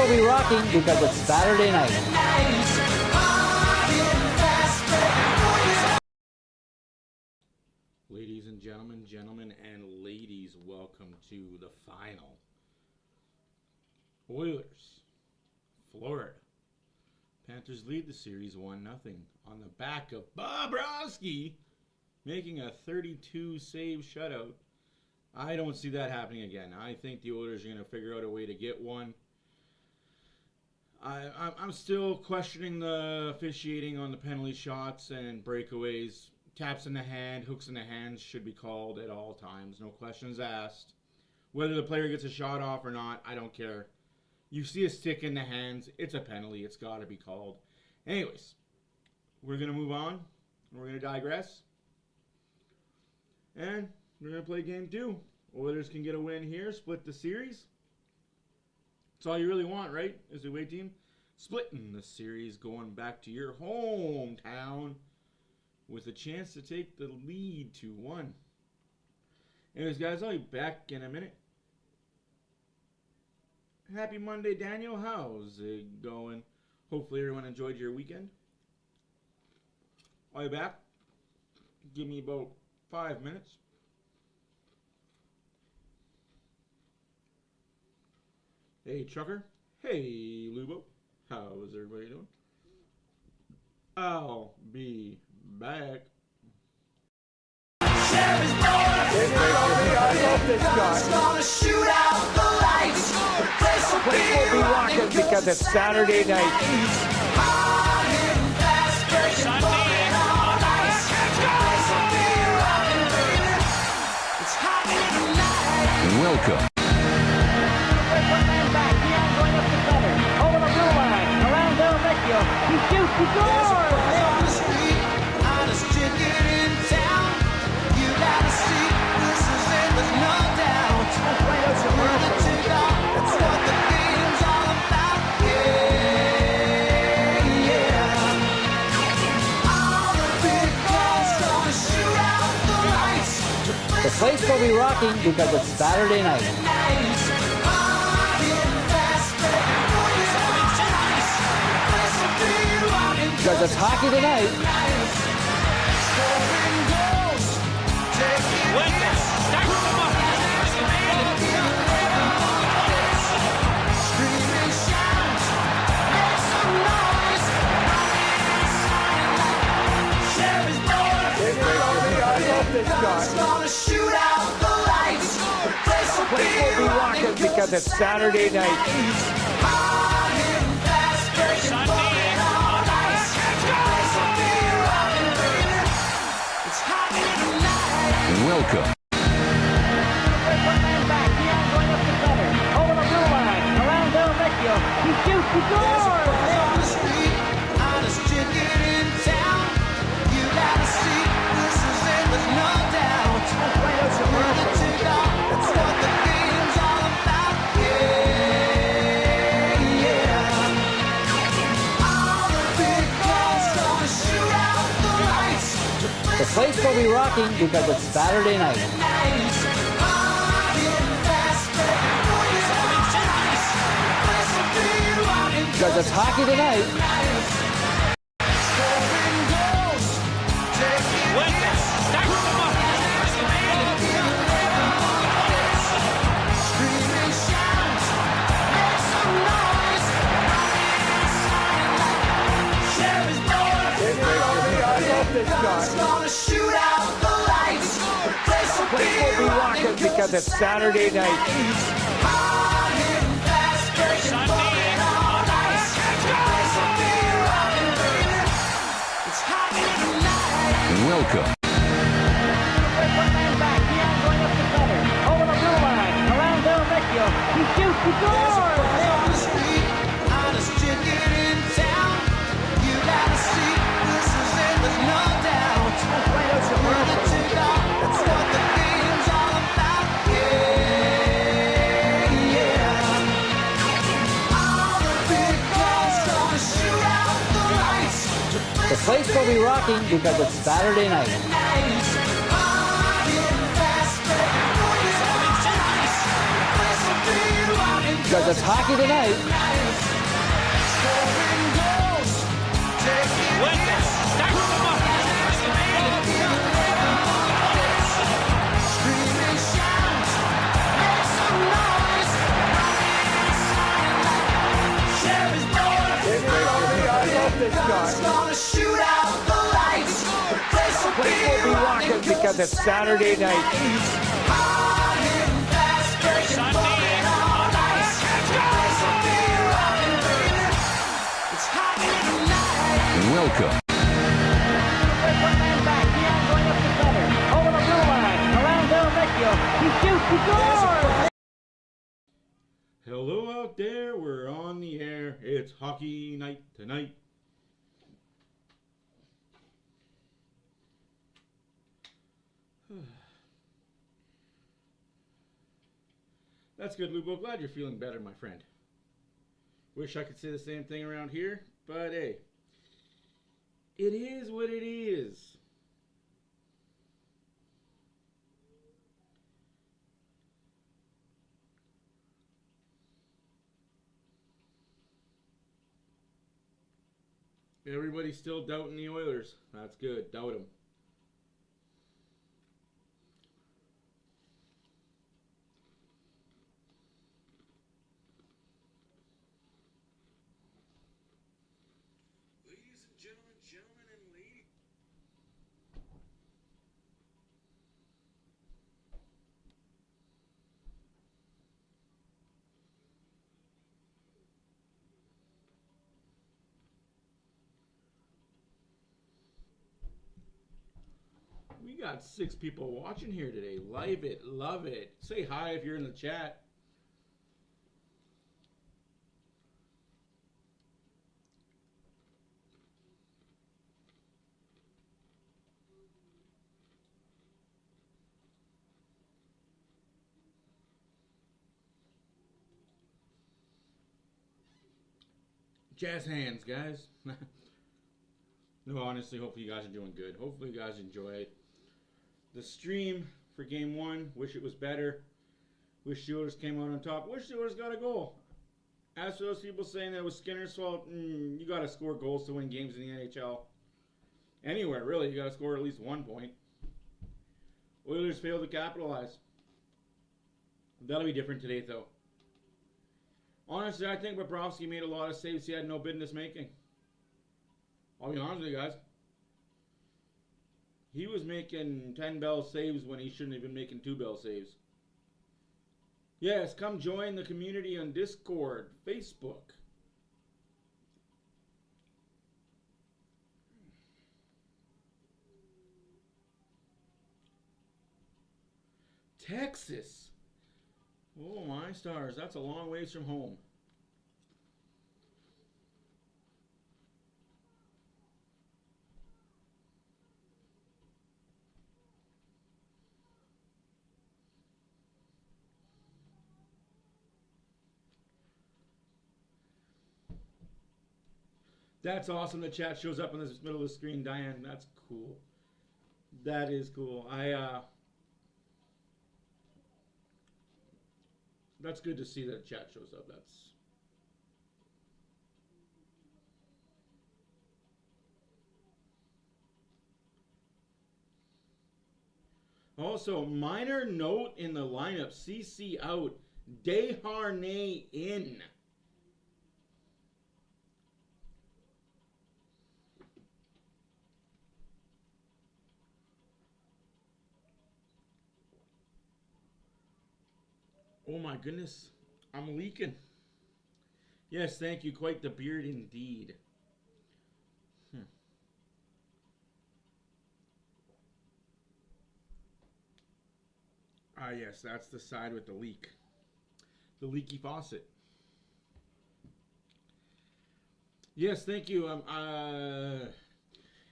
will be rocking because it's Saturday night. Ladies and gentlemen and ladies, welcome to the final. Oilers, Florida. Panthers lead the series 1-0 on the back of Bobrovsky making a 32-save shutout. I don't see that happening again. I think the Oilers are going to figure out a way to get one. I'm still questioning the officiating on the penalty shots and breakaways. Taps in the hand, hooks in the hands should be called at all times. No questions asked. Whether the player gets a shot off or not, I don't care. You see a stick in the hands, it's a penalty. It's got to be called. Anyways, we're going to move on. We're going to digress. And we're going to play game 2. Oilers can get a win here, split the series. That's all you really want, right? As a away team. Splitting the series, going back to your hometown with a chance to take the lead 2-1. Anyways, guys, I'll be back in a minute. Happy Monday, Daniel. How's it going? Hopefully everyone enjoyed your weekend. I'll be back. Give me about 5 minutes. Hey, Trucker. Hey, Lubo. How's everybody doing? I'll be back. I love this guy. The place will be rocking because it's Saturday night. Welcome. Over the blue line, around Del Vecchio. He shoots, he scores! The place will be rocking because it's Saturday night. Because it's hockey tonight. This place will be rocking because it's Saturday night. Welcome. Over the blue line, around Del Vecchio. He shoots, he scores! The place will be rocking because it's Saturday night. Because it's hockey tonight. This place will be rocking because it's Saturday night. Welcome. Over the blue line, around Del Vecchio. He shoots, he scores! The place will be rocking because it's Saturday night. Because it's hockey tonight. this shot. Gonna shoot out the lights. The place will Place will be rocking because it's Saturday night. hard and fast, breaking falling on ice. The place will be rocking, baby. It's hot tonight. Welcome. Man back, Keon going up the center. Over the blue line. Around Del Vecchio. He shoots, he scores! Hello out there, we're on the air. It's hockey night tonight. That's good, Lubo. Glad you're feeling better, my friend. Wish I could say the same thing around here, but hey, it is what it is. Everybody's still doubting the Oilers. That's good. Doubt them. Ladies and gentlemen and ladies. We got 6 people watching here today. Like it, love it. Say hi if you're in the chat. Jazz hands, guys. No, honestly, hopefully you guys are doing good. Hopefully you guys enjoy the stream for game 1. Wish it was better. Wish the Oilers came out on top. Wish the Oilers got a goal. As for those people saying that it was Skinner's fault, you got to score goals to win games in the NHL. Anywhere, really, you got to score at least 1 point. Oilers failed to capitalize. That'll be different today, though. Honestly, I think Bobrovsky made a lot of saves he had no business making. I'll be honest with you guys. He was making 10 bell saves when he shouldn't have been making 2 bell saves. Yes, come join the community on Discord, Facebook. Texas. Oh my stars, that's a long ways from home. That's awesome. The chat shows up in the middle of the screen, Diane. That's cool. That is cool. That's good to see that chat shows up. That's also minor note in the lineup. CC out. Desharnais in. Oh my goodness, I'm leaking. Yes, thank you. Quite the beard indeed. Ah, yes, that's the side with the leak. The leaky faucet. Yes, thank you.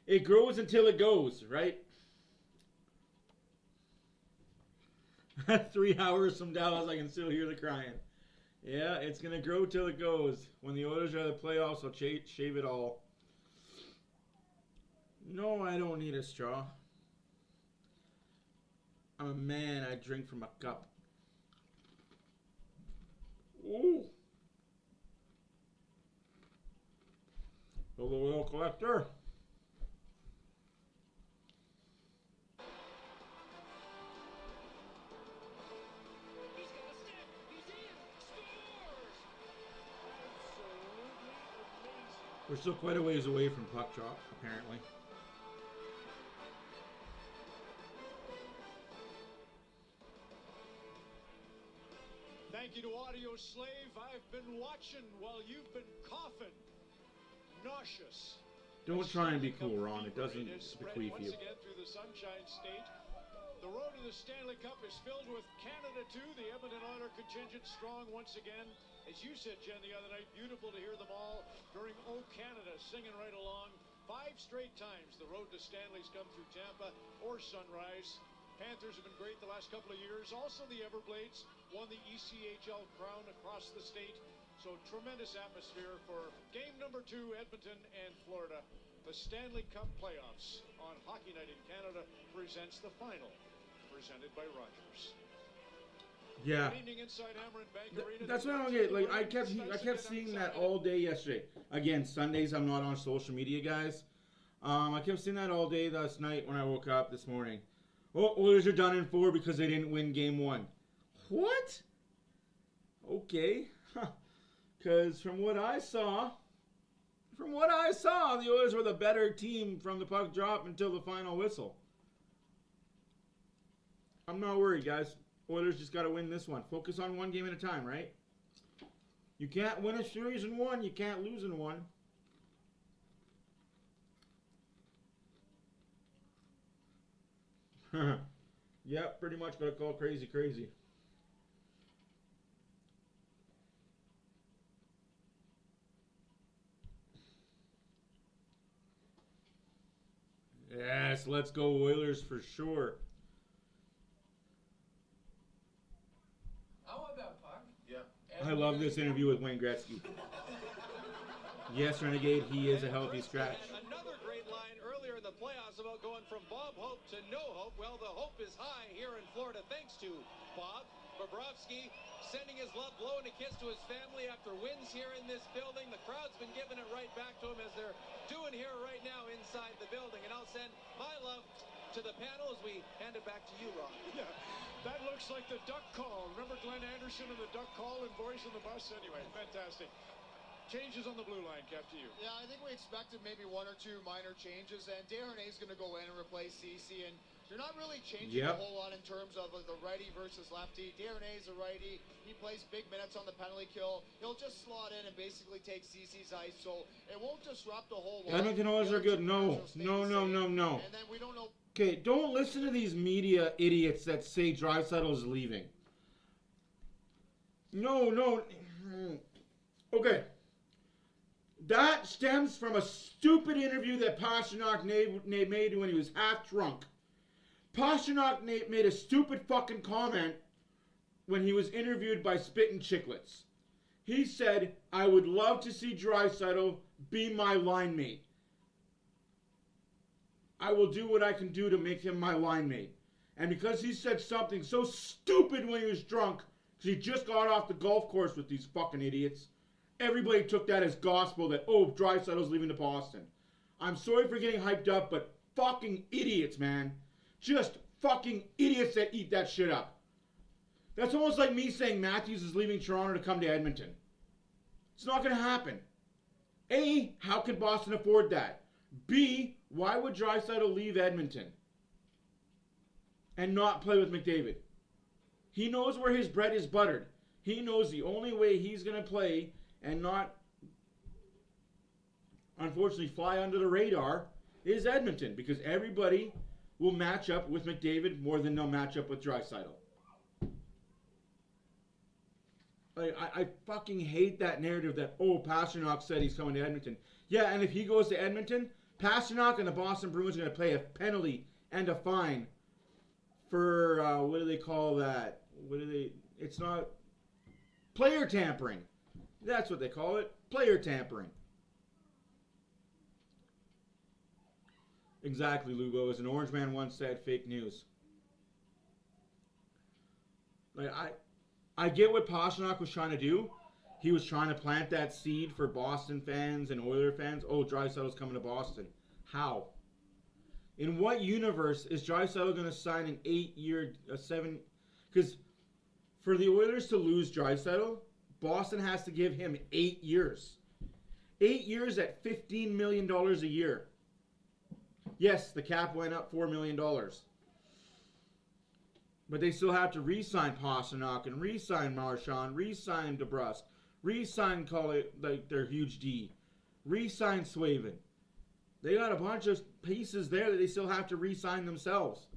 It grows until it goes, right? 3 hours from Dallas, I can still hear the crying. Yeah, it's going to grow till it goes. When the Oilers are in the playoffs, I'll shave it all. No, I don't need a straw. I'm a man. I drink from a cup. Ooh. Hello, oil collector. We're still quite a ways away from puck drop, apparently. Thank you to Audio Slave. I've been watching while you've been coughing. Nauseous. Don't try and be cool, Ron. It doesn't bequeath once you. again through the Sunshine State. The road to the Stanley Cup is filled with Canada too. The Edmonton Oilers contingent strong once again. As you said, Jen, the other night, beautiful to hear them all during O Canada singing right along. 5 straight times the road to Stanley's come through Tampa or Sunrise. Panthers have been great the last couple of years. Also the Everblades won the ECHL crown across the state. So tremendous atmosphere for game number 2, Edmonton and Florida. The Stanley Cup playoffs on Hockey Night in Canada presents the final, presented by Rogers. Yeah. Good evening inside Hammer and Bank Arena. That's what I don't get. Like I kept seeing that all day yesterday. Again, Sundays I'm not on social media, guys. I kept seeing that all day last night when I woke up this morning. Oh, Oilers are done in 4 because they didn't win game 1. What? Okay. Because from what I saw, the Oilers were the better team from the puck drop until the final whistle. I'm not worried, guys. Oilers just got to win this one. Focus on one game at a time, right? You can't win a series in 1. You can't lose in 1. Yep, pretty much got to call crazy. Yes, let's go Oilers for sure. I want that puck. Yeah. I love this interview with Wayne Gretzky. Yes, Renegade, he is a healthy scratch. Another great line earlier in the playoffs about going from Bob Hope to no hope. Well, the hope is high here in Florida thanks to Bob. Bobrovsky sending his love, blowing a kiss to his family after wins here in this building. The crowd's been giving it right back to him as they're doing here right now inside the building. And I'll send my love to the panel as we hand it back to you, Ron. Yeah, that looks like the duck call. Remember Glenn Anderson and the duck call and voice on the bus? Anyway, fantastic. Changes on the blue line, Kev, to you. Yeah, I think we expected maybe 1 or 2 minor changes, and Desharnais is going to go in and replace Ceci, and you're not really changing a whole lot in terms of the righty versus lefty. Desharnais is a righty. He plays big minutes on the penalty kill. He'll just slot in and basically take Ceci's ice, so it won't disrupt a whole lot. Edmonton Oilers are good. No. And then we don't know. Okay, don't listen to these media idiots that say Draisaitl is leaving. No. Okay. That stems from a stupid interview that Pastrnak made when he was half drunk. Pastrnak made a stupid fucking comment when he was interviewed by Spittin' Chicklets. He said, I would love to see Draisaitl be my line mate. I will do what I can do to make him my line mate. And because he said something so stupid when he was drunk, because he just got off the golf course with these fucking idiots, everybody took that as gospel that, oh, Draisaitl's leaving to Boston. I'm sorry for getting hyped up, but fucking idiots, man. Just fucking idiots that eat that shit up. That's almost like me saying Matthews is leaving Toronto to come to Edmonton. It's not going to happen. A, how could Boston afford that? B, why would Draisaitl leave Edmonton and not play with McDavid? He knows where his bread is buttered. He knows the only way he's going to play and not, unfortunately, fly under the radar is Edmonton, because everybody will match up with McDavid more than they'll match up with Draisaitl. I fucking hate that narrative that, oh, Pastrnak said he's coming to Edmonton. Yeah, and if he goes to Edmonton, Pastrnak and the Boston Bruins are going to pay a penalty and a fine for, what do they call that? It's not, player tampering. That's what they call it, player tampering. Exactly, Lugo. As an Orange man once said, fake news. Like, I get what Pastrnak was trying to do. He was trying to plant that seed for Boston fans and Oiler fans. Oh, Draisaitl's coming to Boston. How? In what universe is Draisaitl going to sign an 8-year, 7? Because for the Oilers to lose Draisaitl, Boston has to give him 8 years. 8 years at $15 million a year. Yes, the cap went up $4 million. But they still have to re-sign Pasternak and re-sign Marchand, re-sign DeBrusque, re-sign like their huge D, re-sign Swayven. They got a bunch of pieces there that they still have to re-sign themselves.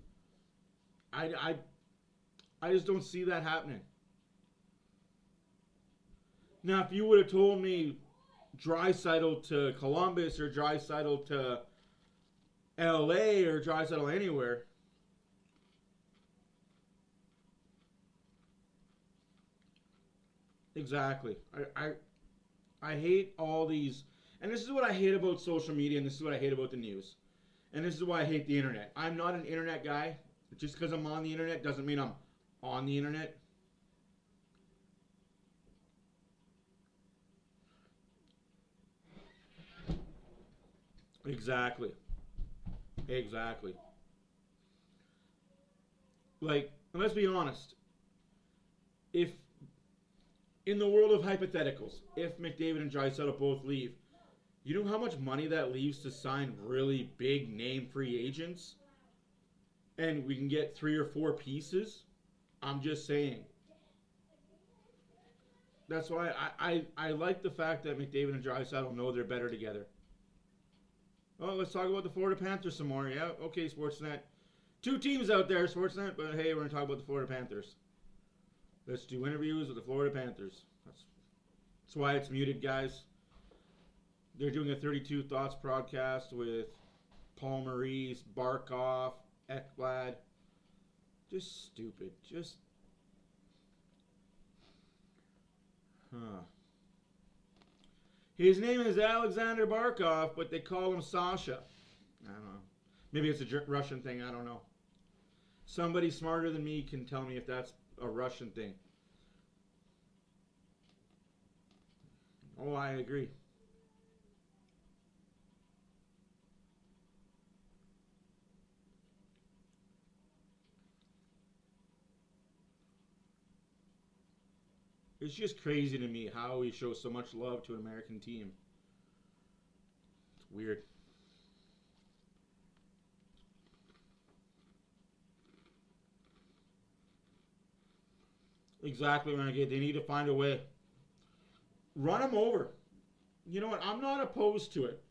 I just don't see that happening. Now, if you would have told me Draisaitl to Columbus or Draisaitl to LA or Draisaitl anywhere, exactly. I hate all these, and this is what I hate about social media, and this is what I hate about the news, and this is why I hate the internet. I'm not an internet guy. Just because I'm on the internet doesn't mean I'm on the internet. Exactly. Like, let's be honest. If, in the world of hypotheticals, if McDavid and Draisaitl both leave, you know how much money that leaves to sign really big name free agents? And we can get 3 or 4 pieces? I'm just saying. That's why I like the fact that McDavid and Draisaitl know they're better together. Oh, let's talk about the Florida Panthers some more. Yeah, okay, Sportsnet. 2 teams out there, Sportsnet, but hey, we're going to talk about the Florida Panthers. Let's do interviews with the Florida Panthers. That's why it's muted, guys. They're doing a 32 Thoughts broadcast with Paul Maurice, Barkov, Ekblad. Just stupid. His name is Alexander Barkov, but they call him Sasha. I don't know. Maybe it's a Russian thing. I don't know. Somebody smarter than me can tell me if that's a Russian thing. Oh, I agree. It's just crazy to me how we show so much love to an American team. It's weird. Exactly, Renegade. They need to find a way. Run them over. You know what? I'm not opposed to it.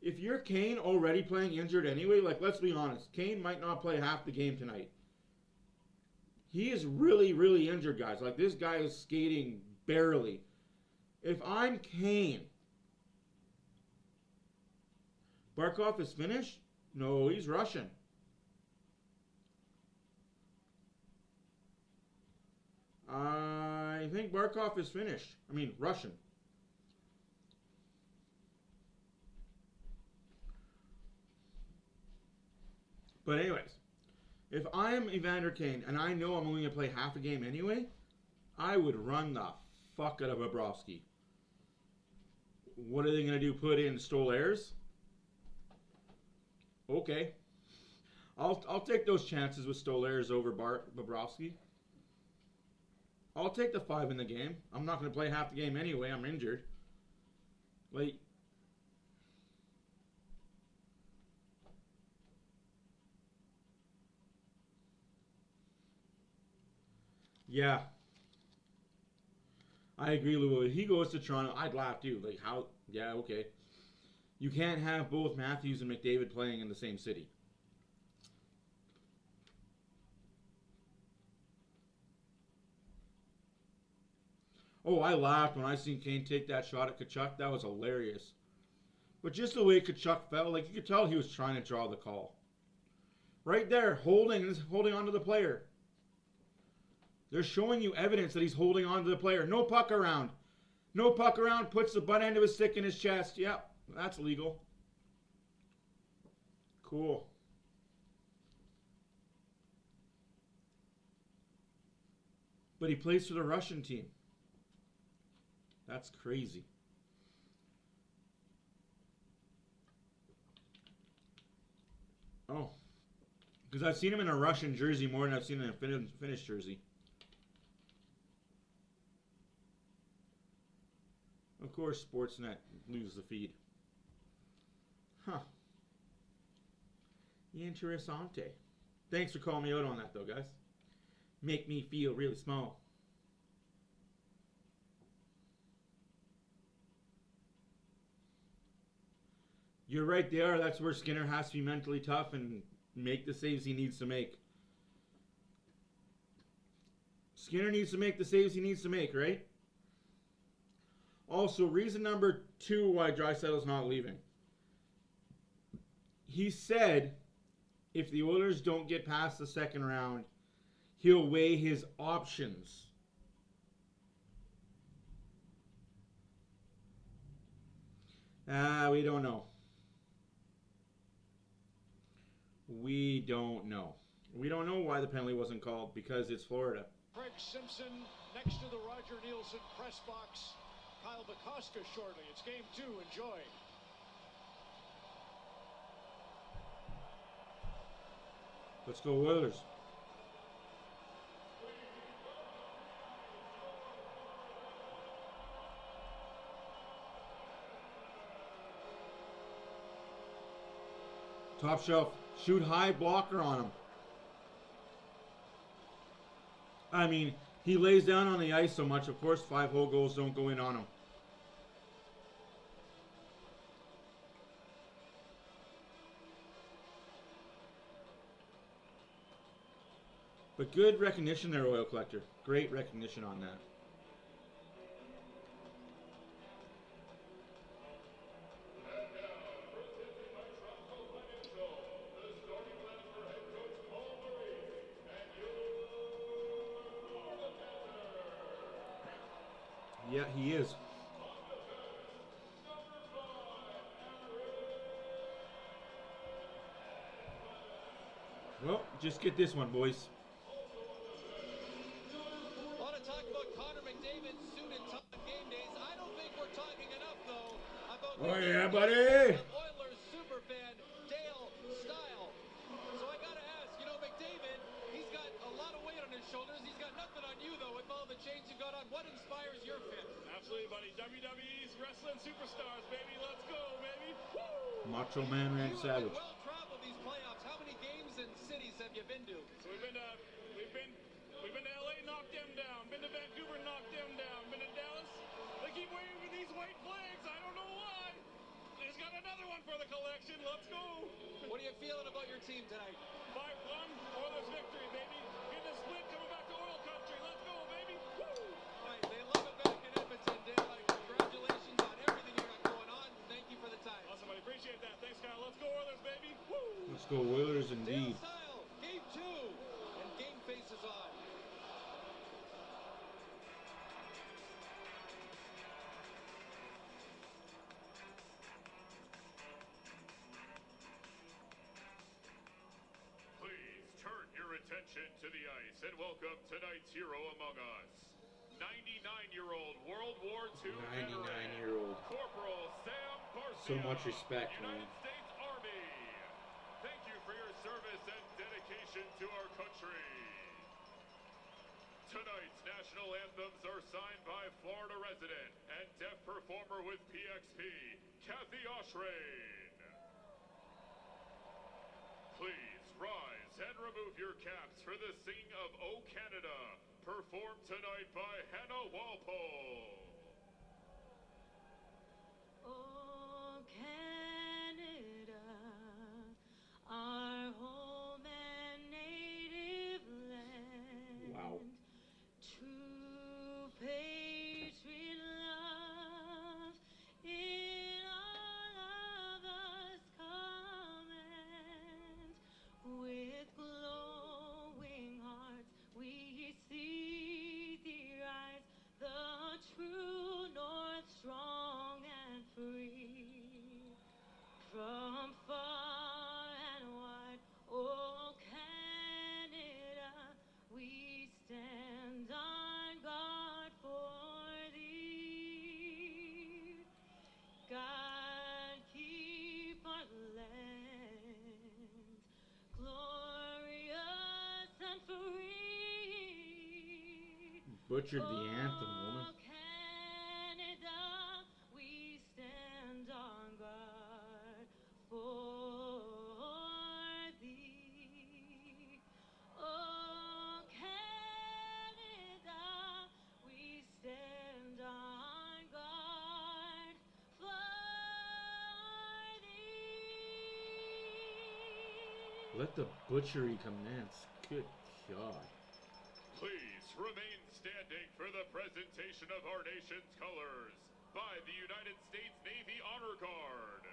If you're Kane already playing injured anyway, like, let's be honest. Kane might not play half the game tonight. He is really, really injured, guys. Like, this guy is skating barely. If I'm Kane, Barkov is finished? No, he's Russian. I think Barkov is finished. I mean, Russian. But anyways, if I'm Evander Kane and I know I'm only going to play half a game anyway, I would run the fuck out of Bobrovsky. What are they going to do? Put in Stolarz? Okay. I'll take those chances with Stolarz over Bobrovsky. I'll take the 5 in the game. I'm not going to play half the game anyway. I'm injured. Like, yeah. I agree, Lou. If he goes to Toronto, I'd laugh too. Like, how? Yeah, okay. You can't have both Matthews and McDavid playing in the same city. Oh, I laughed when I seen Kane take that shot at Tkachuk. That was hilarious. But just the way Tkachuk fell, like, you could tell he was trying to draw the call. Right there, holding on to the player. They're showing you evidence that he's holding on to the player. No puck around. No puck around, puts the butt end of his stick in his chest. Yep, that's legal. Cool. But he plays for the Russian team. That's crazy. Oh. Because I've seen him in a Russian jersey more than I've seen him in a Finnish jersey. Of course, Sportsnet lose the feed. Huh. Interessante. Thanks for calling me out on that, though, guys. Make me feel really small. You're right there. That's where Skinner has to be mentally tough and make the saves he needs to make. Skinner needs to make the saves he needs to make, right? Also, reason number 2 why Draisaitl's not leaving. He said if the Oilers don't get past the second round, he'll weigh his options. We don't know. We don't know. We don't know why the penalty wasn't called, because it's Florida. Craig Simpson next to the Roger Nielsen press box. Kyle Bukoska shortly. It's game 2. Enjoy. Let's go Oilers. Top shelf. Shoot high, blocker on him. I mean, he lays down on the ice so much, of course 5-hole goals don't go in on him. But good recognition there, Oil Collector. Great recognition on that. Yeah, he is. Well, just get this one, boys. A lot of talk about Connor McDavid's suit and tie on game days. I don't think we're talking enough, though, about Oh, yeah, buddy. Oilers superfan Dale Style. So I gotta ask, you know, McDavid, he's got a lot of weight on his shoulders. He's got nothing on you, though, with all the change you got on. What inspires your fit? Absolutely, buddy. WWE's wrestling superstars, baby. Let's go, baby. Woo! Macho Man Randy You have Savage. been well traveled these playoffs. How many games and cities have you been to? So we've been to LA, knocked them down. Been to Vancouver, knocked them down. Been to Dallas. They keep waving these white flags. I don't know why. There's got another one for the collection. Let's go. What are you feeling about your team tonight? 5-1, Oilers victory, baby. Getting a split, coming back to oil country. Let's go, baby. Woo! Right, they love it back in Edmonton, Dale. Congratulations on everything you got going on. Thank you for the time. Awesome, buddy. Appreciate that. Thanks, Kyle. Let's go, Oilers, baby. Woo! Let's go Oilers indeed. Dale Style, game 2, and game faces on. Please turn your attention to the ice and welcome tonight's hero among us. 99-year-old World War II 99-year-old. Corporal Sam Barcia. So much respect, man. United States Army. Thank you for your service and dedication to our country. Tonight's national anthems are signed by Florida resident and deaf performer with PXP, Kathy Oshrain. Please rise and remove your caps for the singing of O Canada, performed tonight by Hannah Walpole. Oh, Canada, our home and native land. Wow. True patriot love in all of us command. With glowing hearts we see thee rise, the true north strong and free. From far and wide, oh Canada, we stand on guard for thee. God keep our land glorious and free. Butchered the anthem, woman. Oh, Canada, Let the butchery commence. Good God. Please remain standing for the presentation of our nation's colors by the United States Navy Honor Guard.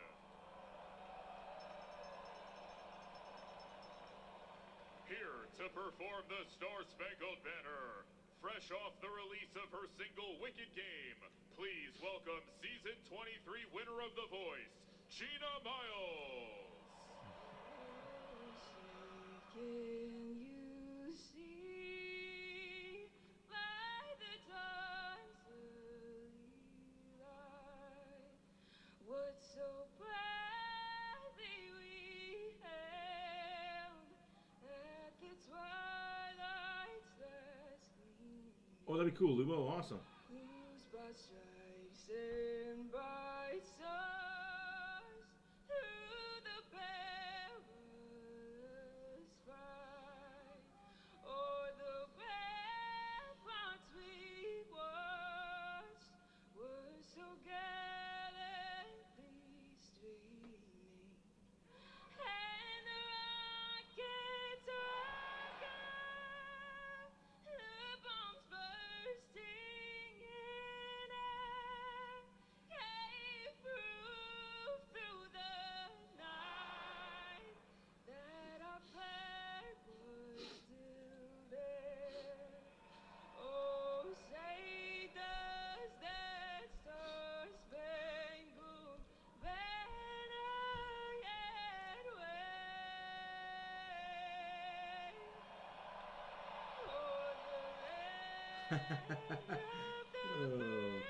Here to perform the Star-Spangled Banner, fresh off the release of her single Wicked Game, please welcome Season 23 winner of The Voice, Gina Miles. Can you see by the dawn's early light what so proudly we hailed at the twilight's last gleaming? Oh, that'd be cool, Lubo. Awesome. Whose broad stripes and bright stars through the perilous fight, o'er the ramparts we watched were so gallantly streaming, and the rockets rock up, the bombs bursting in air gave proof through the night that our flag was still there. Oh, say does that star-spangled banner yet wave o'er the land of the Oh.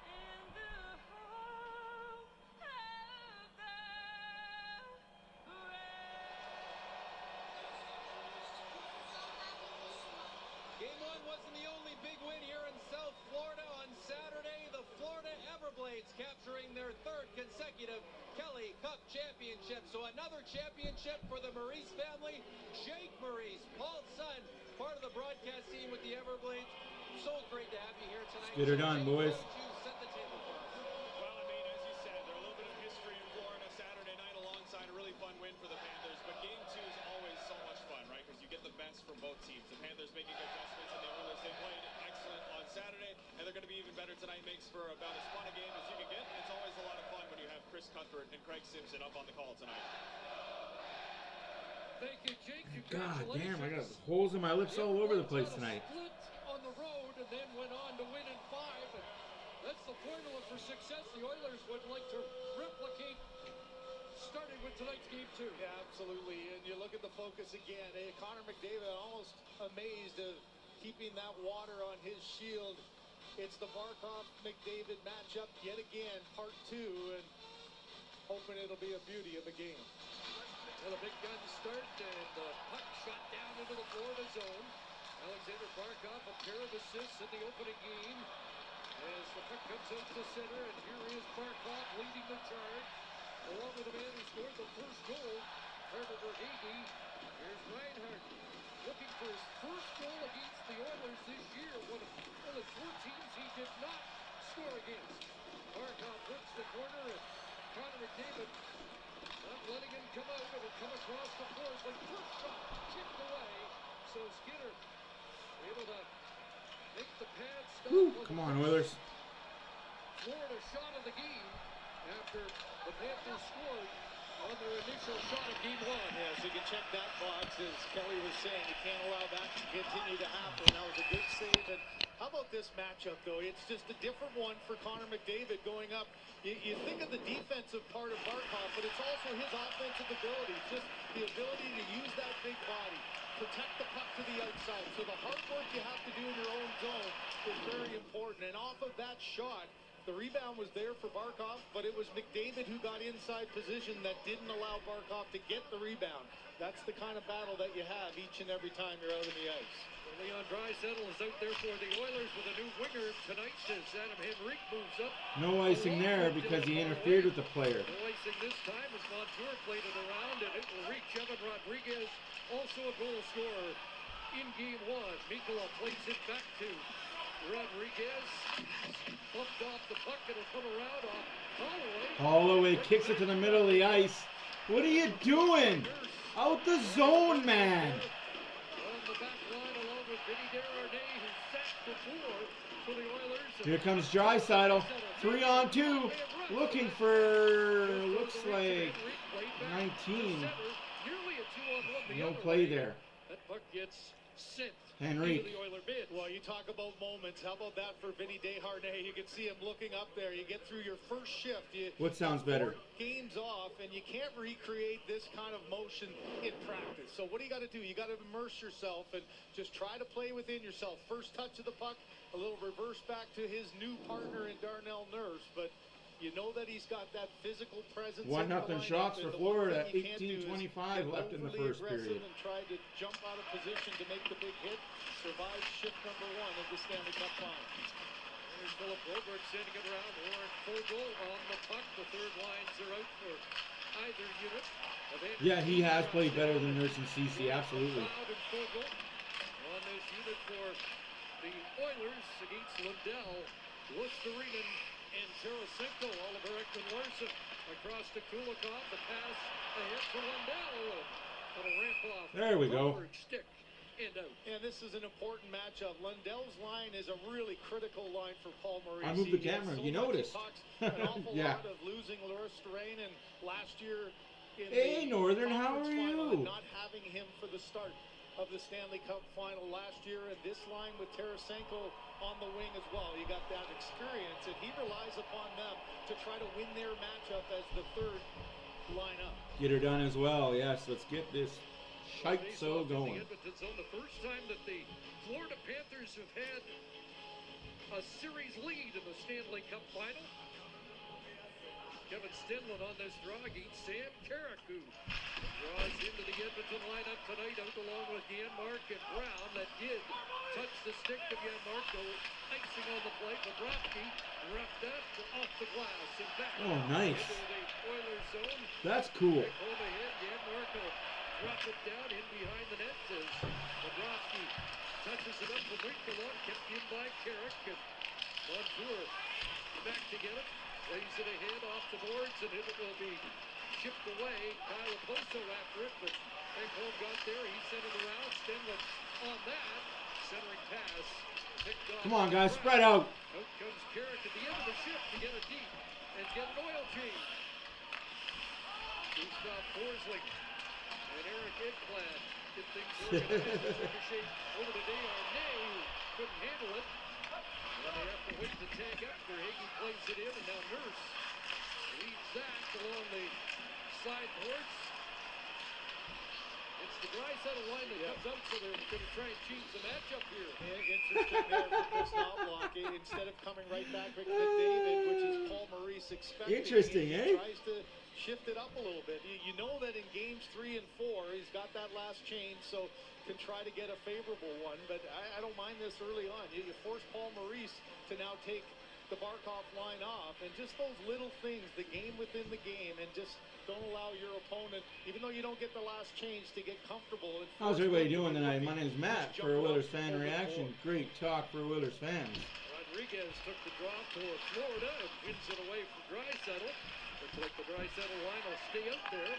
and the home of the Game 1 wasn't the only big win here in South Florida on Saturday. The Florida Everblades capturing their third consecutive Kelly Cup championship. So another championship for the Maurice family. Jake Maurice, Paul's son, part of the broadcast team with the Everblades. So great to have you here tonight. Let's get her done, Jake, boys. why don't you set the table for us? Well, I mean, as you said, there's a little bit of history in Florida Saturday night alongside a really fun win for the Panthers. But Game 2 is always so much fun, right? Because you get the best from both teams. The Panthers making adjustments, and the Oilers, they played excellent on Saturday, and they're going to be even better tonight. Makes for about as fun a game as you can get. And it's always a lot of fun when you have Chris Cuthbert and Craig Simpson up on the call tonight. Thank you, Jake. God damn, I got holes in my lips all over the place tonight. Split on the road and then went on to win in 5. And that's the formula for success the Oilers would like to replicate, starting with tonight's Game 2. Yeah, absolutely. And you look at the focus again. Connor McDavid almost amazed of keeping that water on his shield. It's the Barkov-McDavid matchup yet again, part 2, and hoping it'll be a beauty of a game. Well, a big gun start, and the puck shot down into the Florida zone. Alexander Barkov, a pair of assists in the opening game. As the puck comes out to center, and here is Barkov leading the charge, along with the man who scored the first goal, Carter Verhaeghe. Here's Reinhart, looking for his first goal against the Oilers this year. One of the 4 teams he did not score against. Barkov works the corner, and Connor McDavid not letting him come out. It'll come across the floor. The first shot chipped away. So Skinner able to make the pad stop. Woo, come on, Oilers. Florida shot of the game after the Panthers scored on their initial shot of Game 1. Yeah, so you can check that box, as Kelly was saying. You can't allow that to continue to happen. That was a good save. And how about this matchup, though? It's just a different one for Connor McDavid going up. You think of the defensive part of Barkov, but it's also his offensive ability. Just the ability to use that big body, protect the puck to the outside. So the hard work you have to do in your own zone is very important. And off of that shot, the rebound was there for Barkov, but it was McDavid who got inside position that didn't allow Barkov to get the rebound. That's the kind of battle that you have each and every time you're out on the ice. Leon Draisaitl is out there for the Oilers with a new winger tonight as Adam Henrique moves up. No icing there because he interfered with the player. No icing this time as Montour played it around, and it will reach Evan Rodriguez, also a goal scorer in Game 1. Mikkola plays it back to Rodriguez. Bumped off the puck, and it'll come around off Holloway. Holloway kicks it to the middle of the ice. What are you doing? Out the zone, man. On the back line along with Vinny Desharnais, who sat before for the Oilers. Here comes Draisaitl. 3-on-2. Looking for, looks like 19. Nearly a 2-on-1 the No other play way. there. That puck gets sent Henrique. into the Oiler mid. Well, you talk about moments. How about that for Vinny Desharnais? You can see him looking up there. You get through your first shift. What sounds better? Games off, and you can't recreate this kind of motion in practice. So what do you got to do? You got to immerse yourself and just try to play within yourself. First touch of the puck, a little reverse back to his new partner in Darnell Nurse, but you know that he's got that physical presence. 1-0 shots for Florida. 18:25 left in the first period. And tried to jump out of position to make the big hit. Survived shift number 1 of the Stanley Cup Final. There's Philip Broberg sending it around. Warren Fogle on the puck. The third lines are out for either unit. Yeah, he has played better than Nurse and CC, absolutely. And Fogle on this unit for the Oilers against Lundell, Lusterinen, and Tarasenko. Oliver Ekman-Larsson across to Kulikov. The pass ahead for Lundell. It'll ramp off. There we go. Broberg stick and out. And this is an important matchup. Lundell's line is a really critical line for Paul Maurice. I moved the camera. You noticed. An awful Yeah. lot of losing Lusterinen and last year in Hey, the Northern, how conference are final you? and not having him for the start of the Stanley Cup Final last year, and this line with Tarasenko on the wing as well. You got that experience, and he relies upon them to try to win their matchup as the third lineup. Get her done as well. Yes, let's get this shite so going. The Edmonton zone, the first time that the Florida Panthers have had a series lead in the Stanley Cup Final. Kevin Stenlund on this draw against Sam Carrick, who draws into the Edmonton lineup tonight out along with Janmark and Brown. That did touch the stick of Janmark, though icing on the plate. Bobrovsky wrapped that off the glass and back Oh, nice. into the Oilers zone. That's cool. Quick home ahead. Janmark will drop it down in behind the net as Bobrovsky touches it up from Rinkelon, kept in by Carrick, and Montour back to get it. Lays it ahead off the boards, and it will be chipped away. Kyle Oposo after it, but Ekholm got there. He sent it around. Stenlund on that. Centering pass. Picked off. Come on, guys, spread out. Out comes Carrick at the end of the shift to get it deep and get an oil change. Gustav Forsling and Eric Ekblad get things organized. Ricochet over to Desharnais, who couldn't handle it. And they have to wait to tag up. Verhaeghe plays it in, and now Nurse leads that along the side boards. It's the Draisaitl line that comes up, so they're going to try and change the matchup here. Interesting there for Chris Knoblauch. Instead of coming right back with McDavid, which is Paul Maurice expecting. Interesting, he eh? tries to shift it up a little bit. You know that in games 3 and 4, he's got that last change, so can try to get a favorable one. But I don't mind this early on. You force Paul Maurice to now take the Barkov line off, and just those little things, the game within the game, and just don't allow your opponent, even though you don't get the last change, to get comfortable. And How's everybody doing tonight? My name's Matt for Oilers Fan Reaction. Great talk for Oilers fans. Rodriguez took the draw for Florida and wins it away from Draisaitl. Looks like the Draisaitl line will stay out there.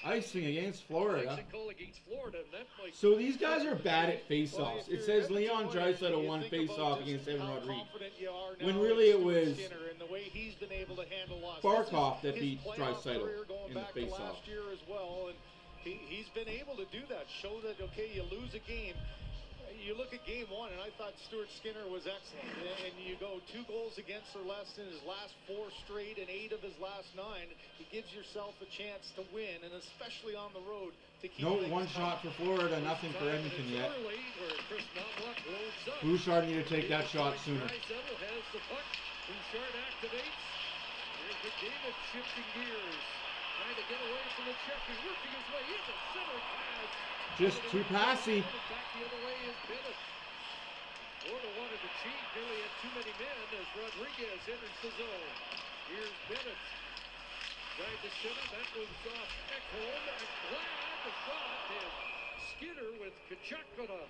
Icing against Florida. Icing call against Florida, and that might... So these guys are bad at face-offs. It says Leon Draisaitl won face-off against Evan Rodriguez. When really it was Barkov that beat Draisaitl in the face-off. Last year as well, and he's been able to do that. Show that, okay, you lose a game. You look at game 1, and I thought Stuart Skinner was excellent. And you go 2 goals against or less in his last 4 straight and 8 of his last 9. He gives yourself a chance to win, and especially on the road to keep. No, one shot for Florida, nothing for Edmonton yet. Bouchard need to take that shot sooner. Draisaitl has the puck. Bouchard activates. Here's McDavid shifting gears. Trying to get away from the check. He's working his way into center pass. Just too passy. Back the other way is Bennett. Florida wanted to cheat. Nearly had too many men as Rodriguez enters the zone. Here's Bennett. Tried to center. That moves off Ekholm. And Glad the shot. And Skinner with Kachuk on a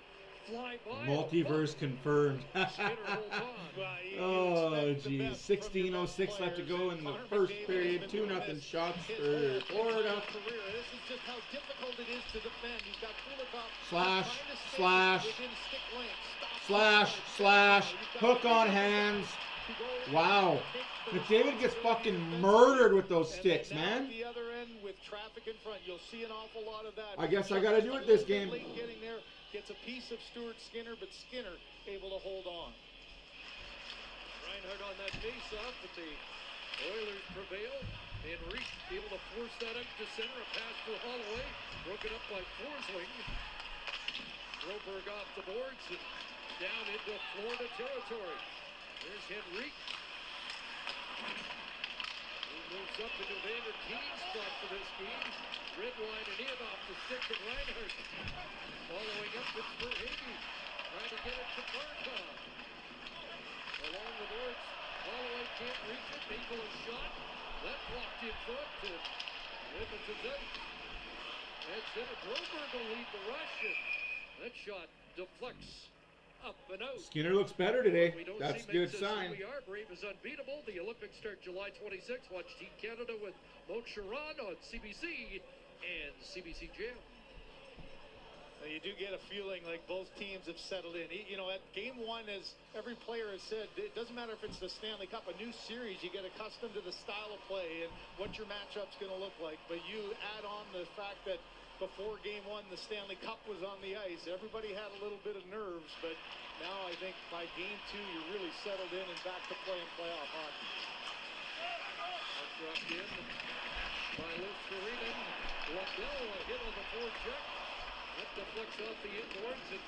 fly by. Multiverse confirmed. Skinner holds on. Oh, geez. 16:06 left to go in the first period. 2-0 shots for Florida. This is just how difficult it is to defend. You've got Kulikov Slash, trying to stay slash, within stick length. Stop. slash, slash, hook on hands. Wow. McDavid gets fucking murdered with those sticks, man. The other end with traffic in front, you'll see an awful lot of that. I guess I gotta do it this game. Late getting there, gets a piece of Stuart Skinner, but Skinner able to hold on. Reinhardt on that face-off, but the Oilers prevail. Enrique able to force that up to center. A pass to Holloway, broken up by Forsling. Broberg off the boards and down into Florida territory. There's Henrique. He moves up into Vander Keen's spot for this game. Red line and in off the stick of Reinhardt. Following up, it's Verhage. Trying to get it to Barkov. Along the boards, Holloway can't reach it. Maple a shot. That blocked in front to Edmonton's out. That's center. Broberg will lead the rush. And that shot deflects up and out. Skinner looks better today. That's a good sign. We are. Brave is unbeatable. The Olympics start July 26th. Watch Team Canada with Mo Sharon on CBC and CBC Jam. You do get a feeling like both teams have settled in. You know, at game one, as every player has said, it doesn't matter if it's the Stanley Cup, a new series, you get accustomed to the style of play and what your matchup's going to look like. But you add on the fact that before game one, the Stanley Cup was on the ice. Everybody had a little bit of nerves, but now I think by game two, you're really settled in and back to playing playoff hockey. Dropped in by Luskirinen. Lundell a hit on the forecheck. That deflects off the inboards, and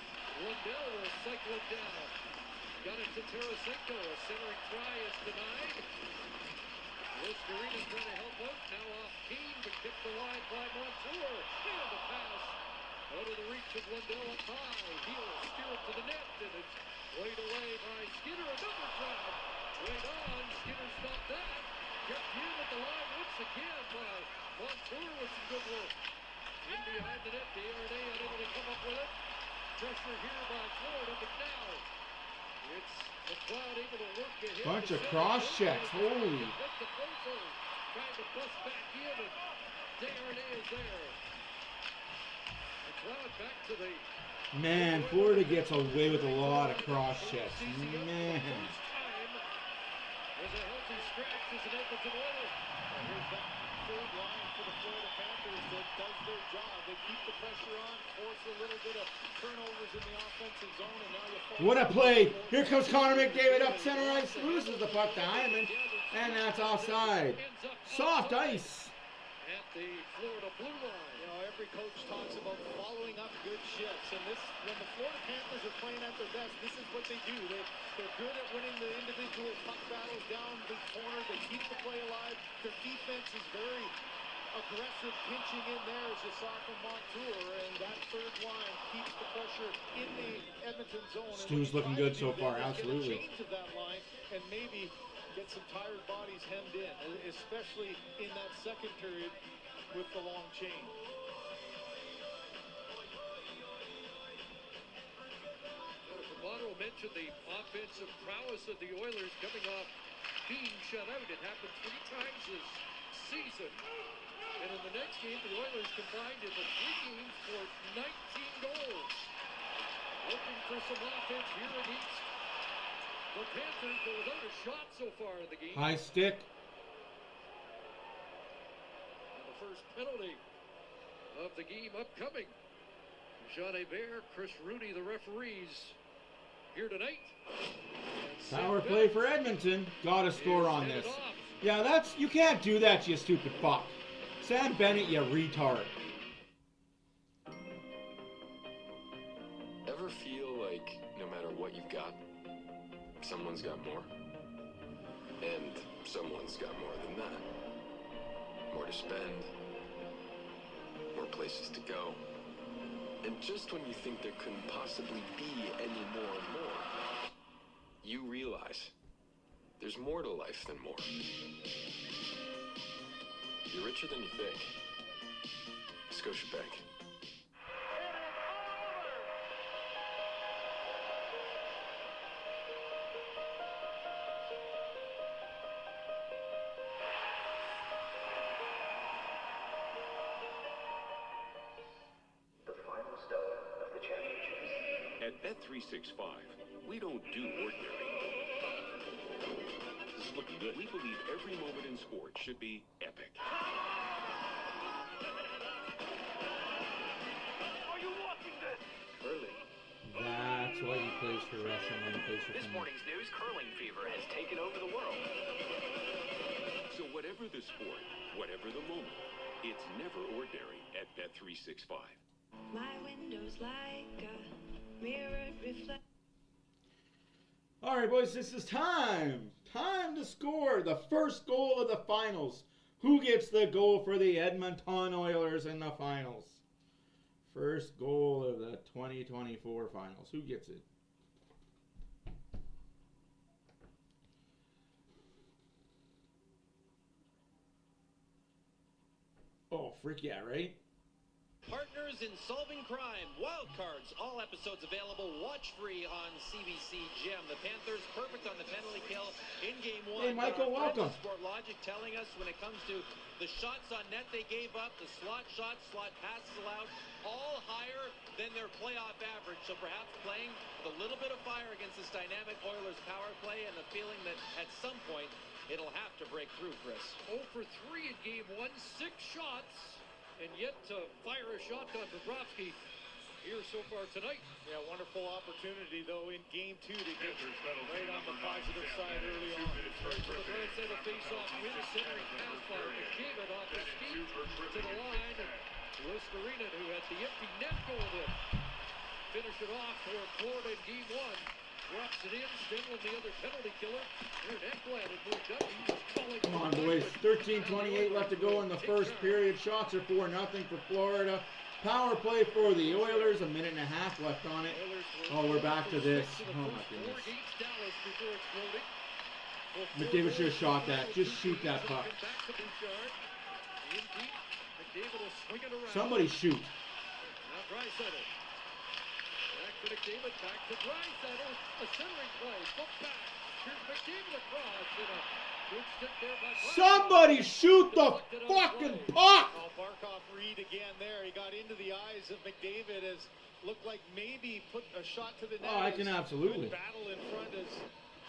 Lundell will cycle it down. Got it to Tarasenko. A centering try is denied. Luskirinen trying to help out. Now off Keane, but kicked the line by Montour. And the pass out of the reach of Lundell up high. He'll steer it to the net, and it's played away by Skinner. Another grab. Right on. Skinner stopped that. Kept in at the line once again by Montour with some good work. In behind the net, Desharnais unable to come up with it. Pressure here by Florida, but now it's McLeod able to work ahead. Bunch of cross checks, holy. Trying to bust back in, and Desharnais is there. McLeod back to the... Man, Florida gets away with a lot of cross checks. Man. There's a healthy scratch as an Edmonton Oilers. Here's that third line for the Florida Panthers that does their job. They keep the pressure on, force a little bit of turnovers in the offensive zone, and now you fall. What a play! Here comes Connor McDavid up center ice, loses the puck to Hyman, and that's offside. Soft ice. At the Florida blue line. You know, every coach talks about following up good shifts, and this, when the Florida Panthers are playing at their best, this is what they do. They're good at winning the individual puck battles down the corner. They keep the play alive. Their defense is very aggressive, pinching in there, as you saw from Montour, and that third line keeps the pressure in the Edmonton zone. Stu's looking good so far, absolutely. Get a change of that line, and maybe get some tired bodies hemmed in, especially in that second period with the long chain. Romano mentioned the offensive prowess of the Oilers coming off being shut out. It happened 3 times this season. And in the next game, the Oilers combined in the 3 games for 19 goals. Looking for some offense here against the Panthers, but without a shot so far in the game. High stick. And the first penalty of the game upcoming. Jean Hebert, Chris Rooney, the referees here tonight. Power play for Edmonton. Got to score on this. Yeah, that's, you can't do that, you stupid fuck. Sam Bennett, you retard. Ever feel like no matter what you've got, someone's got more? And someone's got more than that. More to spend. More places to go. And just when you think there couldn't possibly be any more and more, you realize there's more to life than more. You're richer than you think. Scotiabank. Bet365, we don't do ordinary. This is looking good. We believe every moment in sports should be epic. Are you watching this? Curling. That's why he plays for Russia when he plays for This Finland. morning's news, curling fever has taken over the world. So whatever the sport, whatever the moment, it's never ordinary at Bet365. My window's like a mirrored reflection. All right, boys, this is time. Time to score the first goal of the finals. Who gets the goal for the Edmonton Oilers in the finals? First goal of the 2024 finals. Who gets it? Oh, frick yeah, right? Partners in Solving Crime, Wild Cards, all episodes available, watch free on CBC Gem. The Panthers perfect on the penalty kill in game one. Hey, Michael, welcome. Sport Logic telling us when it comes to the shots on net they gave up, the slot shots, slot passes allowed, all higher than their playoff average. So perhaps playing with a little bit of fire against this dynamic Oilers power play and the feeling that at some point it'll have to break through, Chris. 0 for 3 in game one, 6 shots. And yet to fire a shot on Bobrovsky here so far tonight. Yeah, wonderful opportunity, though, in game 2 to get right on the positive side early on. So the right side of face-off with a centering pass by McDavid off his feet to the line. Listerine, who had the empty net goal to finish it off for Florida in game 1. Drops it in, Stingley, the other penalty killer. Aaron Ekblad had moved up. He was calling. Come on, boys. 13:28 left to go in the first period. Shots are 4-0 for Florida. Power play for the Oilers. A minute and a half left on it. Oh, we're back to this. Oh, my goodness. McDavid should have shot that. Just shoot that puck. Somebody shoot. Now Draisaitl. Back to McDavid, back to Draisaitl. A centering play, book back. Here's McDavid across. And a good stick there by Draisaitl. Somebody shoot the fucking puck! Oh, Barkov read again there. He got into the eyes of McDavid as looked like maybe put a shot to the net. Oh, I can absolutely. Good battle in front as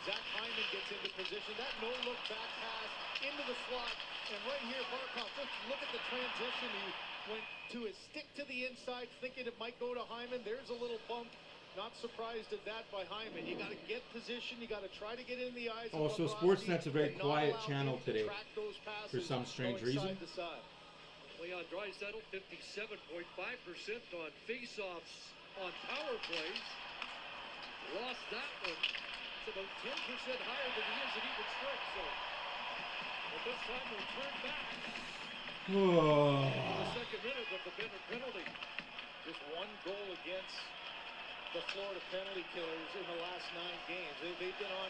Zach Hyman gets into position. That no-look back pass into the slot. And right here, Barkov, just look at the transition. He went to his stick to the inside, thinking it might go to Hyman. There's a little bump. Not surprised at that by Hyman. You got to get position. You got to try to get in the eyes. Oh, so Sportsnet's a very quiet channel today for some strange reason. Leon Draisaitl, 57.5% on face-offs on power plays. Lost that one. It's about 10% higher than he is at even strength. So, but this time we'll turn back. The second minute of the Bennett penalty. Just one goal against the Florida penalty killers in the last 9 games. They've been on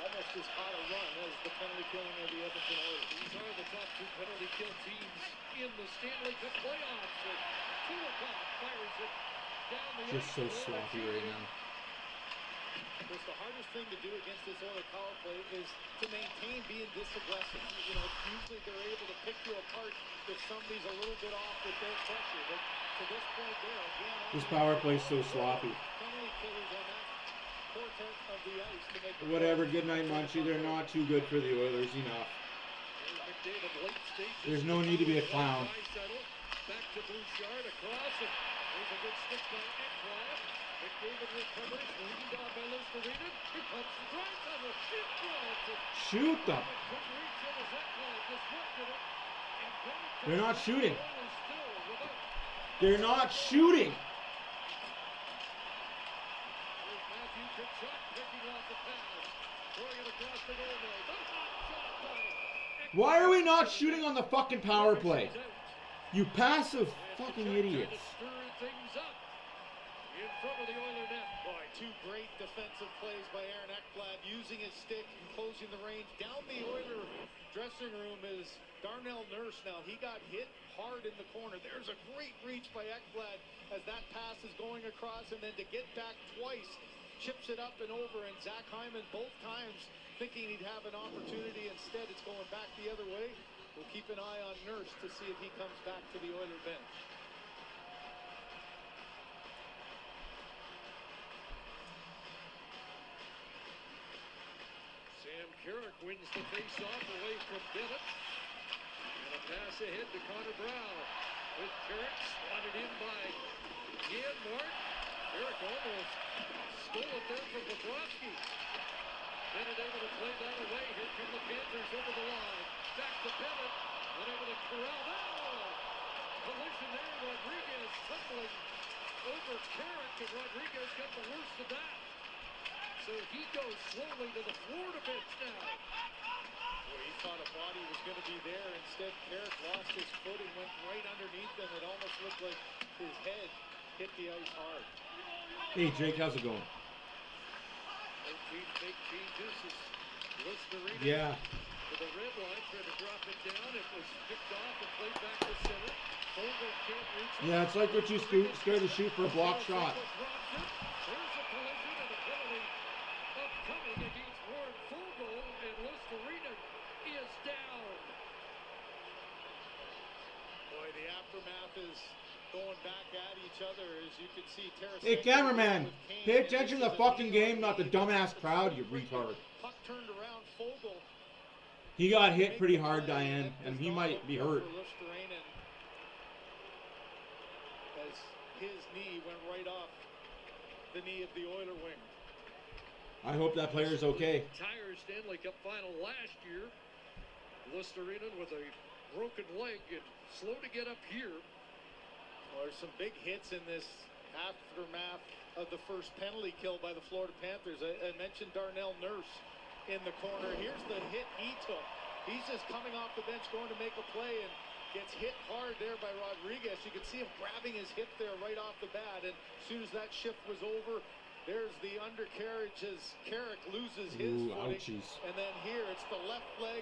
almost as hot a run as the penalty killing of the Edmonton Oilers. These are the top 2 penalty kill teams in the Stanley Cup playoffs. And Kulikov fires it down the Just so sloppy right now. Chris, the hardest thing to do against this Oilers power play is to maintain being this aggressive. You know, usually they're able to pick you apart if somebody's a little bit off with their pressure. But to this point there, again, This power play's so sloppy. penalty killers on that quartet of the ice to make the Whatever, good night, Munchie. They're not too good for the Oilers. Enough. There's no need to be a clown. Back to Bouchard, across, and there's a good stick by Ekblad. McDavid recovers, leaned on by Listerine. Here comes the Draisaitl. Shoot them. They're not shooting. They're not shooting. Why are we not shooting on the fucking power play? You passive fucking idiots. In front of the Oiler net. Boy, 2 great defensive plays by Aaron Ekblad, using his stick and closing the range. Down the Oiler dressing room is Darnell Nurse now. He got hit hard in the corner. There's a great reach by Ekblad as that pass is going across, and then to get back twice, chips it up and over, and Zach Hyman both times thinking he'd have an opportunity. Instead, it's going back the other way. We'll keep an eye on Nurse to see if he comes back to the Oiler bench. wins the face-off away from Bennett. And a pass ahead to Connor Brown. With Carrick slotted in by Janmark. Carrick almost stole it there from Bobrovsky. Bennett able to play that away. Here come the Panthers over the line. Back to Bennett. Unable to corral that. Collision there. Rodriguez tumbling over Carrick, and Rodriguez got the worst of that. So he goes slowly to the Florida bench now. Well, he thought a body was going to be there. Instead, Carrick lost his footing, went right underneath him. It almost looked like his head hit the ice hard. Hey, Jake, how's it going? Big changes as Listerina Yeah. to the red line, tried to drop it down. It was picked off and played back to center. Fogle can't reach it. Yeah, it's like what you scared to shoot for a block shot. There's a collision and a penalty upcoming against Warren Fogle, and Listerina is down. Boy, the aftermath is going back at each other, as you can see. Hey, cameraman, pay attention to the fucking game, not the dumbass crowd, you retard. Puck turned around, Fogle. He got hit pretty hard, Diane, and he might be hurt. As his knee went right off the knee of the Oiler wing. I hope that player's okay. Entire Stanley Cup final last year. Listerina with a broken leg and slow to get up here. Well, there's some big hits in this aftermath of the first penalty kill by the Florida Panthers. I mentioned Darnell Nurse in the corner. Here's the hit he took. He's just coming off the bench going to make a play and gets hit hard there by Rodriguez. You can see him grabbing his hip there right off the bat. And as soon as that shift was over, there's the undercarriage as Carrick loses his footing. Ouchies. And then here it's the left leg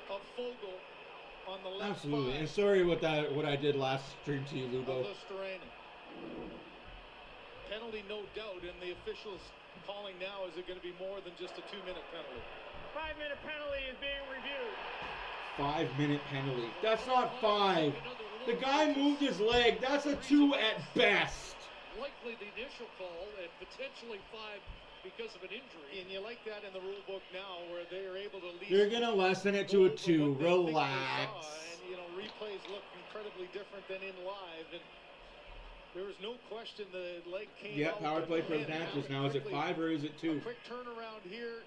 of Fogle on the left. Absolutely. And sorry what I did last stream to you, Lubo. Penalty, no doubt, and the officials calling now, is it going to be more than just a 2-minute penalty? 5-minute penalty is being reviewed. 5-minute penalty. That's not 5. The guy moved his leg. That's a 2 at best. Likely the initial call and potentially 5 because of an injury. And you like that in the rule book now, where they are able to leave. You're going to lessen it to a 2. Relax. And, you know, replays look incredibly different than in live. And there was no question the leg came out. Power play for the Panthers. Now, is it 5 or is it 2? A quick turnaround here.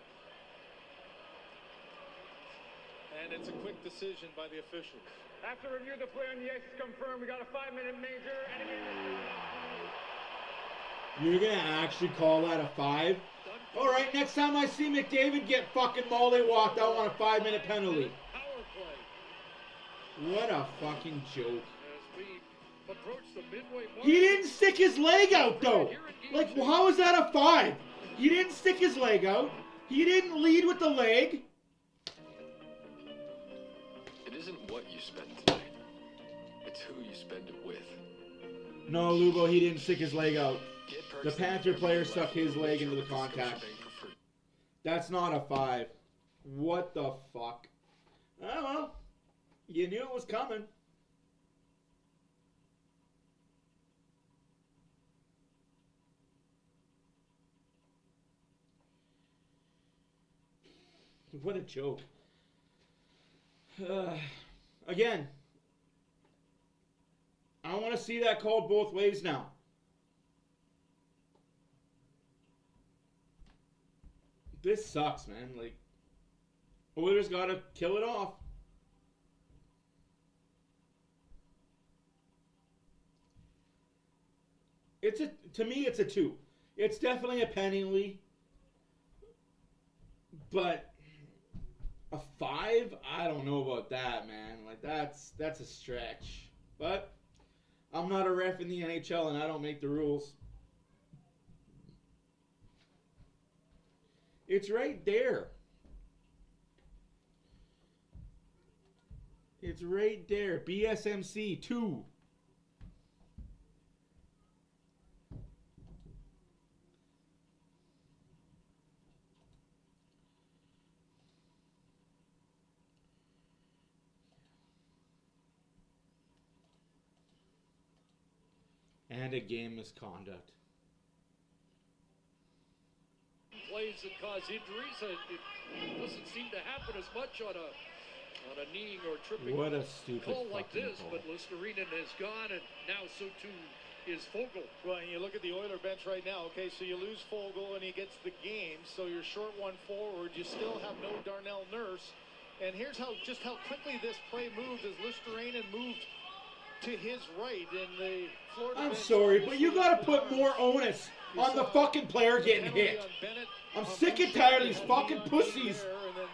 And it's a quick decision by the officials. After review the play on the ice is confirmed, we got a 5-minute major. You're going to actually call that a 5? All right, next time I see McDavid get fucking mollywalked, I want a 5-minute penalty. Power play. What a fucking joke. As we approach the midway mark. He didn't stick his leg out, though. Like, how is that a 5? He didn't stick his leg out. He didn't lead with the leg. It isn't what you spend tonight. It's who you spend it with. No, Lubo, he didn't stick his leg out. The Panther player stuck his leg into the contact. That's not a 5. What the fuck? Oh, well. You knew it was coming. What a joke. Again, I want to see that called both ways now. This sucks, man. Like, Oilers got to kill it off. To me, it's a 2. It's definitely a penalty, but a 5? I don't know about that, man. Like, that's a stretch. But I'm not a ref in the NHL, and I don't make the rules. It's right there. It's right there. BSMC 2. And a game misconduct. plays that cause injuries. It doesn't seem to happen as much on a kneeing or tripping What a stupid call like fucking this. call. But Listerinen is gone, and now so too is Fogle. Well, and you look at the Oiler bench right now. Okay, so you lose Fogle and he gets the game. So you're short one forward. You still have no Darnell Nurse. And here's how quickly this play moved as Listerinen moved to his right in the Florida I'm bench. sorry, but you gotta put more onus on the fucking player getting hit. I'm sick and tired of these fucking pussies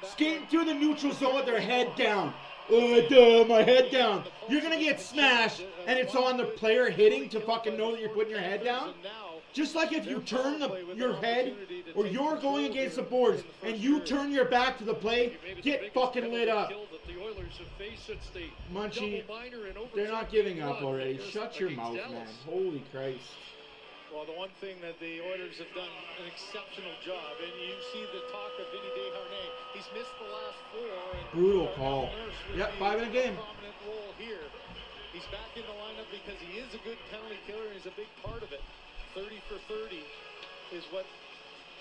skating through the neutral zone with their head down. My head down. You're gonna get smashed, and it's on the player hitting to fucking know that you're putting your head down. Just like if you turn your head, or you're going against the boards, and you turn your back to the play, get fucking lit up. Munchie, they're not giving up already. Shut your mouth, man. Holy Christ. Well, the one thing that the Oilers have done an exceptional job, and you see the talk of Vinny Desharnais. He's missed the last 4. And Brutal call. Yep, 5 in a game. Prominent role here. He's back in the lineup because he is a good penalty killer, and he's a big part of it. 30 for 30 is what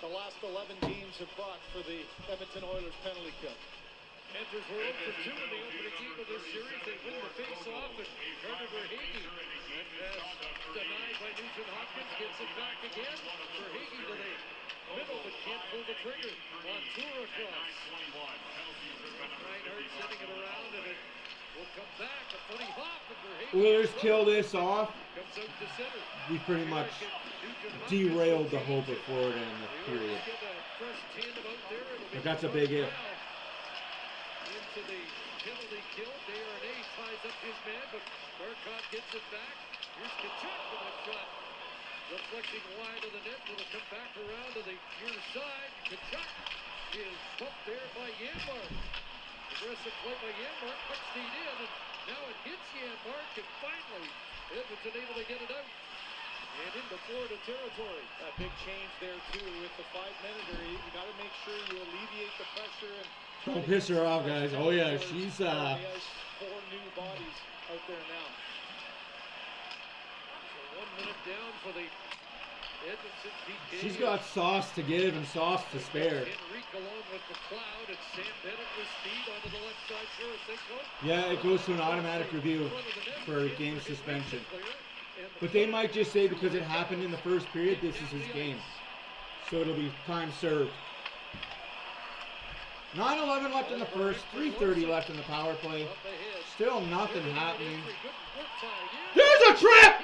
the last 11 games have brought for the Edmonton Oilers penalty kill. Panthers were 0 for 2 in the opening game of this series. They win the face-off, and Carter Verhaeghe, denied by Nugent Hopkins, gets it back again. Verhaeghe to the middle, but can't pull the trigger. Montour across. Reinhardt sending it around, and it will come back. A funny hop, and Verhaeghe. Oilers kill this off. Comes out to center. We pretty much derailed the hope of Florida in the period. But that's a big if. Into the penalty kill. Desharnais ties up his man, but Marcotte gets it back. Here's Tkachuk with a shot. Deflecting wide of the net. It'll come back around to the near side. Tkachuk is bumped there by Janmark. Aggressive play by Janmark. Quick feed in, and now it hits Janmark, and finally Edmonton able to get it out. And into Florida territory. A big change there, too, with the 5-minute. You got to make sure you alleviate the pressure and Don't piss her off, guys. Oh yeah, she's He has 4 new bodies out there now. So 1 minute down for the Edmonton PK. she's got sauce to give and sauce to spare. Henrique along with McLeod, and Sam Bennett with speed onto the left side for a single. Yeah, it goes to an automatic review for game suspension. But they might just say because it happened in the first period, this is his game. So it'll be time served. 9:11 left in the first, 3:30 left in the power play. Still nothing happening. There's a trip!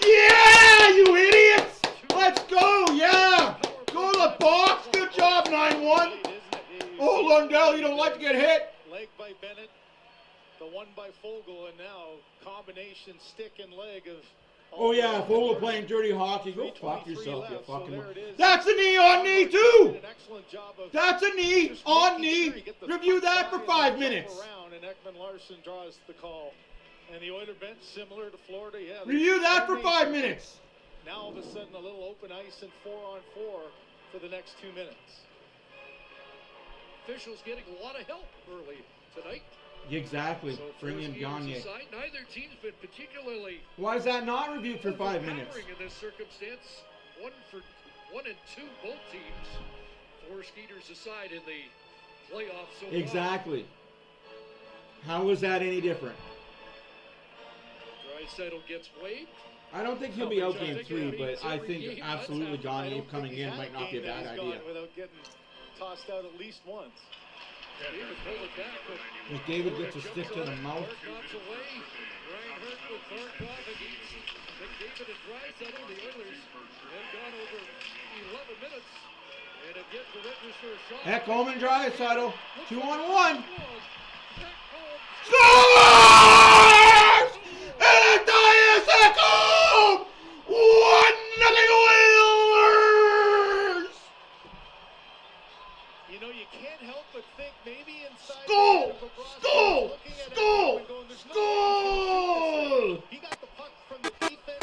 Yeah, you idiots! Let's go, yeah! Go to the box, good job, 9-1. Oh, Lundell, you don't like to get hit. Leg by Bennett, the one by Fogle, and now combination stick and leg of... Oh yeah, Fogle playing dirty hockey. Go fuck yourself, you fucking... That's a knee on knee too! That's a knee on knee. Review that for 5 minutes. And Ekman Larson draws the call. And the Oiler bench, similar to Florida, yeah. Review that for 5 minutes. Now all of a sudden a little open ice and 4-on-4 for the next 2 minutes. Officials getting a lot of help early tonight. Exactly. Bring in Gagne. Neither team's been particularly. Why is that not reviewed for 5 minutes? In this circumstance, 1 and 2 both teams. 4 skaters aside in the playoffs. So exactly. How is that any different? Draisaitl gets waived. I don't think he'll be out game 3, but I think absolutely Gagne coming in might not be a bad idea. Without getting tossed out at least once. David pulled it back, but McDavid gets a stick to the mouth. Barkov's away. Reinhardt with Barkov against McDavid and Draisaitl. The Oilers have gone over 11 minutes and have yet to register a shot. Ekholm and Draisaitl, 2-on-1. Scores! And Tyus Ekholm! 1-0 Oilers! You know, you can't help but think maybe inside. Goal! Goal! Goal! Goal! He got the puck from the defense.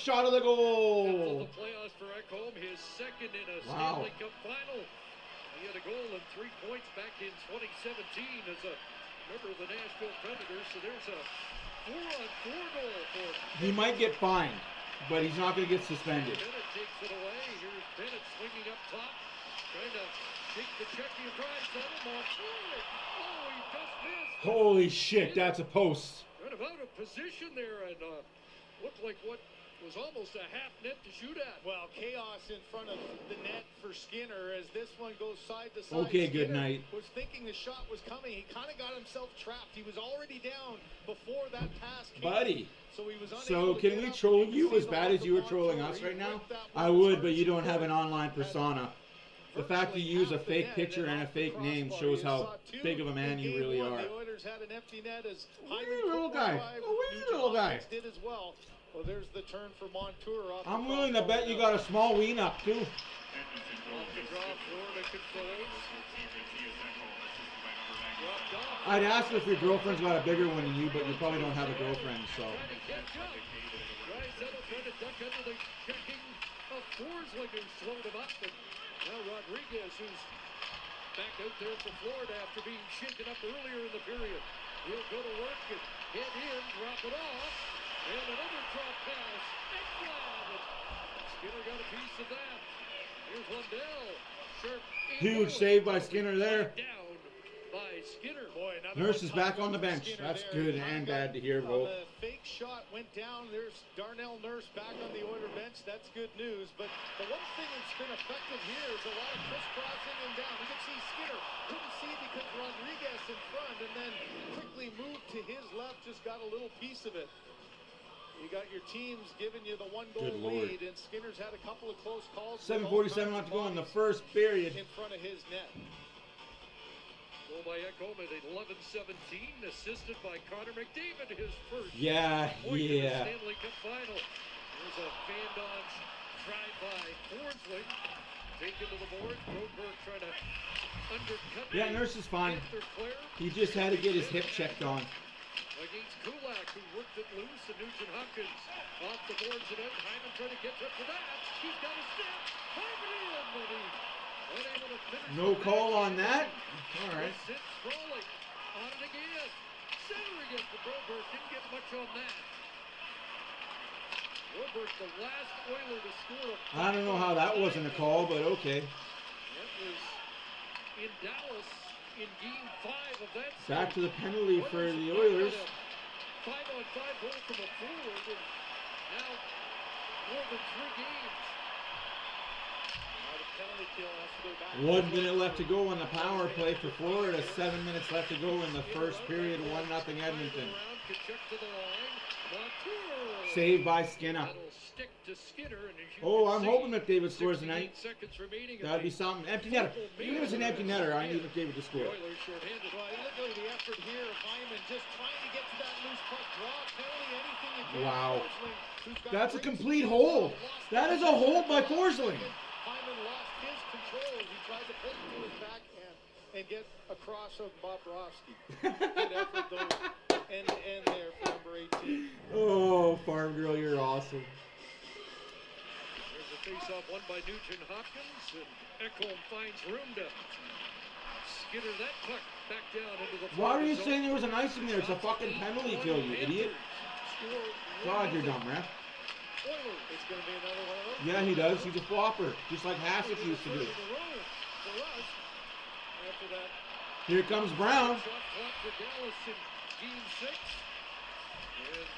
shot of the goal. The playoffs for Ekholm, his second in a Wow. Stanley Cup final. He had a goal and 3 points back in 2017 as a member of the Nashville Predators. So there's a 4-on-4 goal for him. He might get fined, but he's not going to get suspended. Bennett takes it away. Here's Bennett swinging up top, trying to take the Czechia prize on him. Montour. Oh, he just missed. Holy shit, that's a post. Right about a position there and looked like what was almost a half net to shoot at. Well, chaos in front of the net for Skinner as this one goes side to side. Okay, good Skinner night. was thinking the shot was coming. He kind of got himself trapped. He was already down before that pass came. Buddy. So he was unable So to can get we up. troll can you see as the bad look as you of were trolling Montour. us He right now? ripped that I one would, as but hard you as don't he have could. an online persona. The fact you use a fake picture and a fake name shows how big of a man you really are. The Oilers had an empty net as Wee little guy. A wee little guy. did as well. Well, there's the turn for Montour off. I'm willing to bet you got a small ween up too. Off the draw, Florida controls. Dropped off. I'd ask if your girlfriend's got a bigger one than you, but you probably don't have a girlfriend, so. Trying to catch up. Draisaitl trying to duck under the checking of Forsling, who slowed him up. And now Rodriguez, who's back out there for Florida after being shaken up earlier in the period. He'll go to work and head in, drop it off. And another drop pass. Ekblad. Skinner got a piece of that. Here's Lundell. Sharp. Huge save by Skinner there. Down by Skinner. Boy, another Nurse is one back tough on the for bench. Skinner That's there. good and bad to hear, both. The fake shot went down. There's Darnell Nurse back on the Oiler bench. That's good news. But the one thing that's been effective here is a lot of crisscrossing and down. You can see Skinner couldn't see because Rodriguez in front, and then quickly moved to his left, just got a little piece of it. You got your teams giving you the one-goal Good Lord. lead, and Skinner's had a couple of close calls. 7:47 left to go in the first period. In front of his net. Goal by Ekholm at 11-17, assisted by Connor McDavid, his first Yeah, point in the yeah. Stanley Cup final. There's a fan-dodge try by Forsling. Taken to the board. Broberg trying to undercut. Yeah, the Nurse is fine. Panther player. He just had to get his hip checked on. Against Kulak, who worked it loose, and Nugent Hopkins off the boards and out. Hyman trying to get up for that. He's got a step. Hyman in, but he unable to finish. No call on that. All right. Sits sprawling on it again. Centering it to Broberg. Didn't get much on that. Broberg, the last Oiler to score a I don't know how that wasn't a call, but okay. That was in Dallas in Game 5 of that series. Back to the penalty for the Oilers. 5-on-5 goal from a forward, and now more than 3 games. Now the penalty kill has to go back. 1 minute left to go on the power play for Florida. 7 minutes left to go in the first period. 1-0 Edmonton. Kachuk to the line. Montour. Saved by Skinner. That'll stick to Skinner, and as you Oh, can I'm see, hoping McDavid scores 68 tonight. seconds remaining of That'd be the something. Empty netter. Even if it's an empty netter, I need McDavid to score. Oilers shorthanded. Well, look at the effort here. Hyman just trying to get to that loose puck. Draw penalty, anything you can. Wow. Forsling, who's got That's a great complete speed, hold. lost That is a hold by Forsling. Hyman lost his control as he tried to pull it to his backhand and get across of Bobrovsky. Good effort, though, end to end there for number 18. Oh, Farm Girl, you're awesome. There's a face-off won by Nugent Hopkins, and Ekholm finds room to skitter that puck back down into the Why are you zone. saying there was an icing there? It's a fucking penalty kill, you idiot. God, you're dumb, ref. Oilers, it's going to be another one of those. Yeah, he does. He's a flopper, just like Hassett used to do. For us, after that. Here comes Brown. Shot clock for Dallas in Game 6. And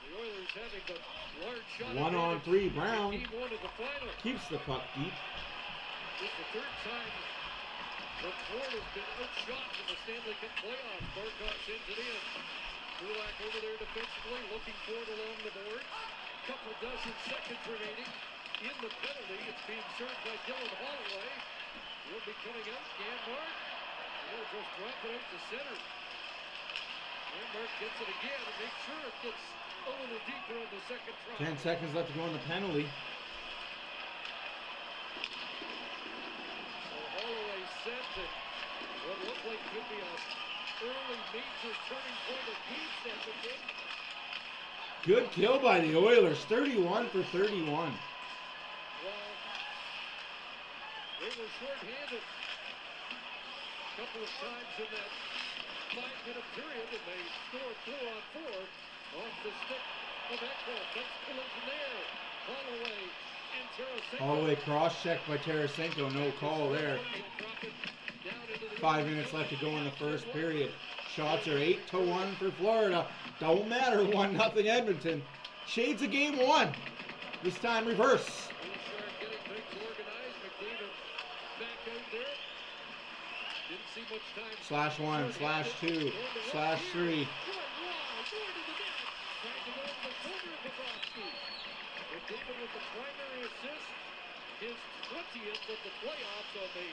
the Oilers having the large shot. 1-on-3, Brown Game 1 of the final. keeps the puck deep. This is the third time that Florida's been outshot in the Stanley Cup playoffs. Barkov sends it in. Kulak over there defensively, looking for it along the boards. Couple dozen seconds remaining in the penalty. It's being served by Dylan Holloway. He'll be coming out. Janmark. He'll just drop it out to center. Janmark gets it again and makes sure it gets a little deeper on the second try. 10 seconds left to go on the penalty. So Holloway set and what looked like could be a early major turning point of Gates Edmonton. Good kill by the Oilers. 31 for 31. Well, they were short-handed a couple of times in that 5-minute period, and they scored 4 on 4 off the stick of Ekholm. Next collision there. Holloway and Tarasenko. Holloway cross-checked by Tarasenko. No call there. 5 minutes left to go in the first period. Shots are 8-1 for Florida. Don't matter, 1-0 Edmonton. Shades of game 1. This time reverse. /1, /2, /3. McDavid with the primary assist, his 20th of the playoffs on the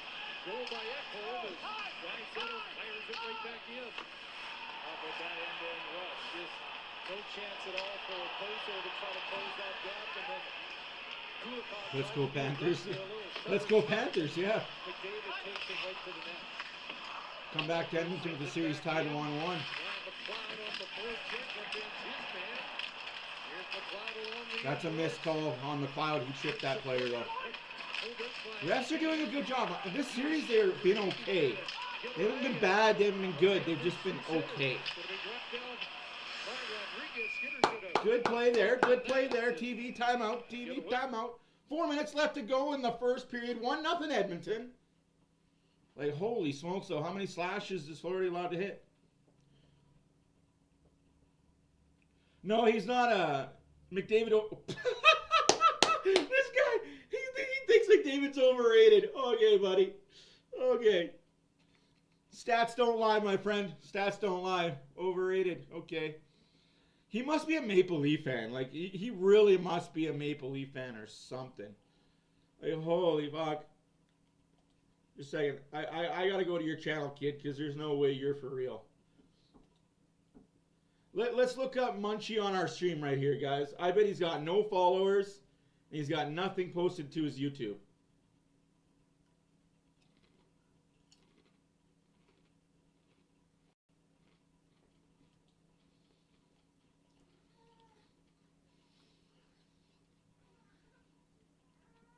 goal by Ekholm as Draisaitl fires it right back in. How about that end-to-end rush? Just no chance at all for Pozo to try to close that gap, and then Kulikov. Let's go Panthers. Let's go Panthers, yeah. McDavid takes him right to the net. Come back to Edmonton with the series tied 1-1. That's a missed call on McLeod. He tripped that player, though. Refs are doing a good job. In this series, they've been okay. They haven't been bad. They haven't been good. They've just been okay. Good play there. Good play there. TV timeout. TV timeout. 4 minutes left to go in the first period. 1-0 Edmonton. Like, holy smokes, though. How many slashes is Florida allowed to hit? No, he's not a McDavid. This guy, he thinks McDavid's overrated. Okay, buddy. Okay. Stats don't lie, my friend. Stats don't lie. Overrated. Okay. He must be a Maple Leaf fan. Like, he really must be a Maple Leaf fan or something. Like, holy fuck. Just a second. I gotta go to your channel, kid, because there's no way you're for real. Let's look up Munchie on our stream right here, guys. I bet he's got no followers, and he's got nothing posted to his YouTube.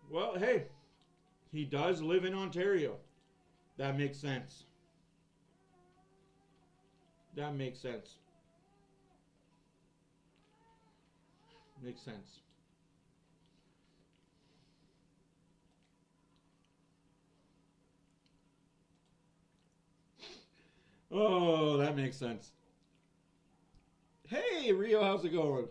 Well, hey, he does live in Ontario. That makes sense. That makes sense. Makes sense. Oh, that makes sense. Hey, Rio, how's it going?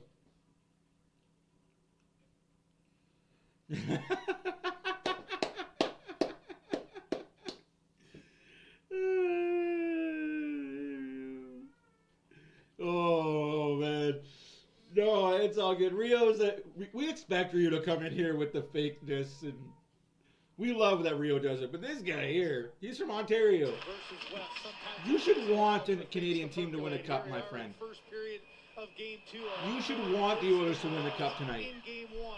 Oh, man. No, it's all good. Rio's we expect Rio to come in here with the fakeness, and we love that Rio does it. But this guy here, he's from Ontario. You should want a Canadian team to win a cup, my friend. You should want the Oilers to win the cup tonight.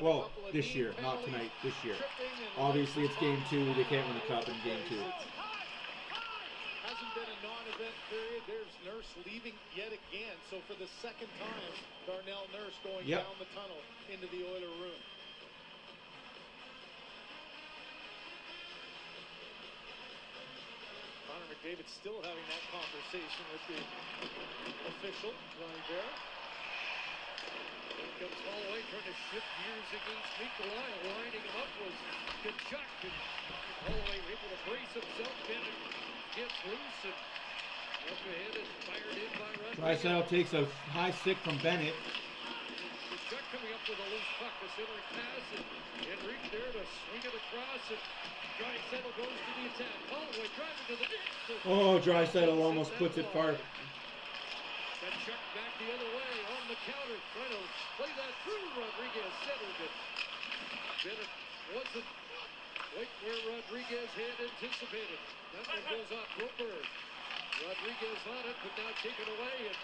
Well, this year, not tonight, this year. Obviously, it's game 2. They can't win the cup in game 2. Hasn't been a non-event period. There's Nurse leaving yet again. So for the second time, Darnell Nurse going down the tunnel into the Oiler room. Connor McDavid still having that conversation with the official, Ronnie Bear. Here comes Holloway trying to shift gears against Nikolai. Lining him up was Kachuk, and Holloway able to brace himself in and get loose, and up ahead and fired in by Rodriguez. Draisaitl takes a high stick from Bennett. Kachuk coming up with a loose puck, the centering pass, and Enrique there to swing it across, and Draisaitl goes to the attack. Holloway driving to the net. Oh, Draisaitl almost puts it far. Kachuk back the other way on the counter, trying to play that through. Rodriguez settled it. Bennett wasn't quite where Rodriguez had anticipated. That one goes off Broberg. Rodriguez on it, but now taken away, and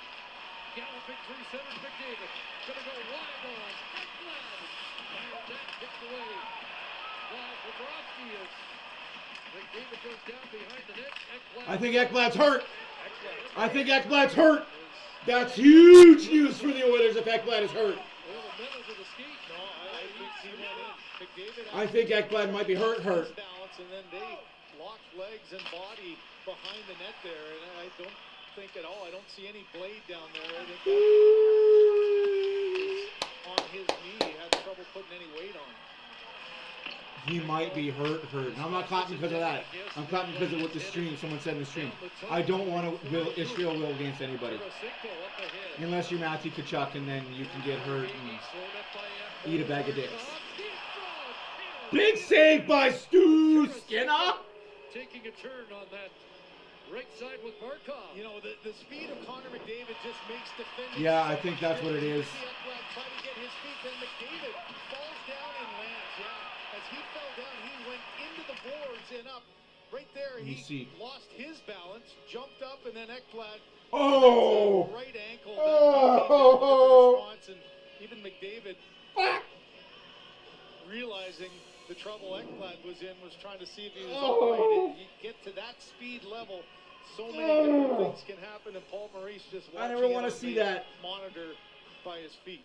galloping through center, McDavid. Gonna go wide on. Glad. Fired that, kicked away. Glad Bobrovsky is McDavid goes down behind the net. I think Ekblad's hurt. I think Ekblad's hurt. That's huge news for the Oilers if Ekblad is hurt. I think Ekblad might be hurt. Balance, and then they locked legs and body behind the net there, and I don't think at all. I don't see any blade down there. I think that on his knee. He had trouble putting any weight on. He might be hurt. And I'm not clapping because of that. I'm clapping because of what the stream, someone said in the stream. I don't want to Israel will against anybody. Unless you're Matthew Tkachuk, and then you can get hurt and eat a bag of dicks. Big save by Stu Skinner. Taking a turn on that right side with Barkov. You know, the speed of Connor McDavid just makes defending. Yeah, I think that's what it is. Try to get his feet, then McDavid falls down and lands. Yeah, as he fell down, he went into the boards and up. Right there, he lost his balance, jumped up, and then Ekblad. Right ankle. Response, and even McDavid realizing the trouble Ekblad was in, was trying to see if he was all right. You get to that speed level, so many different things can happen, and Paul Maurice just watching. I never want to see that. Monitor by his feet.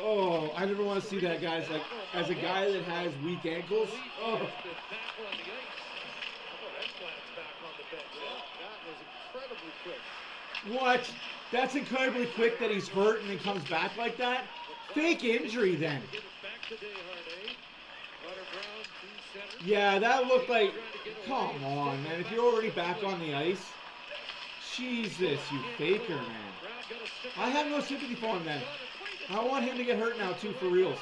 Oh, I never want to see that, guys. Like, as a guy that has weak ankles. Oh. That was incredibly quick. What? That's incredibly quick that he's hurt and then comes back like that? Fake injury then. Yeah, that looked like... Come on, man. If you're already back on the ice. Jesus, you faker, man. I have no sympathy for him then. I want him to get hurt now, too, for reals.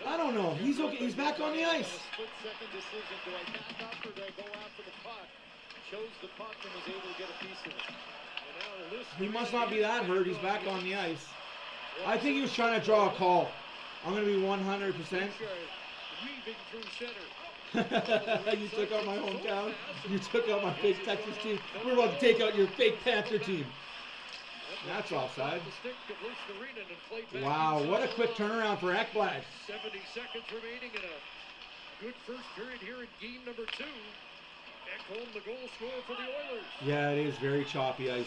I don't know. He's okay. He's back on the ice. Split-second decision. Do I back up or do I go after the puck? Chose the puck and was able to get a piece of it. He must not be that hurt. He's back on the ice. I think he was trying to draw a call. I'm going to be 100%. You took out my hometown. You took out my fake Texas team. We're about to take out your fake Panther team. That's offside. Wow, what a quick turnaround for Ekblad. 70 seconds remaining in a good first period here in game number 2. Ekholm, the goal scorer for the Oilers. Yeah, it is very choppy ice.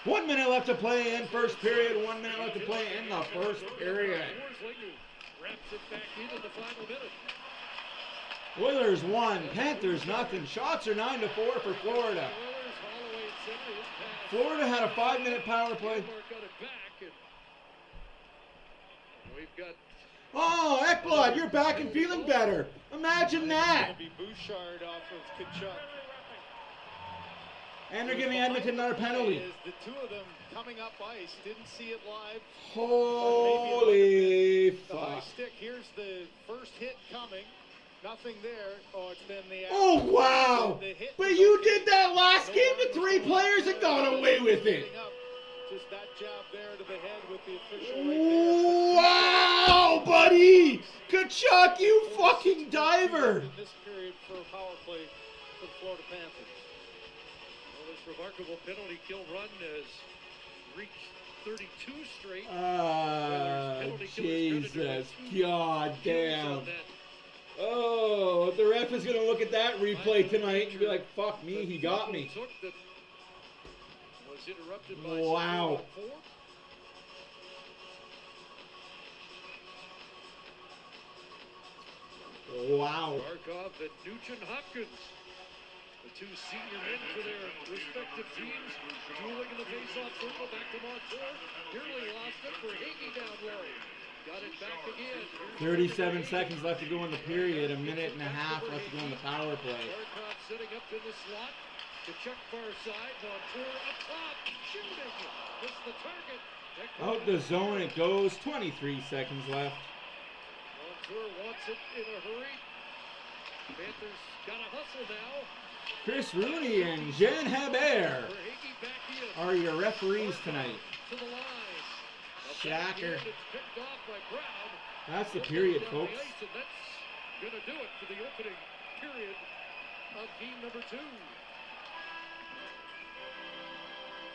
1 minute left to play in first period. 1 minute left to play in the first period. Wraps it back into the final minute. Oilers 1, Panthers nothing. Shots are 9-4 for Florida. Florida had a 5-minute power play. Oh, Ekblad, you're back and feeling better. Imagine that. It's going to be Bouchard off of Tkachuk. And they're giving Edmonton another penalty. The two of them coming up ice. Didn't see it live. Holy fuck. Stick. Here's the first hit coming. Nothing there. Oh, it's been the... Oh, wow. But you did that last game to 3 players and got away with it. Just that jab there to the head with the official right there. Wow, buddy. Tkachuk, you fucking diver. In this period for power play for the Florida Panthers. Well, this remarkable penalty kill run has reached 32 straight. Jesus. God damn. Oh, the ref is going to look at that replay tonight and be like, fuck me, he got me. Wow. Wow. Barkov and Nugent Hopkins, the two senior men for their respective teams, dueling in the face-off circle, back to Montour. Nearly lost it for Hagee down low. Got it back again. 37 seconds left to go in the period. A minute and a half left to go in the power play. Barkov sitting up in the slot. Tkachuk far side. Montour up top. Shooting. Missed the target. Out the zone it goes. 23 seconds left. Montour wants it in a hurry. Panthers got a hustle now. Chris Rooney and Jean Hebert are your referees tonight. To the line. Shocker. That's the period, folks. And that's going to do it for the opening period of game number 2.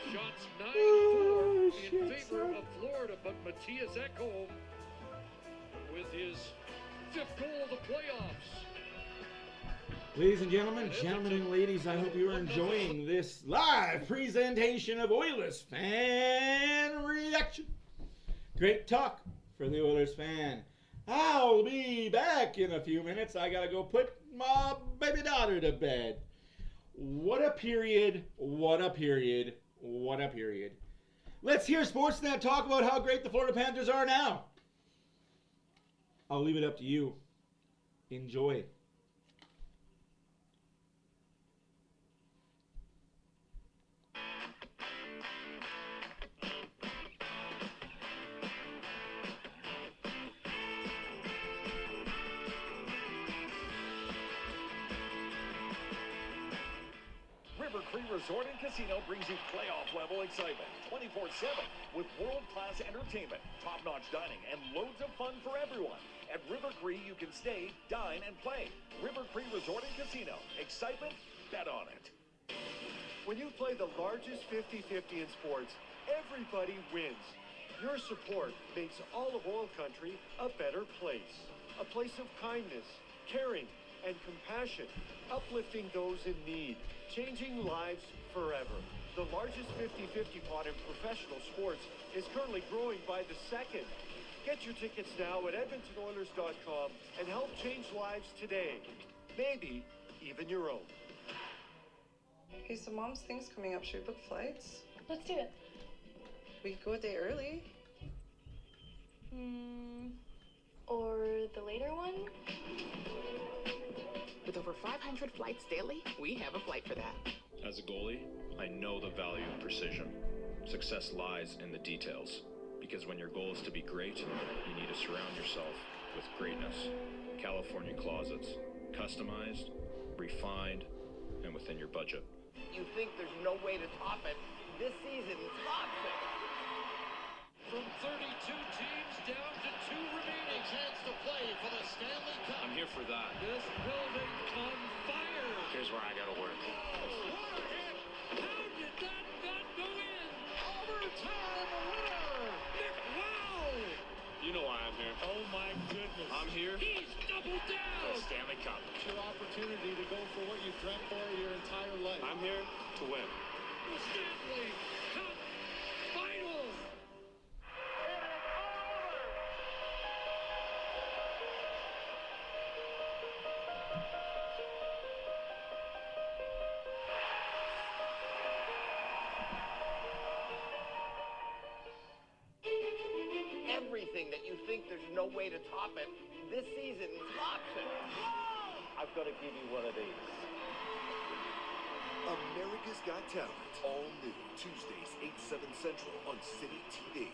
Shots 9-4 in favor of Florida, but Matthias Ekholm with his 5th goal of the playoffs. Ladies and gentlemen, and ladies, I hope you are enjoying this live presentation of Oilers Fan Reaction. Great talk for the Oilers fan. I'll be back in a few minutes. I gotta go put my baby daughter to bed. What a period, what a period, what a period. Let's hear Sportsnet talk about how great the Florida Panthers are now. I'll leave it up to you. Enjoy. River Cree Resort and Casino brings you playoff-level excitement 24/7 with world-class entertainment, top-notch dining, and loads of fun for everyone. At River Cree, you can stay, dine, and play. River Cree Resort and Casino. Excitement? Bet on it. When you play the largest 50-50 in sports, everybody wins. Your support makes all of Oil Country a better place. A place of kindness, caring, and compassion, uplifting those in need, changing lives forever. The largest 50-50 pot in professional sports is currently growing by the second. Get your tickets now at EdmontonOilers.com and help change lives today. Maybe even your own. Hey, so Mom's thing's coming up. Should we book flights? Let's do it. We could go a day early. Or the later one? With over 500 flights daily, we have a flight for that. As a goalie, I know the value of precision. Success lies in the details. Because when your goal is to be great, you need to surround yourself with greatness. California Closets. Customized, refined, and within your budget. You think there's no way to top it? This season, tops it. From 32 teams down to 2 remaining. Chance to play for the Stanley Cup. I'm here for that. This building on fire. Here's where I gotta work. What a hit! How did that not go in? Overtime winner! Nick, wow! You know why I'm here. Oh my goodness. I'm here. He's doubled down. For the Stanley Cup. It's your opportunity to go for what you've dreamt for your entire life. I'm here to win. The Stanley Cup Finals. Everything that you think there's no way to top it, this season, tops it. I've got to give you one of these. America's Got Talent. All new Tuesdays, 8/7 Central on City TV.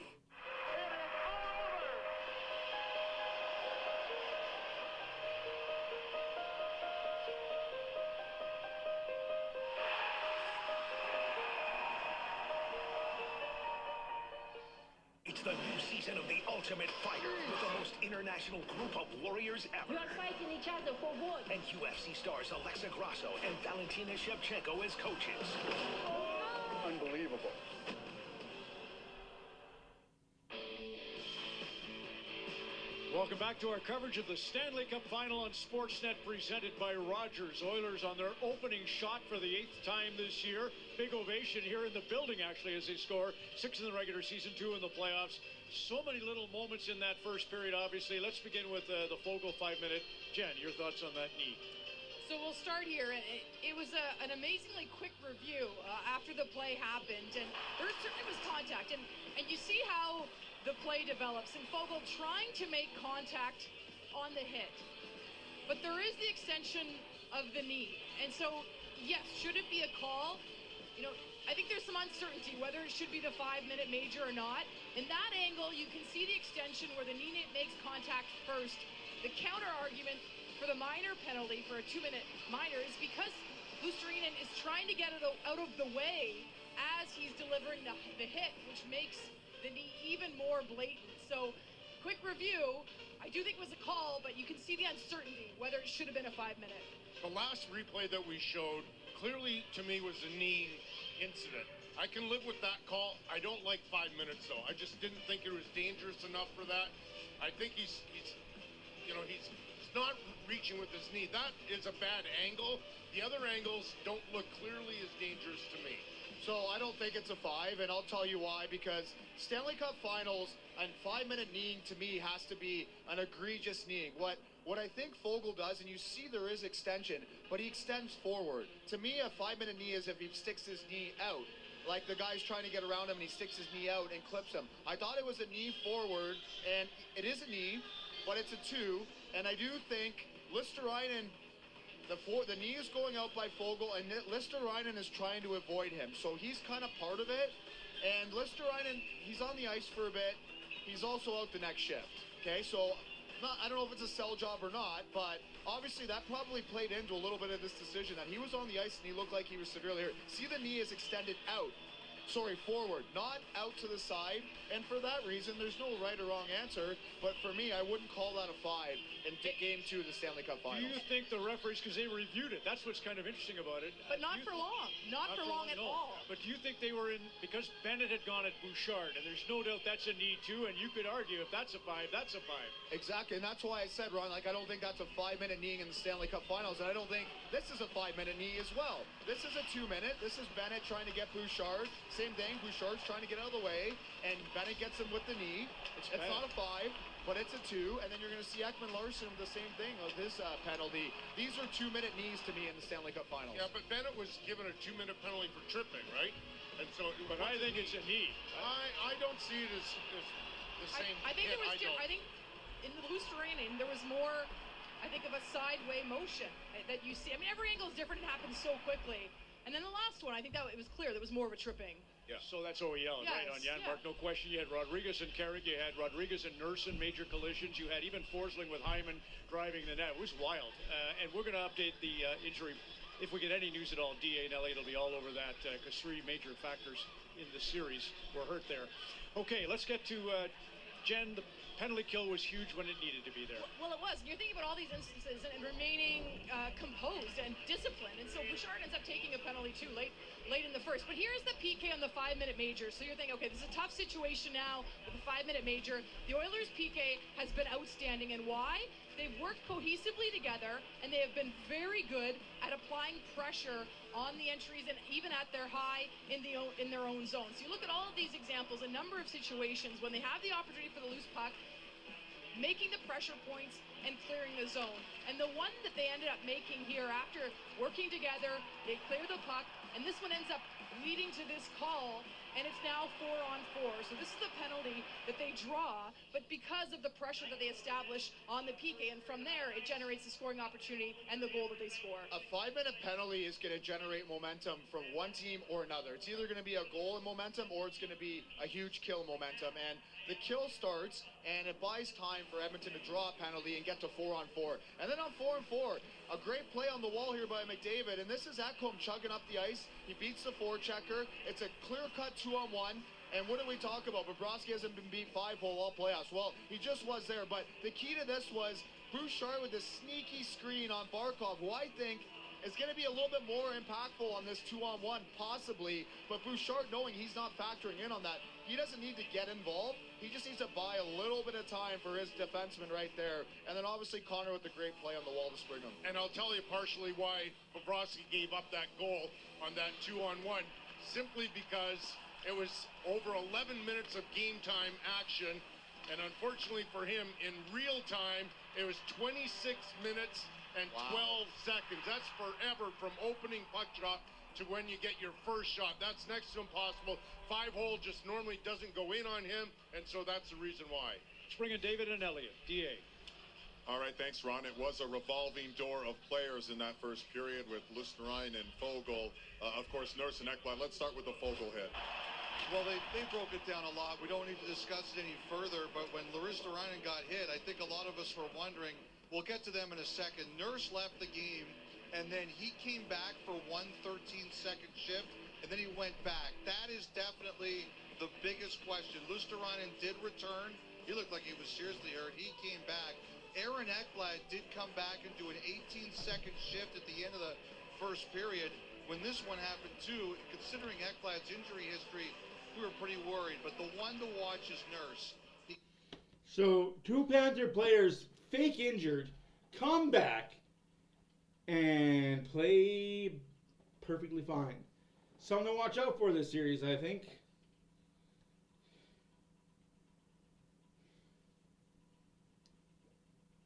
It's the new season of The Ultimate Fighter with the most international group of warriors ever. We are fighting each other for what? And UFC stars Alexa Grasso and Valentina Shevchenko as coaches. Unbelievable. Welcome back to our coverage of the Stanley Cup Final on Sportsnet, presented by Rogers. Oilers on their opening shot for the 8th time this year. Big ovation here in the building, actually, as they score 6 in the regular season, 2 in the playoffs. So many little moments in that first period, obviously. Let's begin with the Fogle 5-minute. Jen, your thoughts on that knee? So we'll start here. It was an amazingly quick review after the play happened, and there certainly was contact. And you see how the play develops, and Fogle trying to make contact on the hit. But there is the extension of the knee. And so, yes, should it be a call? You know, I think there's some uncertainty whether it should be the 5-minute major or not. In that angle, you can see the extension where the knee makes contact first. The counter argument for the minor penalty for a 2-minute minor is because Luostarinen is trying to get it out of the way as he's delivering the hit, which makes the knee even more blatant. So, quick review. I do think it was a call, but you can see the uncertainty whether it should have been a 5-minute. The last replay that we showed clearly to me was a knee incident. I can live with that call. I don't like 5 minutes, though. I just didn't think it was dangerous enough for that. I think he's not reaching with his knee. That is a bad angle. The other angles don't look clearly as dangerous to me. So I don't think it's a 5, and I'll tell you why, because Stanley Cup Finals and 5-minute kneeing to me has to be an egregious kneeing. What I think Fogle does, and you see there is extension, but he extends forward. To me, a 5-minute knee is if he sticks his knee out. Like the guy's trying to get around him and he sticks his knee out and clips him. I thought it was a knee forward, and it is a knee, but it's a 2. And I do think Listerainen, the knee is going out by Fogle, and Listerainen is trying to avoid him. So he's kind of part of it. And Listerainen, he's on the ice for a bit. He's also out the next shift. Okay, so I don't know if it's a sell job or not, but obviously that probably played into a little bit of this decision that he was on the ice and he looked like he was severely hurt. See, the knee is extended out. Sorry, forward, not out to the side. And for that reason, there's no right or wrong answer. But for me, I wouldn't call that a 5 in Game 2 of the Stanley Cup Finals. Do you think the referees, because they reviewed it, that's what's kind of interesting about it. But not for long. Not for long at all. But do you think they were in, because Bennett had gone at Bouchard, and there's no doubt that's a knee too, and you could argue if that's a 5, that's a 5. Exactly, and that's why I said, Ron, I don't think that's a 5-minute kneeing in the Stanley Cup Finals, and I don't think this is a 5-minute knee as well. This is a 2-minute. This is Bennett trying to get Bouchard. Same thing, Bouchard's trying to get out of the way, and Bennett gets him with the knee. It's not a 5, but it's a 2, and then you're going to see Ekman Larsson with the same thing of his penalty. These are 2-minute knees to me in the Stanley Cup Finals. Yeah, but Bennett was given a 2-minute penalty for tripping, right? And so, but I think it's a knee. I don't see it as the same. I think there was different. I think in the Lusterainen there was more, I think, of a sideway motion that you see. I mean, every angle is different. It happens so quickly. And then the last one, I think that it was clear there was more of a tripping. Yeah, so that's OEL, yes, right on Janmark, no question. You had Rodriguez and Carrick, you had Rodriguez and Nurse in major collisions, you had even Forsling with Hyman driving the net. It was wild. And we're going to update the injury. If we get any news at all, DA and Elliott will be all over that because 3 major factors in the series were hurt there. Okay, let's get to Jen. The penalty kill was huge when it needed to be there. Well, it was. And you're thinking about all these instances and remaining composed and disciplined. And so Bouchard ends up taking a penalty too late in the first. But here's the PK on the 5-minute major. So you're thinking, okay, this is a tough situation now with the 5-minute major. The Oilers' PK has been outstanding. And why? They've worked cohesively together, and they have been very good at applying pressure on the entries and even at their high in their own zone. So you look at all of these examples, a number of situations when they have the opportunity for the loose puck, making the pressure points and clearing the zone. And the one that they ended up making here after working together, they clear the puck, and this one ends up leading to this call, and it's now 4-on-4. So this is the penalty that they draw, but because of the pressure that they establish on the PK, and from there, it generates the scoring opportunity and the goal that they score. A 5-minute penalty is going to generate momentum from one team or another. It's either going to be a goal in momentum or it's going to be a huge kill momentum. And the kill starts, and it buys time for Edmonton to draw a penalty and get to 4-on-4. And then on 4-on-4, a great play on the wall here by McDavid, and this is Ekholm chugging up the ice. He beats the forechecker. It's a clear-cut 2-on-1. And what do we talk about? Bobrovsky hasn't been beat 5-hole all playoffs. Well, he just was there. But the key to this was Bouchard with the sneaky screen on Barkov, who I think is going to be a little bit more impactful on this 2-on-1, possibly. But Bouchard, knowing he's not factoring in on that, he doesn't need to get involved. He just needs to buy a little bit of time for his defenseman right there. And then obviously Connor with the great play on the wall to spring him. And I'll tell you partially why Bobrovsky gave up that goal on that 2-on-1, simply because it was over 11 minutes of game time action. And unfortunately for him, in real time, it was 26 minutes and 12 seconds. That's forever from opening puck drop to when you get your first shot. That's next to impossible. 5-hole just normally doesn't go in on him, and so that's the reason why. Let's bring in David and Elliott. DA. All right, thanks, Ron. It was a revolving door of players in that first period with Lusterainen and Fogle. Of course, Nurse and Ekblad. Let's start with the Fogle hit. Well, they broke it down a lot. We don't need to discuss it any further, but when Lusterainen got hit, I think a lot of us were wondering, we'll get to them in a second. Nurse left the game, and then he came back for one 13-second shift, and then he went back. That is definitely the biggest question. Lusterainen did return. He looked like he was seriously hurt. He came back. Aaron Ekblad did come back and do an 18-second shift at the end of the first period. when this one happened too, considering Ekblad's injury history, we were pretty worried. But the one to watch is Nurse. So 2 Panther players fake injured, come back, and play perfectly fine. Something to watch out for this series, I think.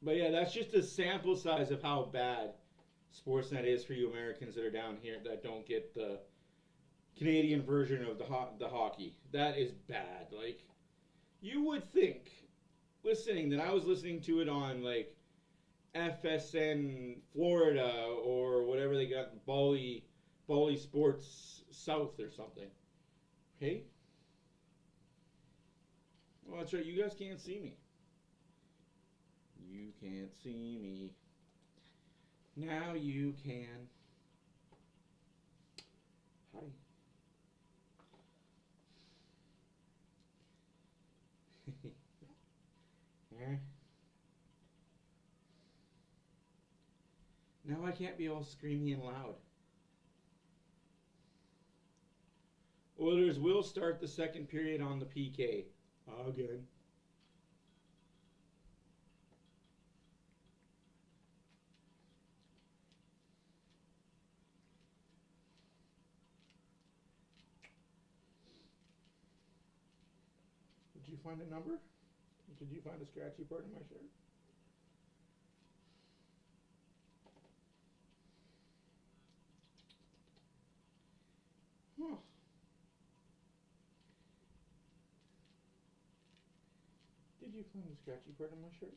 But yeah, that's just a sample size of how bad Sportsnet is for you Americans that are down here that don't get the Canadian version of the hockey. That is bad. Like, you would think, listening, that I was listening to it on, like, FSN Florida or whatever they got, Bali Sports South or something. Hey? Well, that's right, you guys can't see me. You can't see me. Now you can. Hi. Now I can't be all screamy and loud. Oilers will start the second period on the PK. Again. Did you find a number? Did you find a scratchy part in my shirt? Huh. Did you find the scratchy part in my shirt?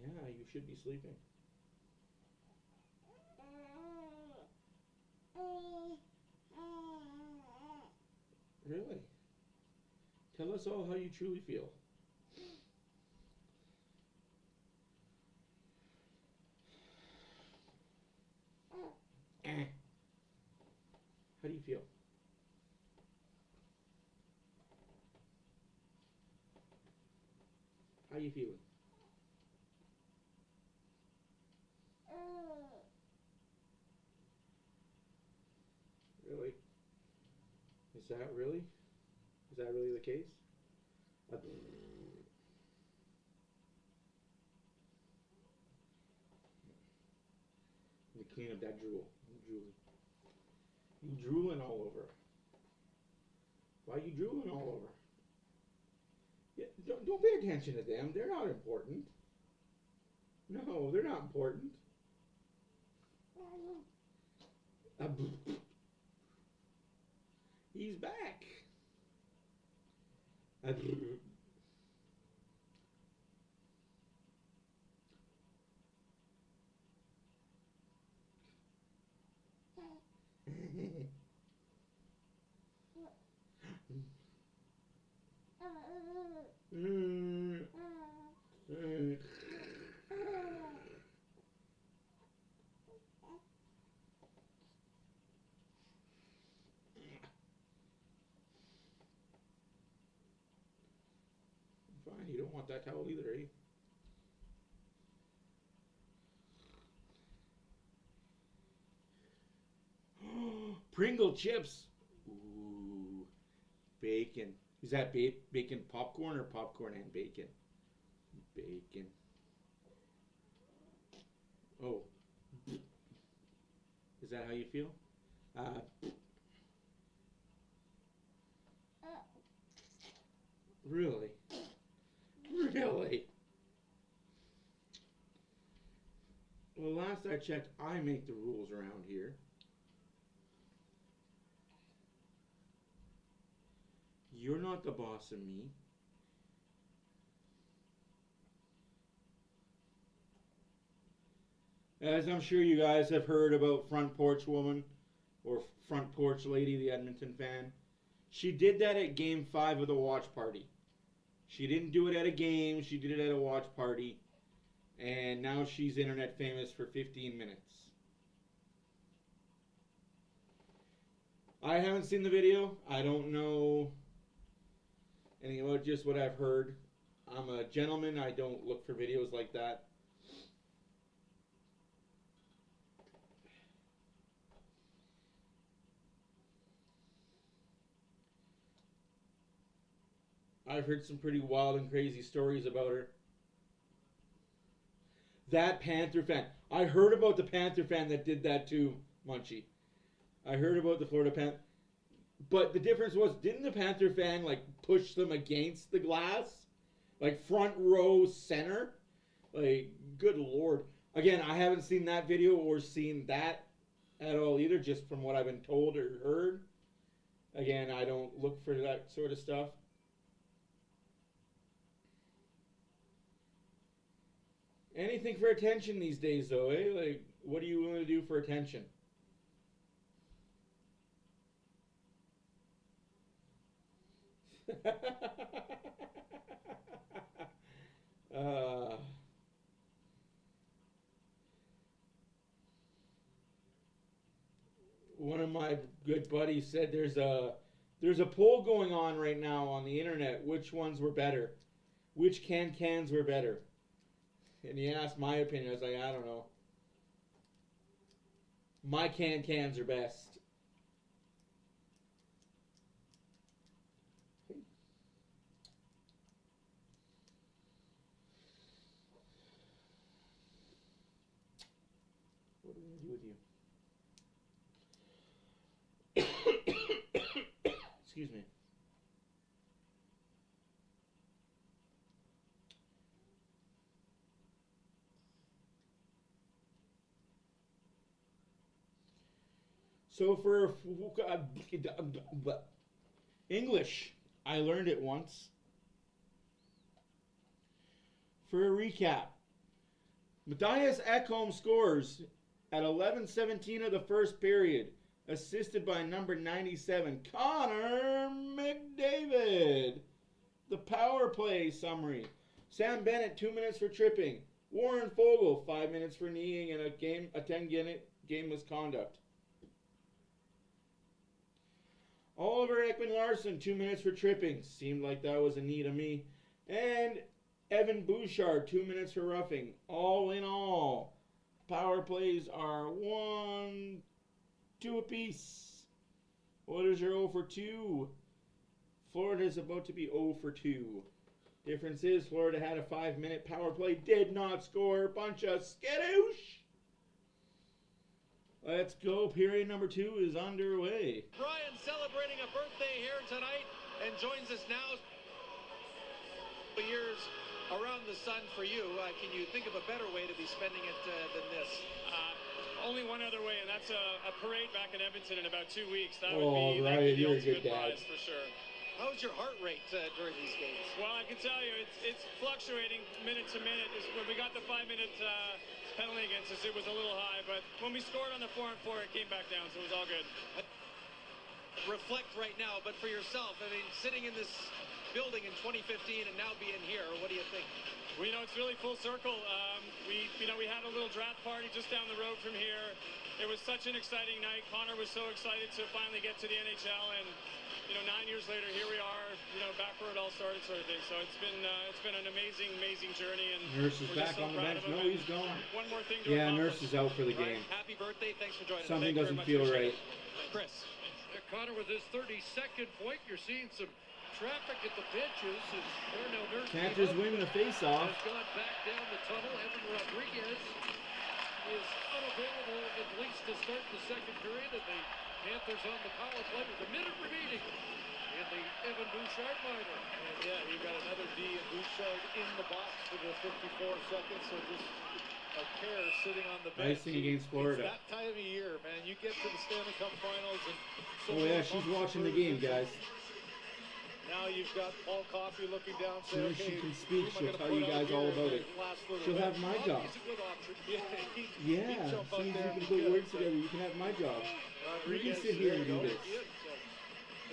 Yeah, you should be sleeping. Really? Tell us all how you truly feel. How do you feel? How you feeling? Really? Is that really? Is that really the case? Let me clean up that drool. You drooling all over. Why are you drooling all over? Yeah, don't pay attention to them. They're not important. No, they're not important. He's back. Fine, you don't want that towel either, eh? Pringle chips. Ooh, bacon. Is that bacon popcorn or popcorn and bacon? Bacon. Oh. Is that how you feel? Really? Really? Well, last I checked, I make the rules around here. You're not the boss of me. As I'm sure you guys have heard about Front Porch Woman, or Front Porch Lady, the Edmonton fan. She did that at Game 5 of the watch party. She didn't do it at a game, she did it at a watch party. And now she's internet famous for 15 minutes. I haven't seen the video. I don't know anything about, just what I've heard. I'm a gentleman. I don't look for videos like that. I've heard some pretty wild and crazy stories about her. That Panther fan. I heard about the Panther fan that did that too, Munchie. I heard about the Florida Panther. But the difference was, didn't the Panther fan, like, push them against the glass? Like, front row center? Like, good Lord. Again, I haven't seen that video or seen that at all either, just from what I've been told or heard. Again, I don't look for that sort of stuff. Anything for attention these days, though, eh? Like, what do you want to do for attention? One of my good buddies said there's a poll going on right now on the internet. Which ones were better? Which cans were better? And he asked my opinion. I was like, I don't know. My cans are best. What do we do with you? Excuse me. So for English, I learned it once. For a recap, Matthias Ekholm scores at 11:17 of the first period, assisted by number 97, Connor McDavid. The power play summary. Sam Bennett, 2 minutes for tripping. Warren Fogle, 5 minutes for kneeing and a 10-minute game misconduct. Oliver Ekman-Larsson, 2 minutes for tripping. Seemed like that was a knee to me. And Evan Bouchard, 2 minutes for roughing. All in all, power plays are 1-2 apiece. Oilers are 0 for 2. Florida is about to be 0 for 2. Difference is Florida had a 5-minute power play, did not score. Bunch of skadoosh. Let's go. Period number 2 is underway. Brian celebrating a birthday here tonight and joins us now. Years around the sun for you. Can you think of a better way to be spending it than this? Only one other way, and that's a parade back in Edmonton in about 2 weeks. That Oh, would be right, the you're a ultimate good dad. prize for sure. How's your heart rate during these games? Well, I can tell you, it's fluctuating minute to minute. When we got the 5-minute penalty against us, it was a little high, but when we scored on the 4-on-4, it came back down, so it was all good. Reflect right now, but for yourself, I mean, sitting in this building in 2015 and now being here, what do you think? Well, it's really full circle. We had a little draft party just down the road from here. It was such an exciting night. Connor was so excited to finally get to the NHL, and 9 years later, here we are, back where it all started, sort of thing. So it's been an amazing journey. And Nurse is back on the bench. No, he's gone. One more thing to Yeah, accomplish. Nurse is out for the game. Happy birthday. Thanks for joining us. Something Thank you very doesn't much. feel Appreciate right. it. Chris. Connor with his 32nd point. You're seeing some traffic at the benches as Darnell Nurse Panthers win the face-off. has gone back down the tunnel. Evan Rodriguez is unavailable at least to start the second period, and the Panthers on the power play with a minute remaining in the Evan Bouchard minor. And yeah, you got another D and Bouchard in the box for the 54 seconds, so just a pair sitting on the bench. Icing against Florida. It's that time of year, man. You get to the Stanley Cup Finals and Oh yeah, she's watching the game, guys. Now you've got Paul Coffey looking down, As soon saying, as she okay, can speak, who am I she'll gonna tell put you out guys here all in about the it. last little She'll bit? have my job. He's a good option. He'd Yeah, jump as soon as up you there can and put be words good. together, you can have my job. You Rodriguez, can sit here and do there you this. go.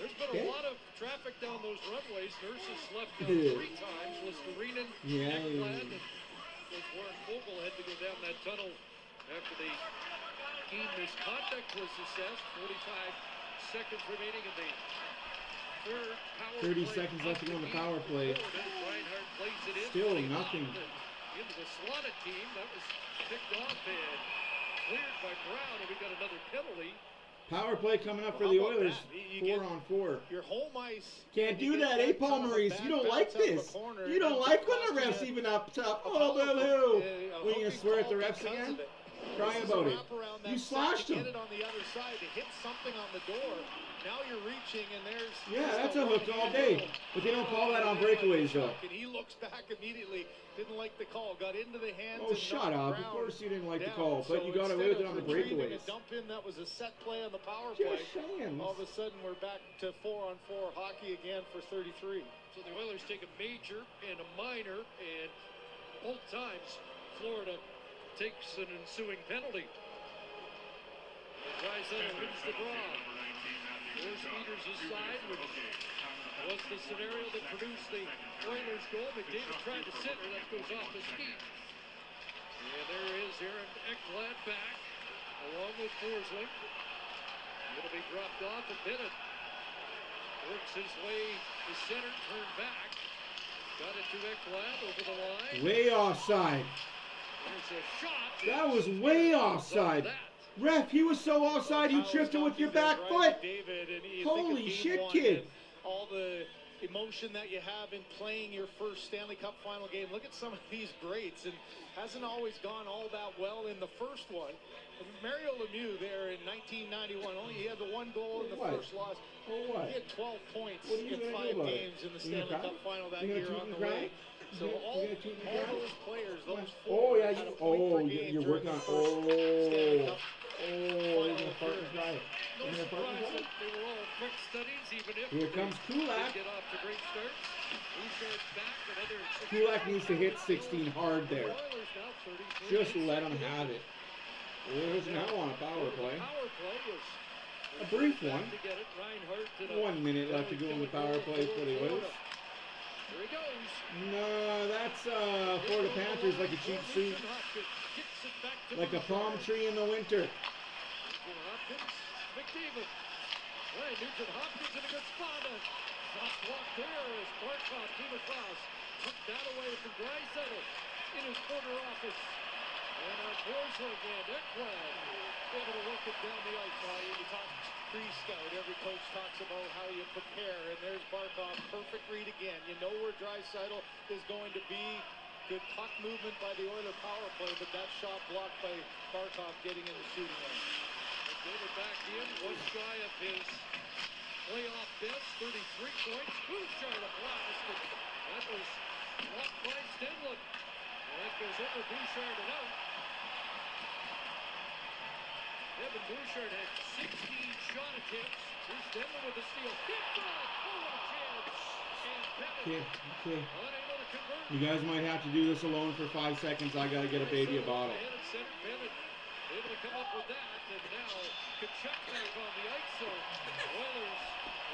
There's been Okay. a lot of traffic down those runways. Nurses left down Yeah. 3 times. Listerinen, Yeah. Ekblad, and was Warren Fogle had to go down that tunnel after the game misconduct was assessed. 45 seconds remaining in the third power 30 play seconds left to go in the of power game. play. Reinhart plays it in. Still Played nothing. out and into the slotted team. That was picked off and cleared by Brown, and we got another penalty. Power play coming up for Well, the how about Oilers. that? You 4 get on 4. Your home ice. Can't do that, eh, Paul Maurice? You don't like this. You don't like when the refs even up top. Oh, boo-hoo. When you swear at the refs again? Cry about it. You slashed him. Get it on the other side to hit something on the door. Now you're reaching, and there's... Yeah, that's a hook all day. But they don't call that on breakaways, though. And he looks back immediately. Didn't like the call. Got into the hands. Oh, shut up. Of course you didn't like the call, but you got away with it on the breakaways. Dump in, that was a set play on the power play. All of a sudden, we're back to 4-on-4 hockey again for 33. So the Oilers take a major and a minor, and both times Florida takes an ensuing penalty. Draisaitl wins the draw. 4 meters aside, which was the scenario that produced the Oilers goal. McDavid tried to center, that goes off his feet. And there is Aaron Ekblad back, along with Forsling. It'll be dropped off, and Bennett works his way to center, turned back. Got it to Ekblad over the line. Way offside. There's a shot. That was way offside. Ref, he was so offside you tripped him with your back foot. Holy shit, kid. All the emotion that you have in playing your first Stanley Cup final game. Look at some of these greats, and hasn't always gone all that well in the first one. Mario Lemieux there in 1991, only he had the 1 goal in the first loss. He had 12 points in 5 games in the Stanley Cup final that year on the way. So all those players, those 4 had a point per game you're working on. Stanley Cup. You're gonna fart and dry it. No surprise that they were all quick studies, even if Here comes Kulak. they get off to great starts. Bouchard's back, another Kulak needs to hit 16 hard there. Oilers now 33. Just let him have it. Oilers now on a power play. Power play was A brief one. to get it. Reinhardt did a 1 minute left to go in the power play for the Oilers. Here he goes. No, that's for the Panthers like a cheap suit. Like a palm tree in the winter. Hopkins, McDavid. Ryan Nugent-Hopkins in a good spot. Shot blocked there as Barkov came across. Took that away from Draisaitl in his corner office. And on Forsling and Ekblad able to work it down the ice. You talk pre-scout. Every coach talks about how you prepare. And there's Barkov. Perfect read again. You know where Draisaitl is going to be. Good puck movement by the Oiler power play, but that shot blocked by Barkov getting in the shooting line. McDavid back in, one shy of his playoff best, 33 points. Bouchard a blast. That was blocked by Stenlund. And that goes over Bouchard and out. Evan Bouchard had 16 shot attempts. Here's Stenlund with the steal. Hit back. Oh, what a chance. And Bennett Okay. unable to convert. You guys might have to do this alone for 5 seconds. I gotta get a baby a bottle. Bennett able to come up with that, and now Kachuk back on the ice, so Oilers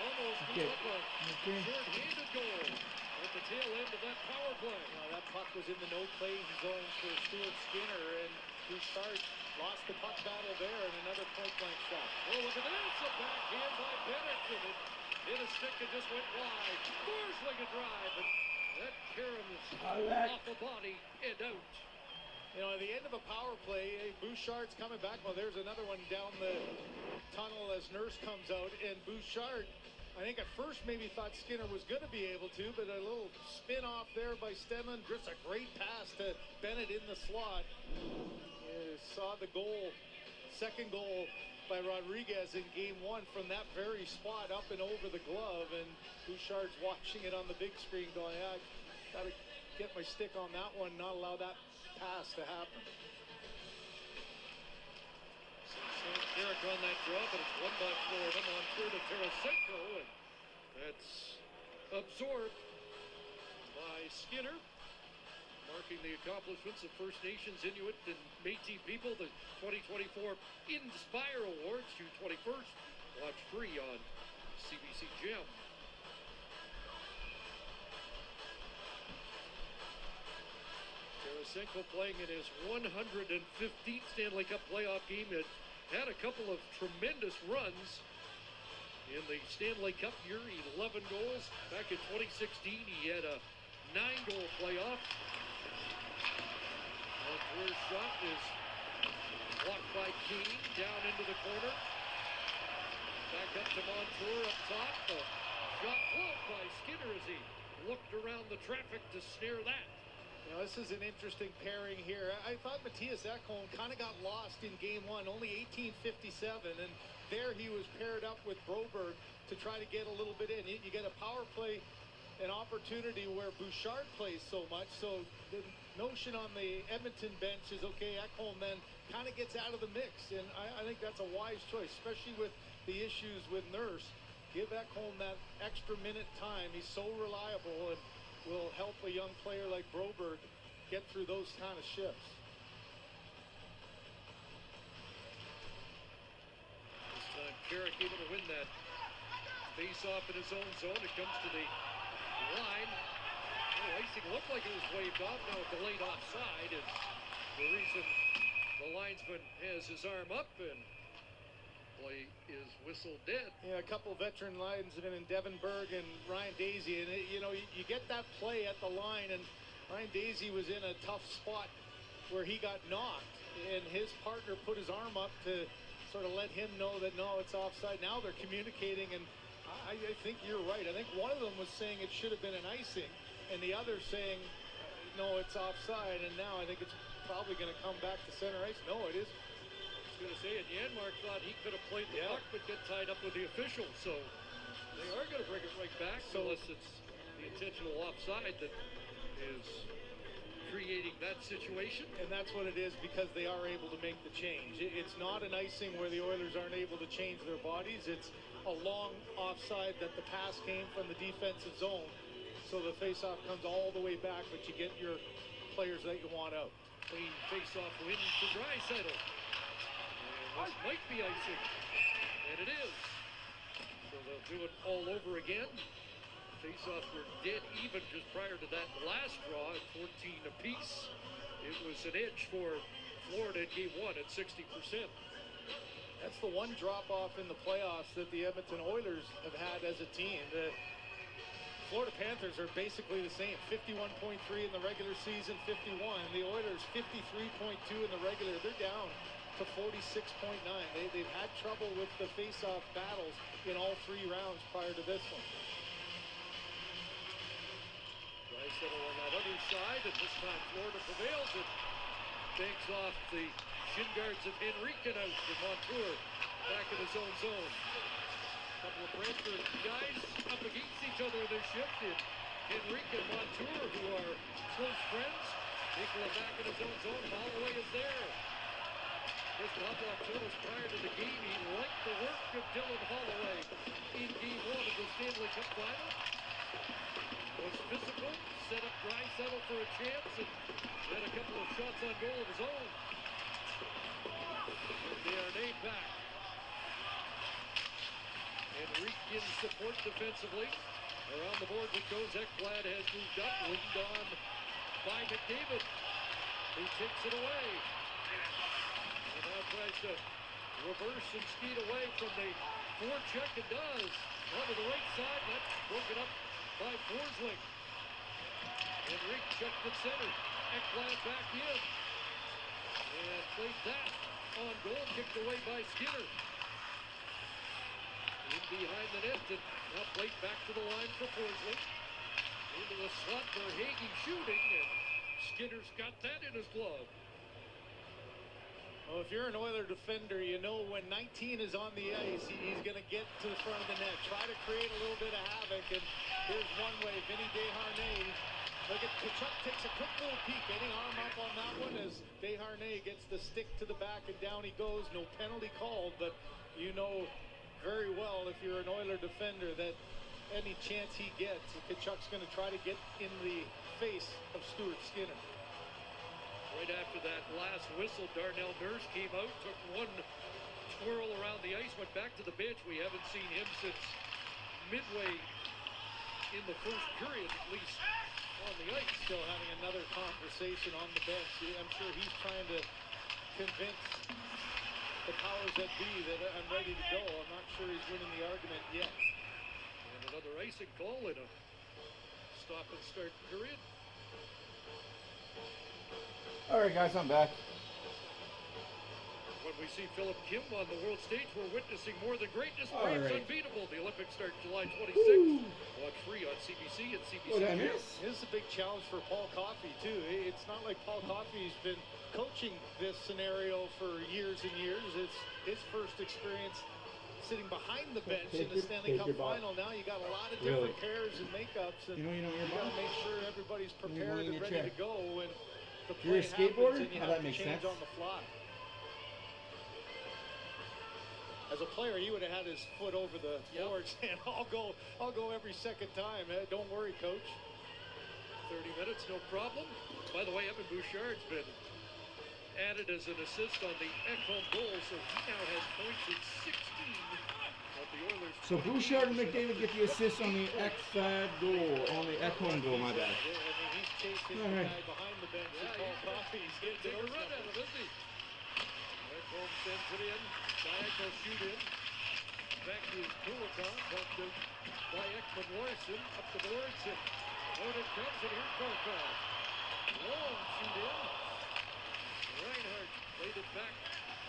almost gave up a short-handed goal at the tail end of that power play. That puck was in the no-play zone for Stuart Skinner, and Bouchard lost the puck battle there, and another point-blank shot. Oh, look at that, it's a backhand by Bennett, and it hit a stick and just went wide. Forsling a drive, and that caroms off the body and out. You know, at the end of a power play, Bouchard's coming back. Well, there's another one down the tunnel as Nurse comes out. And Bouchard, I think at first maybe thought Skinner was going to be able to, but a little spin off there by Stenlund. Just a great pass to Bennett in the slot. You saw the goal, second goal by Rodriguez in game 1 from that very spot up and over the glove. And Bouchard's watching it on the big screen going, yeah, I got to get my stick on that one, not allow that pass to happen. St. Eric on that draw, but it's won by Florida on third of Tarasenko, and that's absorbed by Skinner, marking the accomplishments of First Nations, Inuit, and Métis people. The 2024 Inspire Awards, June 21st. Watch free on CBC Gem. Tarasenko playing in his 115th Stanley Cup playoff game. Had a couple of tremendous runs in the Stanley Cup year. 11 goals. Back in 2016, he had a 9-goal playoff. First shot is blocked by King, down into the corner. Back up to Montour up top. Shot blocked by Skinner as he looked around the traffic to snare that. You know, this is an interesting pairing here. I thought Matthias Ekholm kind of got lost in game one, only 18:57, and there he was paired up with Broberg to try to get a little bit in. You get a power play, an opportunity where Bouchard plays so much, so the notion on the Edmonton bench is, okay, Ekholm then kind of gets out of the mix, and I think that's a wise choice, especially with the issues with Nurse. Give Ekholm that extra minute time. He's so reliable and will help a young player like Broberg get through those kind of shifts. This time Carrick able to win that face-off in his own zone. It comes to the line. Oh, icing looked like it was waved off. Now a delayed offside is the reason the linesman has his arm up, and play is whistled dead. Yeah, a couple veteran linesmen in Devin Berg and Ryan Daisy, and you know, you get that play at the line, and Ryan Daisy was in a tough spot where he got knocked, and his partner put his arm up to sort of let him know that no, it's offside. Now they're communicating, and I think you're right. I think one of them was saying it should have been an icing, and the other saying no, it's offside, and now I think it's probably going to come back to center ice. No, it isn't. I was going to say, and Janmark thought he could have played the puck, but get tied up with the official, so they are going to bring it right back, unless it's the intentional offside that is creating that situation. And that's what it is, because they are able to make the change. It's not an icing where the Oilers aren't able to change their bodies. It's a long offside that the pass came from the defensive zone, so the faceoff comes all the way back, but you get your players that you want out. Clean faceoff win for Draisaitl. This might be icing, and it is. So they'll do it all over again. Faceoffs were dead even just prior to that last draw at 14 apiece. It was an edge for Florida in game one at 60%. That's the one drop-off in the playoffs that the Edmonton Oilers have had as a team. The Florida Panthers are basically the same, 51.3 in the regular season, 51. The Oilers 53.2 in the regular. They're down to 46.9. They've had trouble with the face-off battles in all three rounds prior to this one. Draisaitl on that other side, and this time Florida prevails. It banks off the shin guards of Henrique out to Montour back in his own zone. A couple of Brantford guys up against each other in this shift, and Henrique and Montour, who are close friends. Nicola back in his own zone. Holloway is there. Chris Knobloch told us prior to the game he liked the work of Dylan Holloway in game one of the Stanley Cup final. Was physical, set up Draisaitl for a chance, and had a couple of shots on goal of his own. Desharnais back. Henrique in support defensively. Around the board it goes. Ekblad has moved up, leaned on by McDavid, who takes it away. And now tries to reverse and skate away from the forecheck, and does. Over the right side, that's broken up by Forsling. Henrique checked at center. Ekblad back in. And played that on goal, kicked away by Skinner. In behind the net, and now played back to the line for Forsling. Into the slot for Hagee shooting, and Skinner's got that in his glove. Well, if you're an Oiler defender, you know when 19 is on the ice, he's going to get to the front of the net, try to create a little bit of havoc, and here's one way, Vinny Desharnais. Look at Tkachuk takes a quick little peek, getting arm up on that one as Desharnais gets the stick to the back, and down he goes. No penalty called, but you know very well if you're an Oiler defender that any chance he gets, Tkachuk's going to try to get in the face of Stuart Skinner. Right after that last whistle, Darnell Nurse came out, took one twirl around the ice, went back to the bench. We haven't seen him since midway in the first period, at least on the ice. Still having another conversation on the bench. I'm sure he's trying to convince the powers that be that I'm ready to go. I'm not sure he's winning the argument yet. And another icing call in a stop and start period. All right, guys, I'm back. When we see Philip Kim on the world stage, we're witnessing more than greatness. All Braves right. unbeatable. The Olympics start July 26th. Watch free on CBC and CBC. What did I This miss? is a big challenge for Paul Coffey, too. It's not like Paul Coffey's been coaching this scenario for years and years. It's his first experience sitting behind the bench in the Stanley Cup final. Now you got a lot of different pairs and makeups, and you got to make sure everybody's prepared and ready to go when the play happens and you have to change on the fly. As a player, he would have had his foot over the boards, and I'll go every second time. Don't worry, coach. 30 minutes, no problem. By the way, Evan Bouchard's been added as an assist on the Ekholm goal, so he now has points in 16 of the Oilers. So Bouchard and McDavid get the assist on the Ekfad goal, on the Ekholm goal, my bad. I mean, he's chasing the guy behind the bench. Paul Coffey. He's getting Take a run at him, isn't he? Ekholm sends it in. Diagonal shoot in. Back to Kulikov. Bumped out by Ekman Larson. Up the boards. And out it comes. And here's Barkov. Long shoot in. Reinhardt laid it back.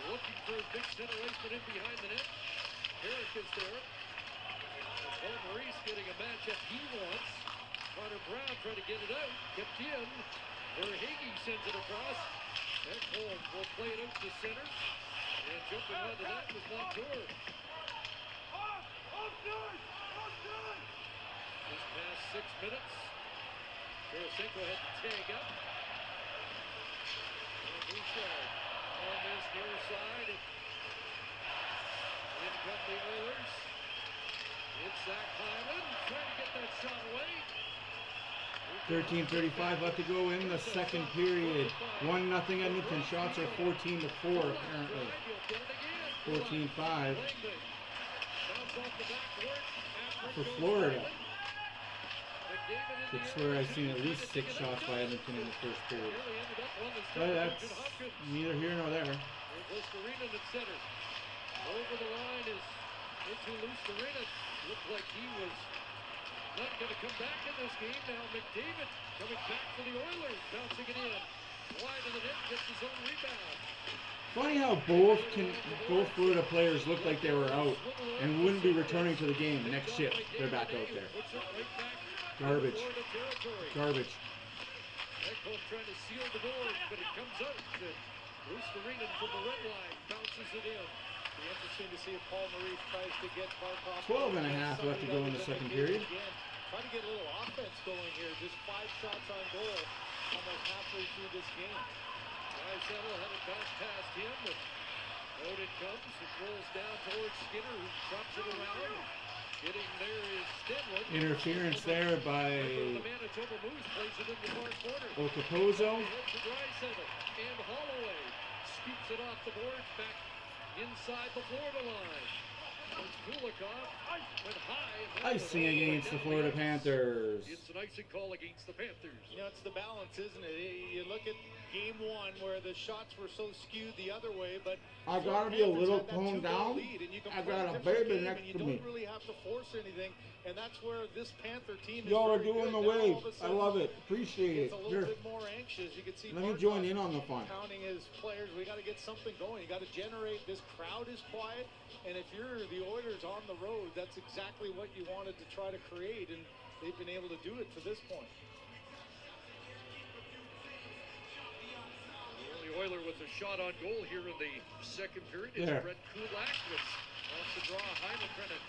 Looking for a big center iceman in behind the net. Herrick is there. And Paul Maurice getting a matchup he wants. Connor Brown trying to get it out. Kept in. Verhaeghe sends it across. Ekholm will play it out to center. And jumping onto that was Montour. Just past 6 minutes. Tarasenko had to tag up. And Bouchard on this near side. In come the Oilers. It's Zach Hyman trying to get that shot away. 13:35 left to go in the second period. 1-0 Edmonton. Shots are 14-4 apparently. 14-5 for Florida. Could swear I've seen at least 6 shots by Edmonton in the first period. But that's neither here nor there. Lusterinen at center. Over the line is into Lusterinen. Looked like he was not going to come back in this game. Now McDavid coming back for the Oilers. Bouncing it in. Wide of the net. Gets his own rebound. Funny how both Florida players looked like they were out and wouldn't be returning to the game. Next shift, they're back out there. Garbage. Garbage. Ekholm trying to seal the board, but it comes out. Lusterinen from the red line bounces it in. Be interesting to see if Paul Maurice tries to get Barkov. 12.5 left to go in the second period. Try to get a little offense going here. Just 5 shots on goal almost halfway through this game. Draisaitl had it bounce past him, but out it comes. It rolls down towards Skinner, who drops it around. Getting there is Stenlund. Interference there by The Manitoba Moose plays it in the far corner. Okapozo. And Holloway scoops it off the boards back inside the Florida line. Kulikov went high. Icing against the Florida Panthers. It's an icing call against the Panthers. You know, it's the balance, isn't it? You look at game 1 where the shots were so skewed the other way, but I gotta be a little toned down. I got a baby next to me. You don't really have to force anything, and that's where this Panther team is. Y'all are doing the wave. I love it. Appreciate it. It's a little bit more anxious. You can see. Let me join in on the fun. Counting his players, we got to get something going. You got to generate. This crowd is quiet, and if you're the Oilers on the road, that's exactly what you wanted to try to create, and they've been able to do it to this point. The only Oiler with a shot on goal here in the second period is There. Brett Kulak, which wants to draw Hyman trying to.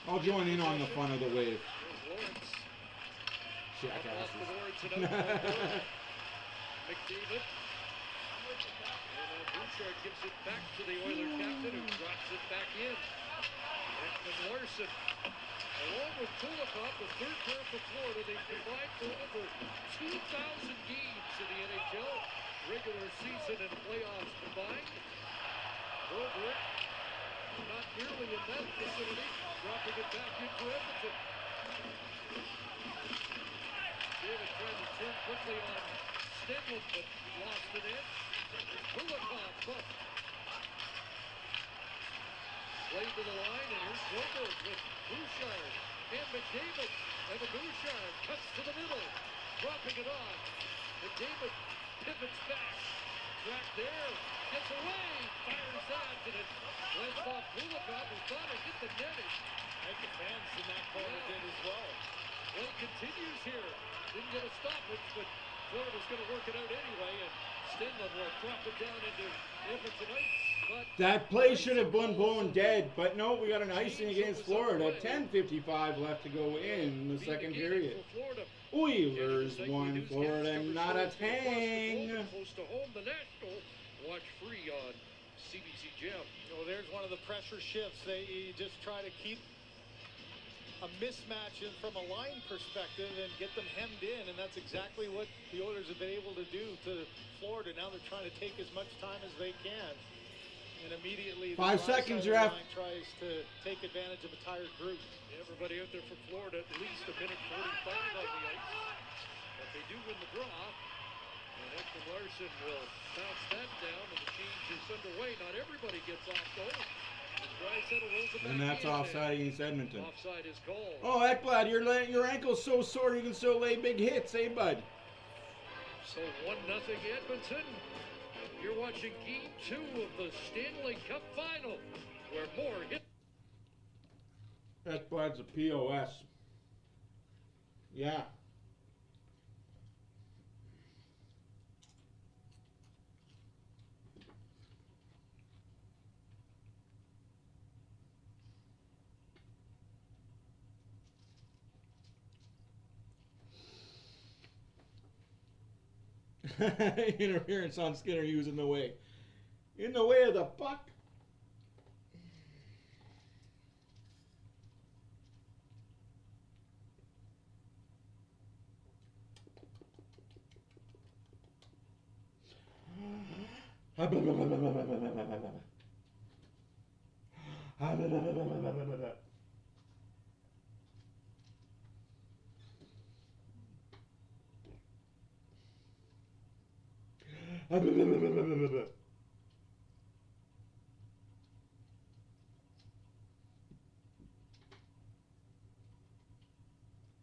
I'll join in on the fun of the wave. There's Lawrence. Jackasses. Off the boards and out. McDavid. And Bouchard gives it back to the Oiler captain, who drops it back in. Ekman Larson, along with Kulikov, the third pair for Florida. They've combined for over 2,000 games in the NHL, regular season and playoffs combined. Broberg, not nearly in that vicinity, dropping it back into Edmonton. David trying to turn quickly on Stenlund, but lost it in. Kulikov bumped. Played to the line, and here's Broberg with Bouchard and McDavid. Evan Bouchard cuts to the middle, dropping it on. McDavid pivots back. track there. Gets away. Fires that. And it glanced off Kulikov, who thought it hit the netting. I think the fans in that corner did as well. Well, it continues here. Didn't get a stoppage, but Florida's going to work it out anyway. And Stenlund will drop it down into Edmonton ice. But that play should have been blown dead, but no, we got an icing against Florida. 10:55 left to go in the second period. Oilers won, Florida not a tang. Close to home, the National. Watch free on CBC Gem. Oh, there's one of the pressure shifts. They just try to keep a mismatch in from a line perspective and get them hemmed in, and that's exactly what the Oilers have been able to do to Florida. Now they're trying to take as much time as they can, and immediately 5 seconds, ref. Tries to take advantage of a tired group. Everybody out there for Florida, at least a minute 45 on the ice, but they do win the draw, and Ekman Larsson will bounce that down, and the change is underway. Not everybody gets off though. And that's offside against Edmonton. Offside is called. Oh, Ekblad, your ankle's so sore you can still lay big hits, eh, bud? So 1-0 Edmonton. You're watching Game 2 of the Stanley Cup Final, where more hit. Ekblad's a POS. Yeah. Interference on Skinner. He was in the way. In the way of the puck.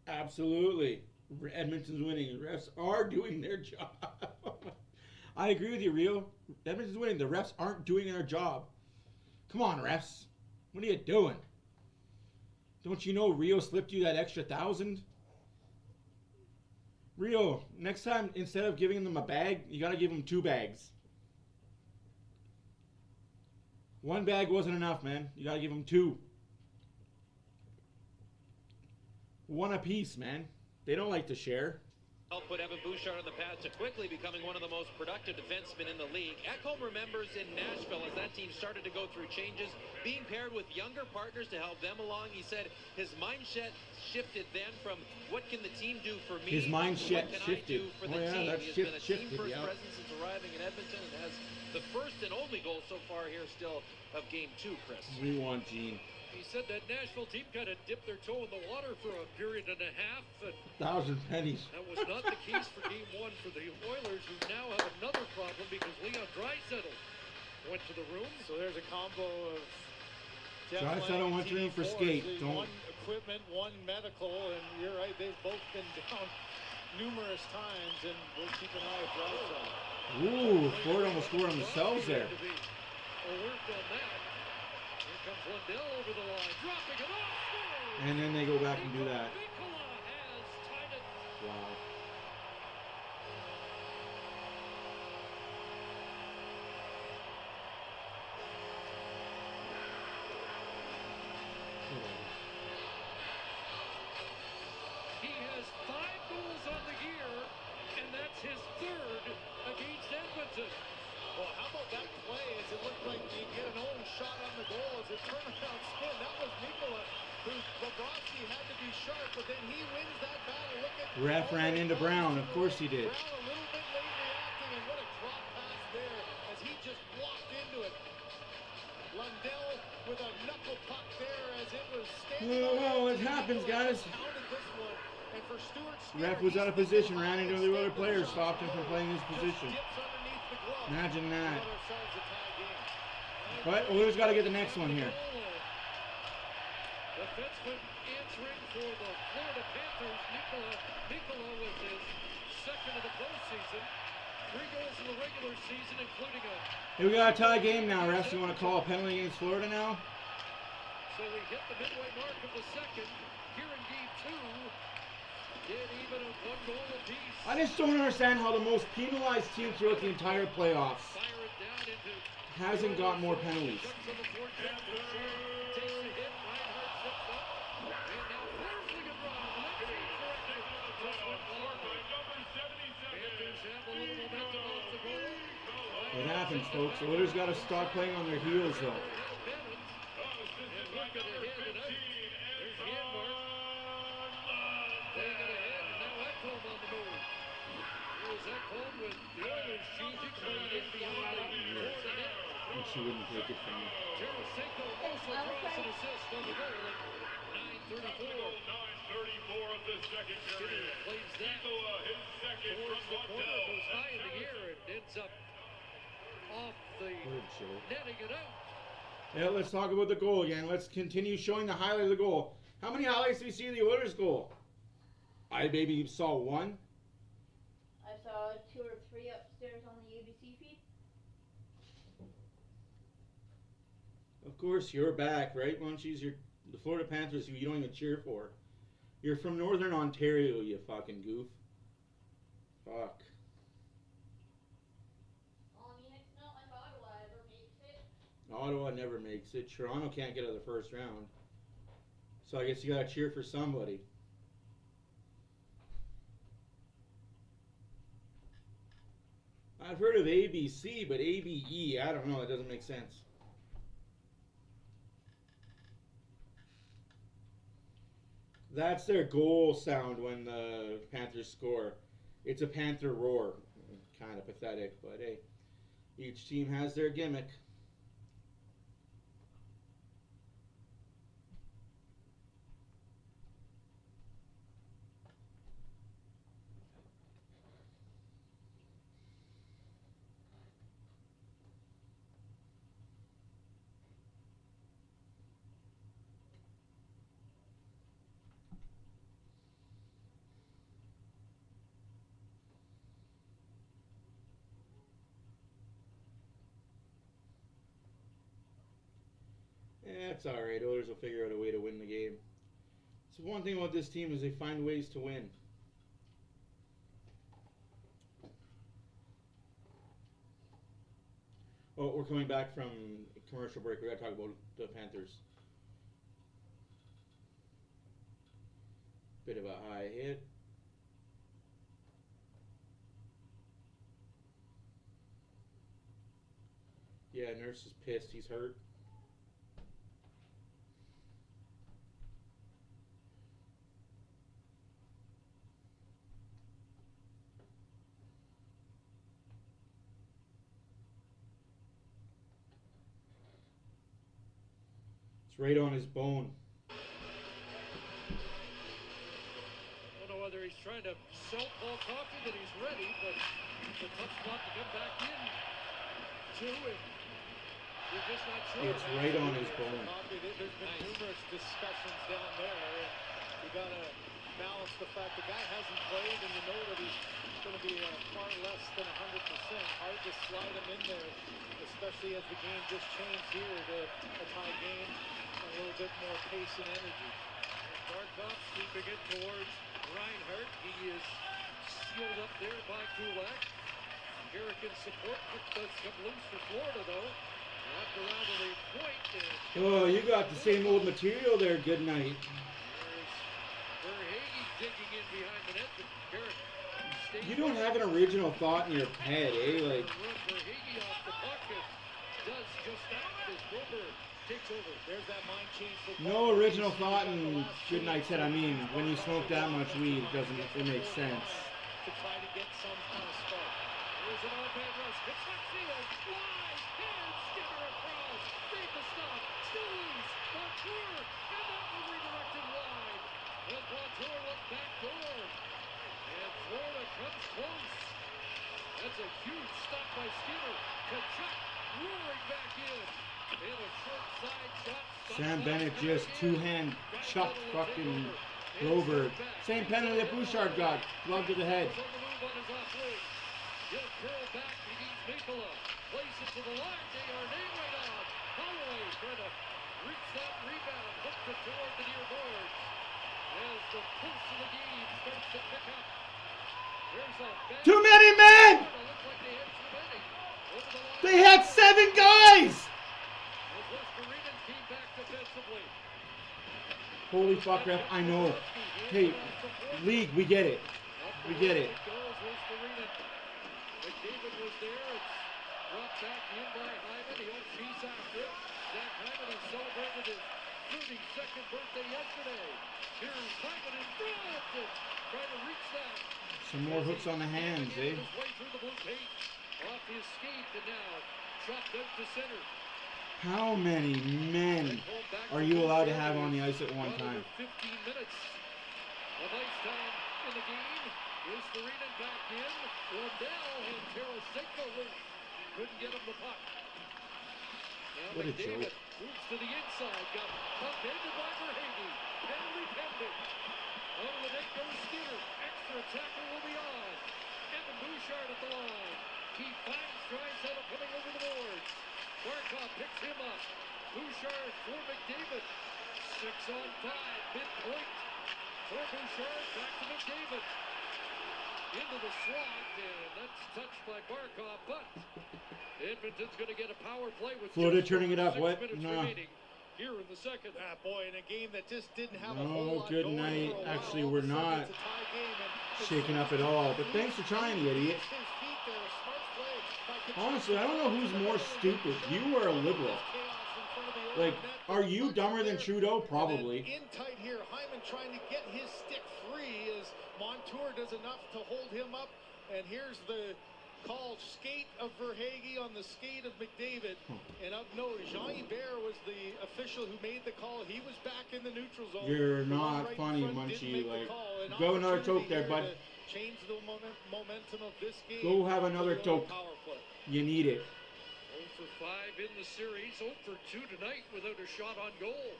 Absolutely. Edmonton's winning. The refs are doing their job. I agree with you, Rio. Edmonton's winning. The refs aren't doing their job. Come on, refs. What are you doing? Don't you know Rio slipped you that extra 1,000? Rio, next time, instead of giving them a bag, you got to give them 2 bags. 1 bag wasn't enough, man. You got to give them 2. 1 apiece, man. They don't like to share. Help put Evan Bouchard on the path to quickly becoming one of the most productive defensemen in the league. Ekholm remembers in Nashville as that team started to go through changes, being paired with younger partners to help them along. He said his mindset shifted then from what can the team do for me? His mindset shifted. For the team. That He has been a shifted, team-first presence since arriving in Edmonton and has the first and only goal so far here still of Game 2, Chris. We want Gene. He said that Nashville team kind of dipped their toe in the water for a period and a half. 1,000 pennies. That was not the case for Game 1 for the Oilers, who now have another problem because Leon Draisaitl went to the room. So there's a combo of Draisaitl went to the room for skate. One equipment, one medical, and you're right, they've both been down numerous times, and we'll keep an eye on Draisaitl. Ooh, Florida almost scored on themselves there. Worked on that. Here comes Lundell over the line, dropping it off. Score! And then they go back and do that. Nicola has tied it. Wow. He has 5 goals on the year, and that's his 3rd against Edmonton. Well, how about that play as it looked like he'd get an own shot on the goal as a turnaround spin? That was Nicola, who Bobrovsky had to be sharp, but then he wins that battle. Look at Ref ran into Brown. Of course he did. Brown a little bit late reacting, and what a drop pass there as he just walked into it. Lundell with a knuckle puck there as it was standing. Whoa, it happens, guys. And for Stuart Ref was out of position, ran into the other player, stopped him from playing his position. Imagine that. But Oilers got to get the next one here. Defenseman answering for the Florida Panthers. Nicola was his 2nd of the postseason. 3 goals in the regular season, including a... Hey, we got a tie game now. Refs, you want to call a penalty against Florida now? So we hit the midway mark of the second. Here in game 2. Did even a 1 goal apiece. I just don't understand how the most penalized team throughout the entire playoffs hasn't got more penalties. It happens, folks. The Oilers got to stop playing on their heels, though. And she wouldn't take it from me. Tarasenko also draws an assist on the goal at 9:34. 9:34 of the second period. Plays that his second towards the from corner, goes high in the air, and ends up off the netting it out. Yeah, let's talk about the goal again. Let's continue showing the highlight of the goal. How many highlights do we see of the Oilers' goal? I maybe saw 1. I saw 2 or 3 upstairs on the ABC feed. Of course, you're back, right, Munchies? You're the Florida Panthers, who you don't even cheer for. You're from Northern Ontario, you fucking goof. Fuck. Well, I mean, it's not like Ottawa ever makes it. Ottawa never makes it. Toronto can't get out of the first round. So I guess you gotta cheer for somebody. I've heard of ABC, but ABE, I don't know, that doesn't make sense. That's their goal sound when the Panthers score. It's a Panther roar. Kind of pathetic, but hey, each team has their gimmick. It's alright. Oilers will figure out a way to win the game. So one thing about this team is they find ways to win. Oh, we're coming back from commercial break. We got to talk about the Panthers. Bit of a high hit. Yeah, Nurse is pissed. He's hurt. It's right on his bone. I don't know whether he's trying to sell Paul Coffey that he's ready, but it's a tough spot to come back in to, and you're just not sure. It's right on his bone. There's been numerous discussions down there, and you got to balance the fact the guy hasn't played, and you know that he's going to be far less than 100%. Hard to slide him in there, especially as the game just changed here to a tie game. A little bit more pace and energy. Barkov keeping it towards Reinhardt. He is sealed up there by Kulak. American support does come loose for Florida, though. Wrapped around to the point. Oh, you got the same old material there. Good night. There's Verhaeghe digging in behind the net. But Garrett stays. You don't have an original thought in your head, eh? Like. Verhaeghe off the puck and does just that as Broberg takes over. There's that mind change for No original thought in Good Night said. I mean, when you smoke that much weed, it makes sense. To try to get some kind of spark. There's an all-man rush. It's not field. Fly. Hand sticker across. Made the stop. Still loose. Montour. And that was redirected wide. And Montour looked back door. And Florida comes close. That's a huge stop by Skinner. Kachuk roaring back in. And a short side shot. Sam Bennett just two-hand chucked fucking Broberg. Same penalty that Bouchard got. Glove to the head. On the move on his off leg. He'll curl Mikula plays it to the line. Desharnais right on. Holloway trying to reach that rebound. Hooked it toward the near boards. As the pulse of the game starts to pick up. There's a bad Too many men! Looks like they had too many. Over the line. They had 7 guys! As West Arena came back defensively. Holy fuck, ref. I know. Hey, league, we get it. We get it. McDavid was there. It's brought back in by Hyman. He won't chase after it. Zach Hyman has celebrated his 32nd birthday yesterday. Here's Hyman in front. Trying to reach that. Some more hooks on the hands, eh? His way through the blue paint. Off his skate and now chopped out to center. How many men are you allowed to have on the ice at one time? 15 minutes of ice time in the game. Here's Farina back in. Lundell and Tarasenko couldn't get him the puck. Now What a McDavid joke. moves to the inside. Got upended by Verhaeghe. Penalty pending. Out of the net goes Skinner. Extra tackle will be on. Evan Bouchard at the line. He finds Draisaitl coming over the boards. Barkov picks him up. Bouchard for McDavid. 6 on 5. Midpoint. For Bouchard. Back to McDavid. Into the slot. And that's touched by Barkov. But Edmonton's going to get a power play with Florida turning it up. 6 What? minutes No. remaining here in the second. Ah, boy, in a game that just didn't have a No, whole lot good going night. for a while, Actually, all we're of a sudden not it's a tie game, and shaking up at all. But thanks for trying, you idiot. his feet there, a smart play by Kachuk. Honestly, I don't know who's more stupid. You or a liberal. Like, are you dumber than Trudeau? Probably. In tight here, Hyman trying to get his stick free as Montour does enough to hold him up. And here's the call, skate of Verhaeghe on the skate of McDavid. And of note, Jean-Hubert was the official who made the call. He was back in the neutral zone. You're The one not right in funny, front didn't Munchie. make the Like, call. An go another opportunity toke there, here bud. to change the momentum of this game. Go have another Put it on toke. power play. You need it. 0 for 5 in the series. 0 for 2 tonight without a shot on goal.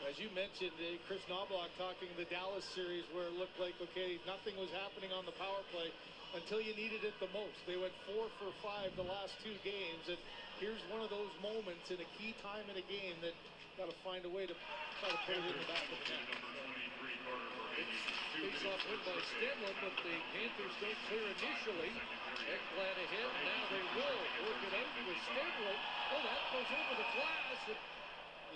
As you mentioned, Chris Knobloch talking the Dallas series where it looked like, okay, nothing was happening on the power play until you needed it the most. They went 4 for 5 the last 2 games, and here's one of those moments in a key time in a game that got to find a way to try to put it in the back of the net. Face off win by Stenlund, but the Panthers don't clear initially. Ekblad ahead, now they will work it out with Stenlund. Oh, that goes over the glass.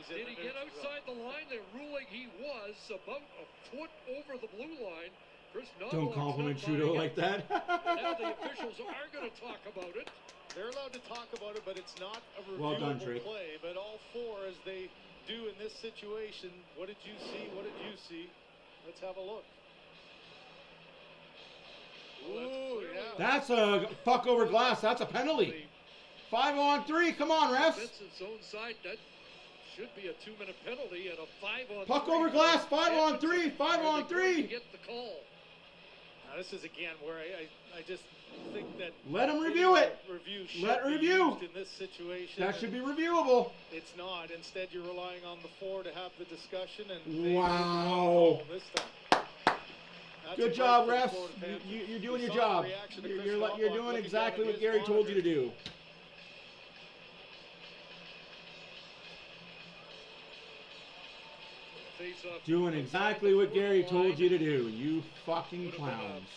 Did he get outside the line? They're ruling he was about a foot over the blue line. Chris Don't compliment Trudeau like that. Now the officials are going to talk about it. They're allowed to talk about it, but it's not a Well done, reviewable Drake. play. But all 4, as they do in this situation, what did you see? What did you see? Let's have a look. Ooh, yeah. That's a puck over glass. That's a penalty. 5 on 3. Come on, refs. Defensive zone side, that should be a 2-minute penalty and a 5 on 3. Puck over glass. 5 on 3. 5 on 3. Get the call. Now, this is again where I just think that Let him review it. Review Let should be review. used in this situation. That should be reviewable. It's not. Instead, you're relying on the 4 to have the discussion. And they Wow. this time. That's Good a job, break for refs. the Florida Panthers. You're doing We your saw the job. reaction to You're Chris Knobloch doing looking exactly down at what his Gary told you to monitor. do. Face off. Doing exactly what Gary told you to do. You fucking clowns.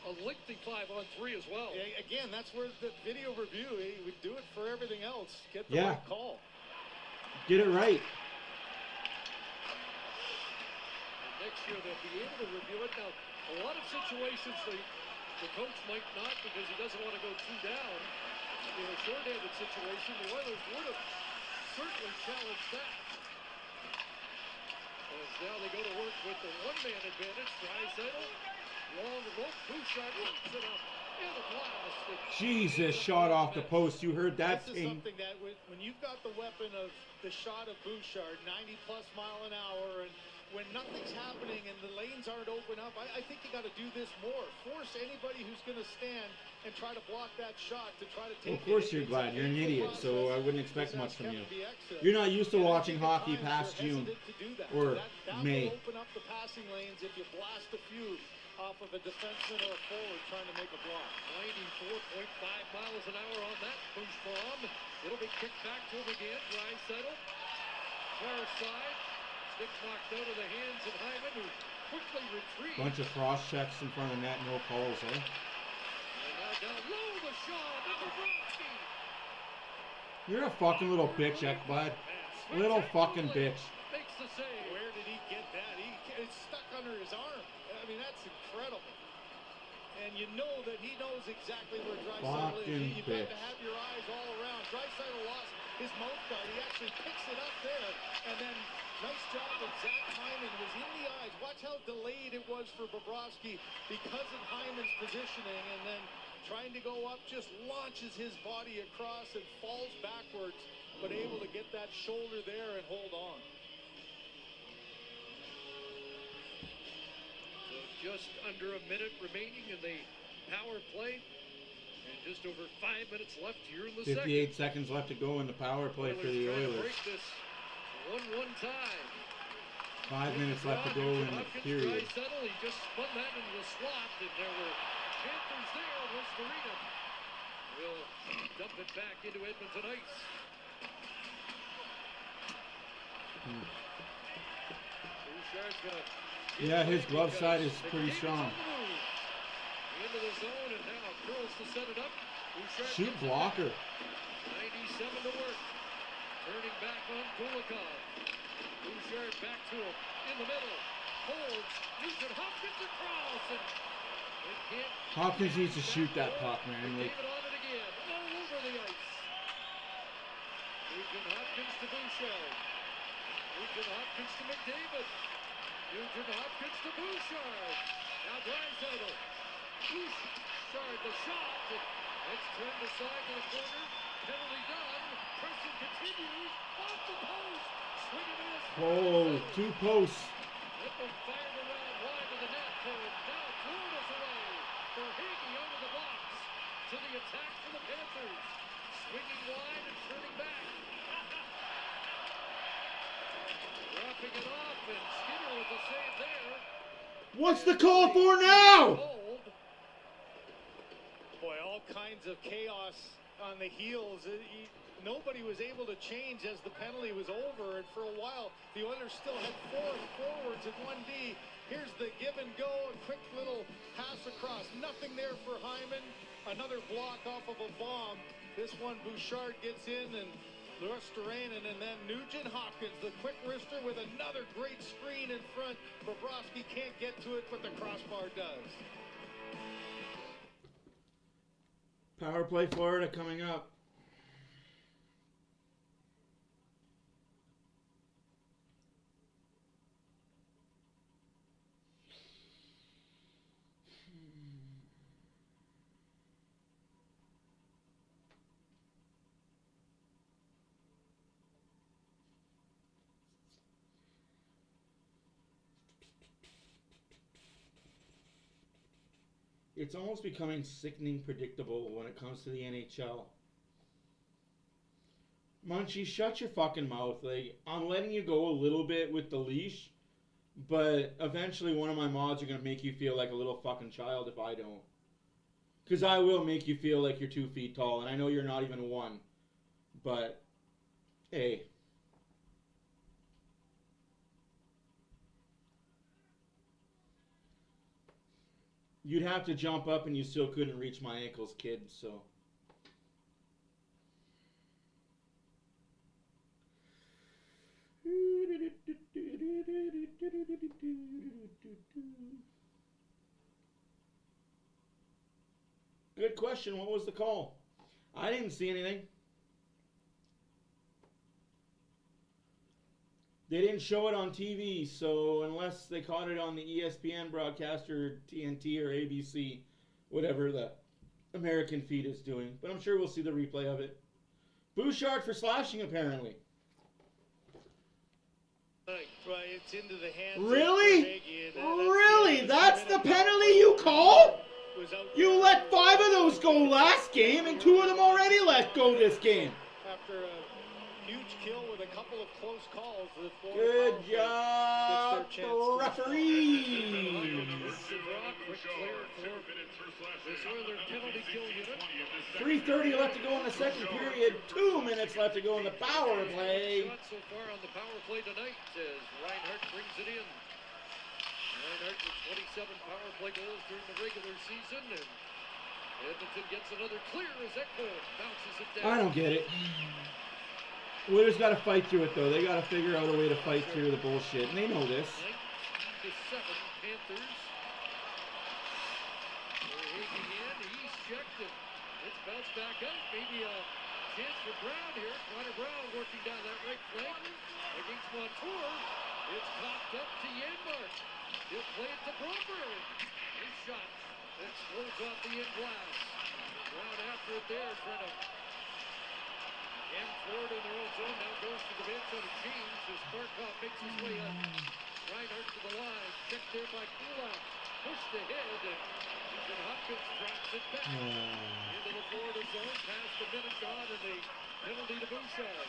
A lengthy 5 on 3 as well. Yeah, again, that's where the video review, we do it for everything else. Get the Yeah. right call. Get it right. Next year they'll be able to review it. Now, a lot of situations the coach might not because he doesn't want to go 2 down. In a short-handed situation, the Oilers would have certainly challenged that. As now they go to work with the 1-man advantage. Draisaitl, long rope, Bouchard looks it up in the blast. Jesus, shot off the post. You heard that This is thing. something that when you've got the weapon of the shot of Bouchard, 90-plus mile an hour, and when nothing's happening and the lanes aren't open up, I think you got to do this more. Force anybody who's going to stand and try to block that shot to try to take Of course you're glad. You're an idiot, so I wouldn't expect much from you. You're not used to watching hockey past June or that May. will open up the passing lanes if you blast a few off of a defenseman or a forward trying to make a block. 94.5 miles an hour on that push bomb. It'll be kicked back to him again. Draisaitl, far side. Stick knocked out of the hands of Hyman, who quickly retrieved. Bunch of cross checks in front of the net, no calls, eh? And now down low, the shot, and Bobrovsky. You're a fucking little bitch, Ekblad. Little fucking bitch. Makes the save. Where did he get that? It's stuck under his arm. I mean, that's incredible. And you know that he knows exactly where Draisaitl is. You've got to have your eyes all around. Draisaitl lost his mouth guard. He actually picks it up there. And then nice job of Zach Hyman was in the eyes. Watch how delayed it was for Bobrovsky because of Hyman's positioning. And then trying to go up, just launches his body across and falls backwards, but able to get that shoulder there and hold on. Just under a minute remaining in the power play. And just over 5 minutes left here in the 58 seconds left to go in the power play for the Oilers. Break this 1-1 tie. 5 minutes left to go in the period. Draisaitl, he just spun that into the slot, and there were Panthers there. Was Verena. Will dump it back into Edmonton ice. Bouchard's gonna. Yeah, his glove side is pretty strong. Into the zone, and now curls to set it up. Bouchard Shoot blocker. 97 to work. Turning back on Kulikov. Bouchard back to him. In the middle. Holds. Nugent Hopkins across. And it can't. Hopkins needs to shoot that puck, man. Like, David on it again. All over the ice. Nugent Hopkins to Bouchard. Nugent Hopkins to McDavid. Nugent Hopkins to Bouchard. Now Draisaitl. Bouchard the shot. It's turned aside to the corner. Penalty done. Pressing continues. Off the post. Swinging in his. oh, two posts. That one fired around wide to the net. And now Florida's away. For Hagee under the box. To the attack for the Panthers. Swinging wide and turning back. Dropping it off, and Skinner with the save there. What's the call for now? Boy, all kinds of chaos on the heels. Nobody was able to change as the penalty was over, and for a while, the Oilers still had 4 forwards and 1 D. Here's the give and go, a quick little pass across. Nothing there for Hyman. Another block off of a bomb. This one, Bouchard gets in, and Restораinen, and then Nugent Hopkins, the quick wrister with another great screen in front. Bobrovsky can't get to it, but the crossbar does. Power play Florida coming up. It's almost becoming sickening predictable when it comes to the NHL. Munchie, shut your fucking mouth. Like, I'm letting you go a little bit with the leash, but eventually one of my mods are going to make you feel like a little fucking child if I don't. Because I will make you feel like you're 2 feet tall, and I know you're not even 1. But, hey. You'd have to jump up and you still couldn't reach my ankles, kid, so. Good question. What was the call? I didn't see anything. They didn't show it on TV, so unless they caught it on the ESPN broadcast or TNT or ABC, whatever the American feed is doing. But I'm sure we'll see the replay of it. Bouchard for slashing, apparently. It's into the hands. Really? Really? That's the penalty you call? You let 5 of those go last game, and 2 of them already let go this game. After a huge kill with a couple of close calls. Good job, referees. 3:30 left to go in the second period. 2 minutes left to go in the power play. So far on the power play tonight as Reinhardt brings it in. Reinhardt with 27 power play goals during the regular season, and Edmonton gets another clear as Ekholm bounces it down. I don't get it. Oilers got to fight through it, though. They got to figure out a way to fight through the bullshit, and they know this. 19-7 Panthers. Hagee in, he's checked it. It's bounced back up. Maybe a chance for Brown here. Connor Brown working down that right flank against Montour. It's popped up to Janmark. He'll play it to Broberg. His shot explodes off the end glass. Brown after it there, trying to end forward in their own zone. Now goes to the bench on a change as Barkov makes his way up. Reinhardt to the line. Checked there by Kulak. Pushed ahead, and Hopkins drops it back into the Florida zone. Past the minute gone, and the penalty to Bouchard.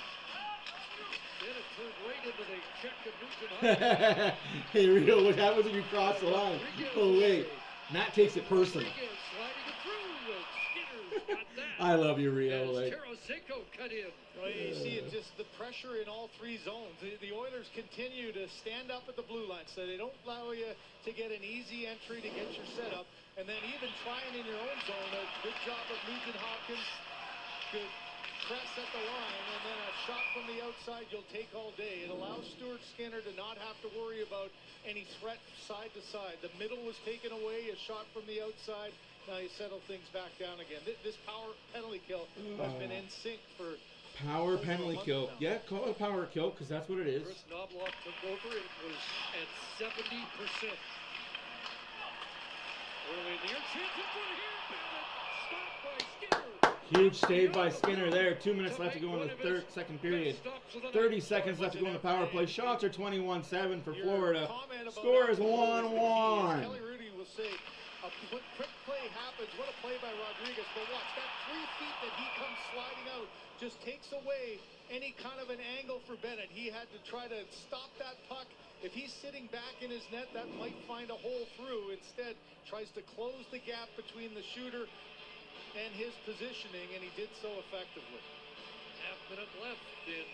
Then it turned right into the check of Nugent Hopkins. Hey, Rio, what happens when you cross the line? Oh, wait. Matt takes it personal. Sliding it through. Skinner's got that. I love you, Rio. As Tarasenko cut in. Well, you see it, just the pressure in all three zones. The Oilers continue to stand up at the blue line, so they don't allow you to get an easy entry to get your setup. And then even trying in your own zone, a good job of Nugent Hopkins. Good press at the line, and then a shot from the outside you'll take all day. It allows Stuart Skinner to not have to worry about any threat side to side. The middle was taken away, a shot from the outside. Now you settle things back down again. This power penalty kill has been in sync for power penalty kill. Yeah, call it a power kill because that's what it is. Chris Knobloch took over. It was at 70%. Early in the year, chance in front here. Stopped by Skinner. Huge save by Skinner there. 2 minutes left to go in the second period. 30 seconds left to go in the power play. Shots are 21-7 for Florida. Score is 1-1. Kelly Rudy will say a quick play happens. What a play by Rodriguez. But watch, that 3 feet that he comes sliding out just takes away any kind of an angle for Bennett. He had to try to stop that puck. If he's sitting back in his net, that might find a hole through. Instead, tries to close the gap between the shooter and his positioning, and he did so effectively. Half minute left in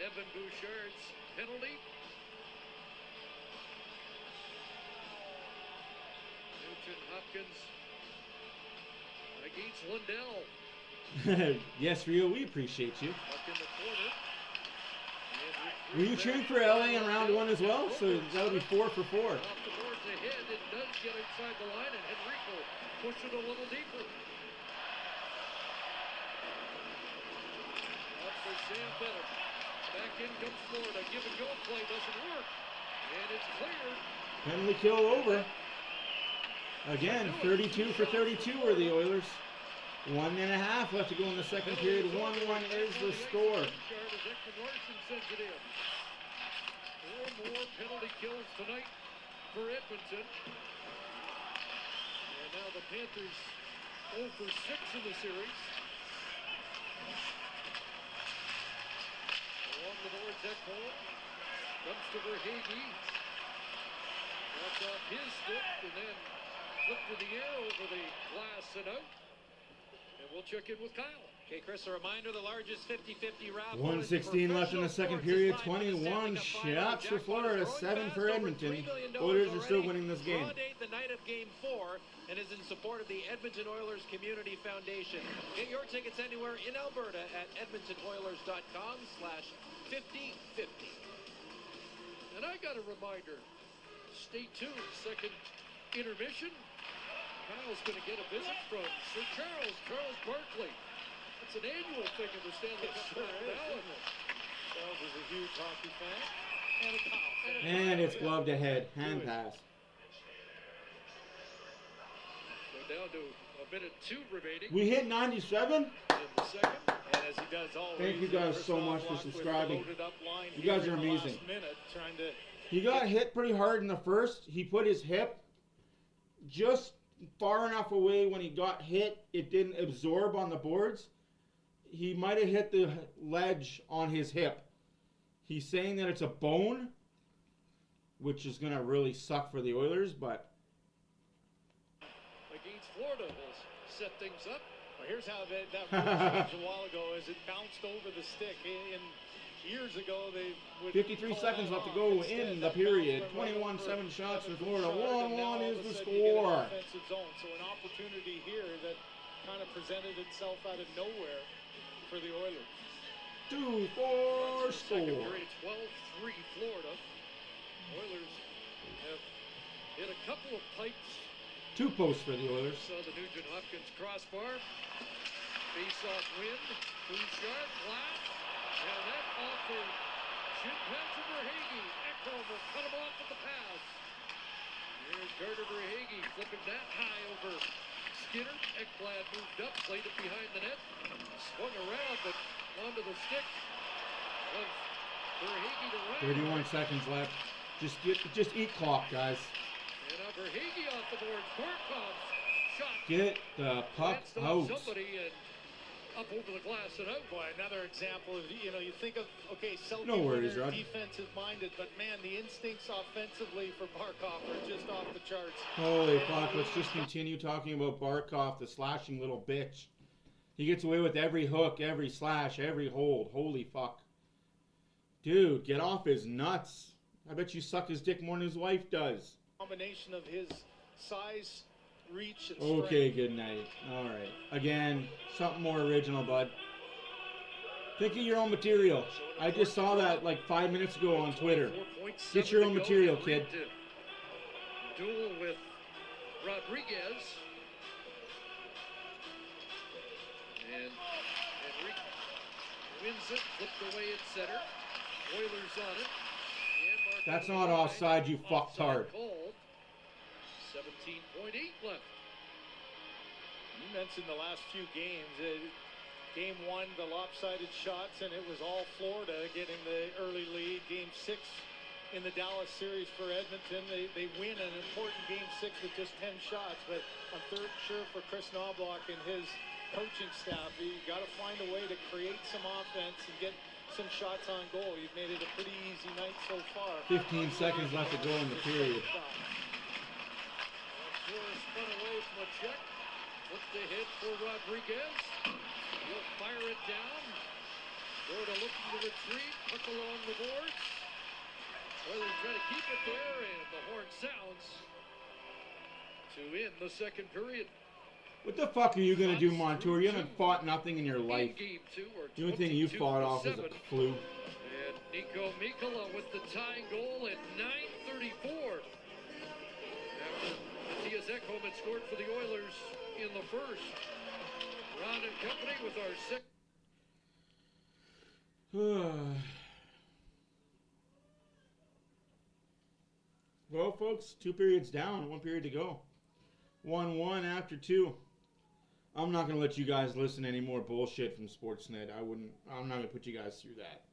Evan Bouchard's penalty. Nugent Hopkins against Lundell. Yes, Rio, we appreciate you. Up in the corner. Were you cheering for LA in round 1 as well? So that would be 4 for 4. Off the boards ahead, it does get inside the line, and Henrico pushed it a little deeper. Up for Sam Bennett. Back in comes Florida. Give and go play doesn't work. And it's cleared. Penalty kill over. Again, 32 for 32 are the Oilers. 1.5 left to go in the second period. 1-1 is the score. Sends it in. 4 more penalty kills tonight for Edmonton. And now the Panthers 0 for 6 in the series. Along the boards, Ekholm comes to Verhage. Drops off his stick and then flipped to the air over the glass and out. And we'll check in with Kyle. Okay, Chris, a reminder, the largest 50-50 raffle. 1:16 left in the second period. 21 shots for Florida, 7 for Edmonton. Oilers are still winning this game. Draw date the night of Game 4 and is in support of the Edmonton Oilers Community Foundation. Get your tickets anywhere in Alberta at edmontonoilers.com/5050. And I got a reminder. Stay tuned. Second intermission. Kyle's going to get a visit from Sir Charles Barkley. It's an annual thing in the Stanley Cup now. Charles is a huge hockey fan. And a foul. And it's gloved ahead. Hand pass. So down to a minute 2 remaining. We hit 97. In the second. And as he does always. Thank you guys so much for subscribing. You guys are amazing. He got hit pretty hard in the first. He put his hip just far enough away when he got hit. It didn't absorb on the boards. he might have hit the ledge on his hip. He's saying that it's a bone, which is going to really suck for the Oilers, but... Against Florida will set things up. Well, here's how that was a while ago as it bounced over the stick. In years ago, they would 53 seconds left to go in the period. 21-7 shots for Florida. 1-1 is the score. Offensive zone. So an opportunity here that kind of presented itself out of nowhere for the Oilers. 2-4 Second score. period, 12-3 Florida. Oilers have hit a couple of pipes. 2 posts for the Oilers. Saw the Nugent-Hopkins crossbar. Face-off win. Bouchard, glass. And that off the shin pads of Verhaeghe. Ekholm will cut him off with the pass. Here's Carter Verhaeghe flipping that high over Skinner. Ekblad moved up, played it behind the net. Swung around, but onto the stick of Verhaeghe to Ryan. 31 seconds left. Just eat clock, guys. And now Verhaeghe off the boards. Barkov's shot. Get the puck Glanced on out. somebody and up over the glass and out. Boy, another example of, you know, you think of, okay, Selke No worries, Rod. defensive-minded, but man, the instincts offensively for Barkov are just off the charts. Holy fuck, let's just continue talking about Barkov, the slashing little bitch. He gets away with every hook, every slash, every hold. Holy fuck. Dude, get off his nuts. I bet you suck his dick more than his wife does. Combination of his size, reach, and strength. Okay, good night. Alright. Again, something more original, bud. Think of your own material. I just saw that like 5 minutes ago on Twitter. Get your own material, kid. Duel with Rodriguez. And Henrique wins it, flipped away at center. Oilers on it. That's not offside, you fucktard. 17.8 left. You mentioned the last few games. Game 1, the lopsided shots, and it was all Florida getting the early lead. Game 6 in the Dallas series for Edmonton. They win an important Game 6 with just 10 shots, but I'm sure for Chris Knobloch and his coaching staff, you got to find a way to create some offense and get some shots on goal. You've made it a pretty easy night so far. 15 seconds left to go in the period. Flores spun away from a check. Looked ahead for Rodriguez. He'll fire it down. Florida looking to retreat. Puck along the boards. Oilers try to keep it there, and the horn sounds to end the second period. What the fuck are you going to do, Montour? You haven't fought nothing in your life. The only thing you fought off was a flu. And Nico Mikkola with the tying goal at 9:34. After Matthias Ekholm had scored for the Oilers in the first. Ron and company with our sixth. Well, folks, 2 periods down, 1 period to go. 1-1 after 2. I'm not going to let you guys listen to any more bullshit from Sportsnet. I'm not going to put you guys through that.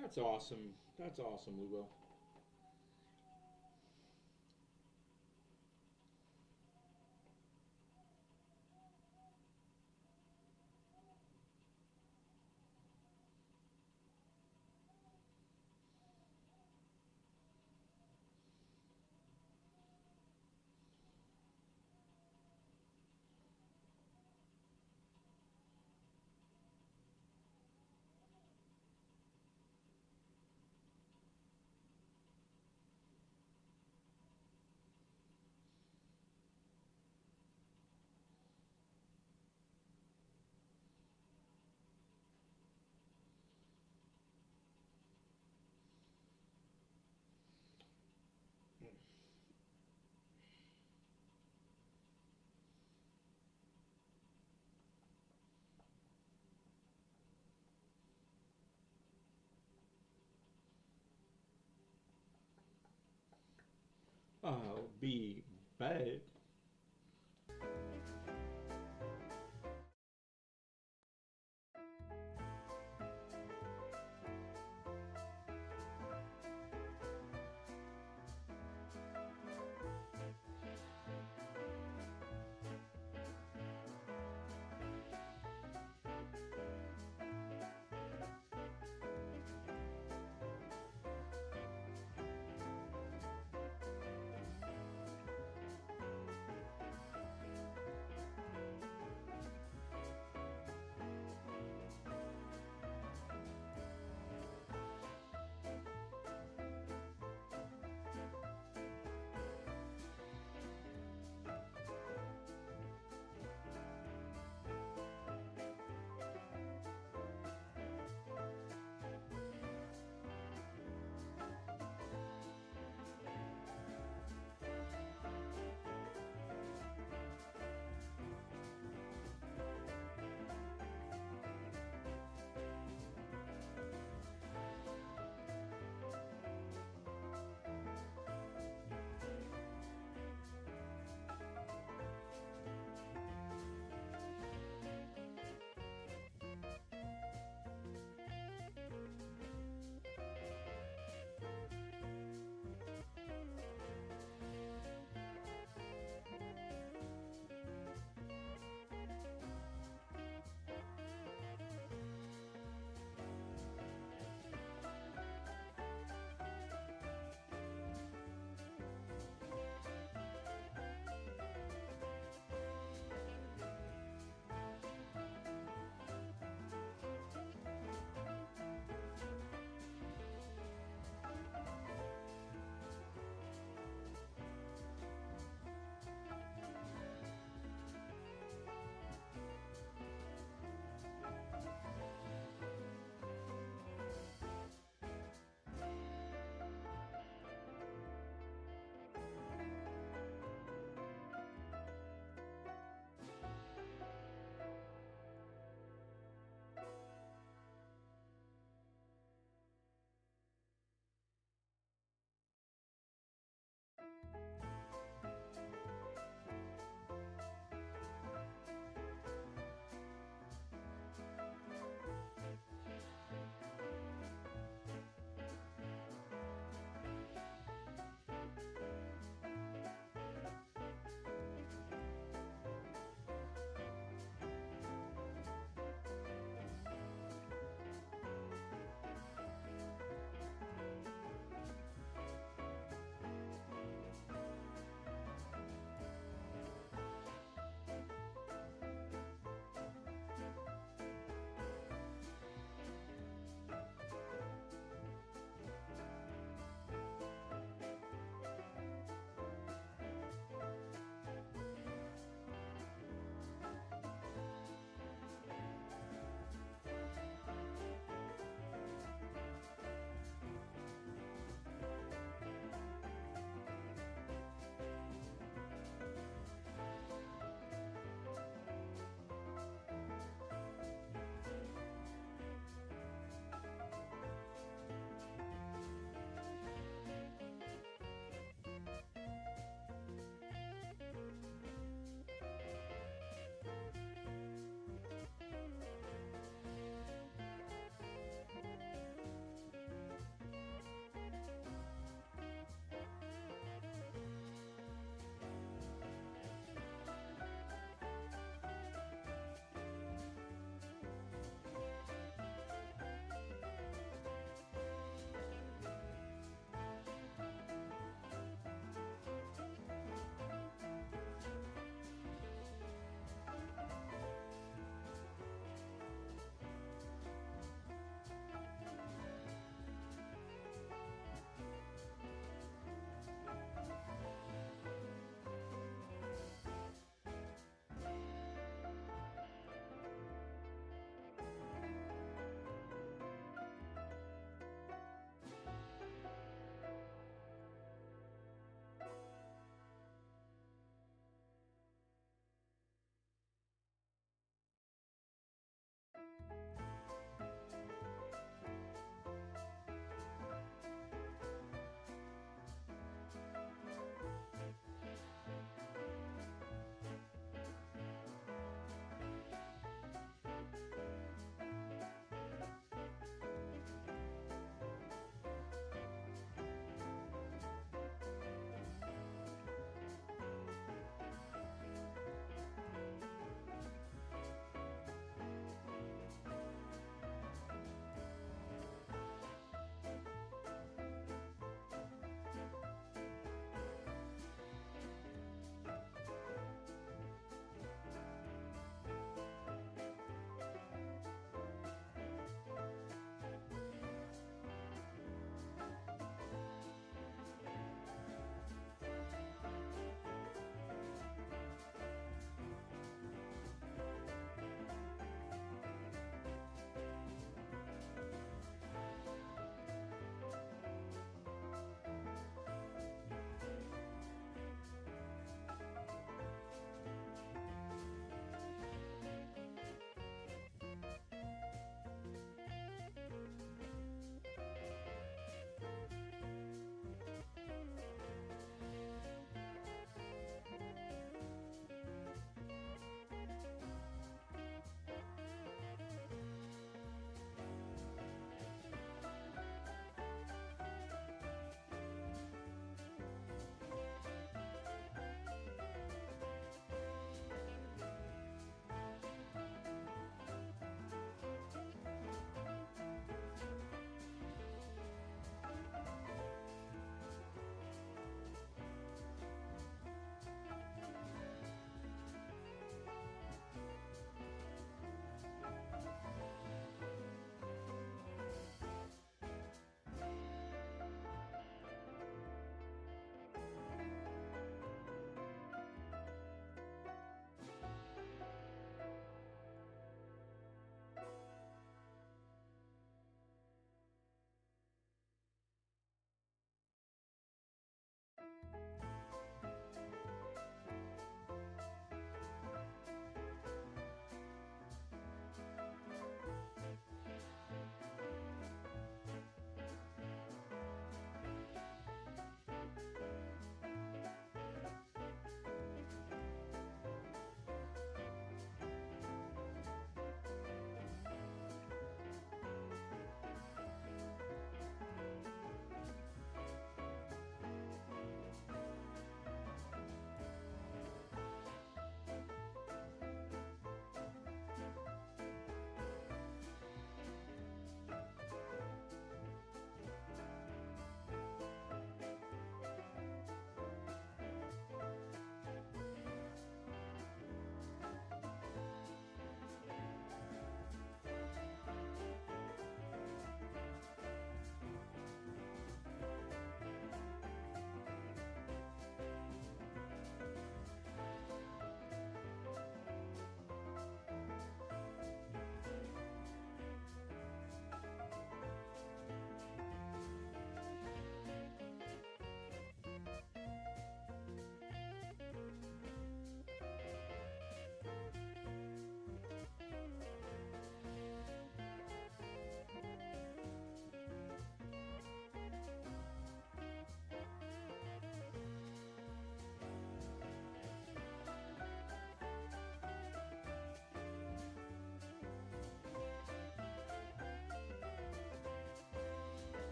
That's awesome. That's awesome, Lugo. be bad.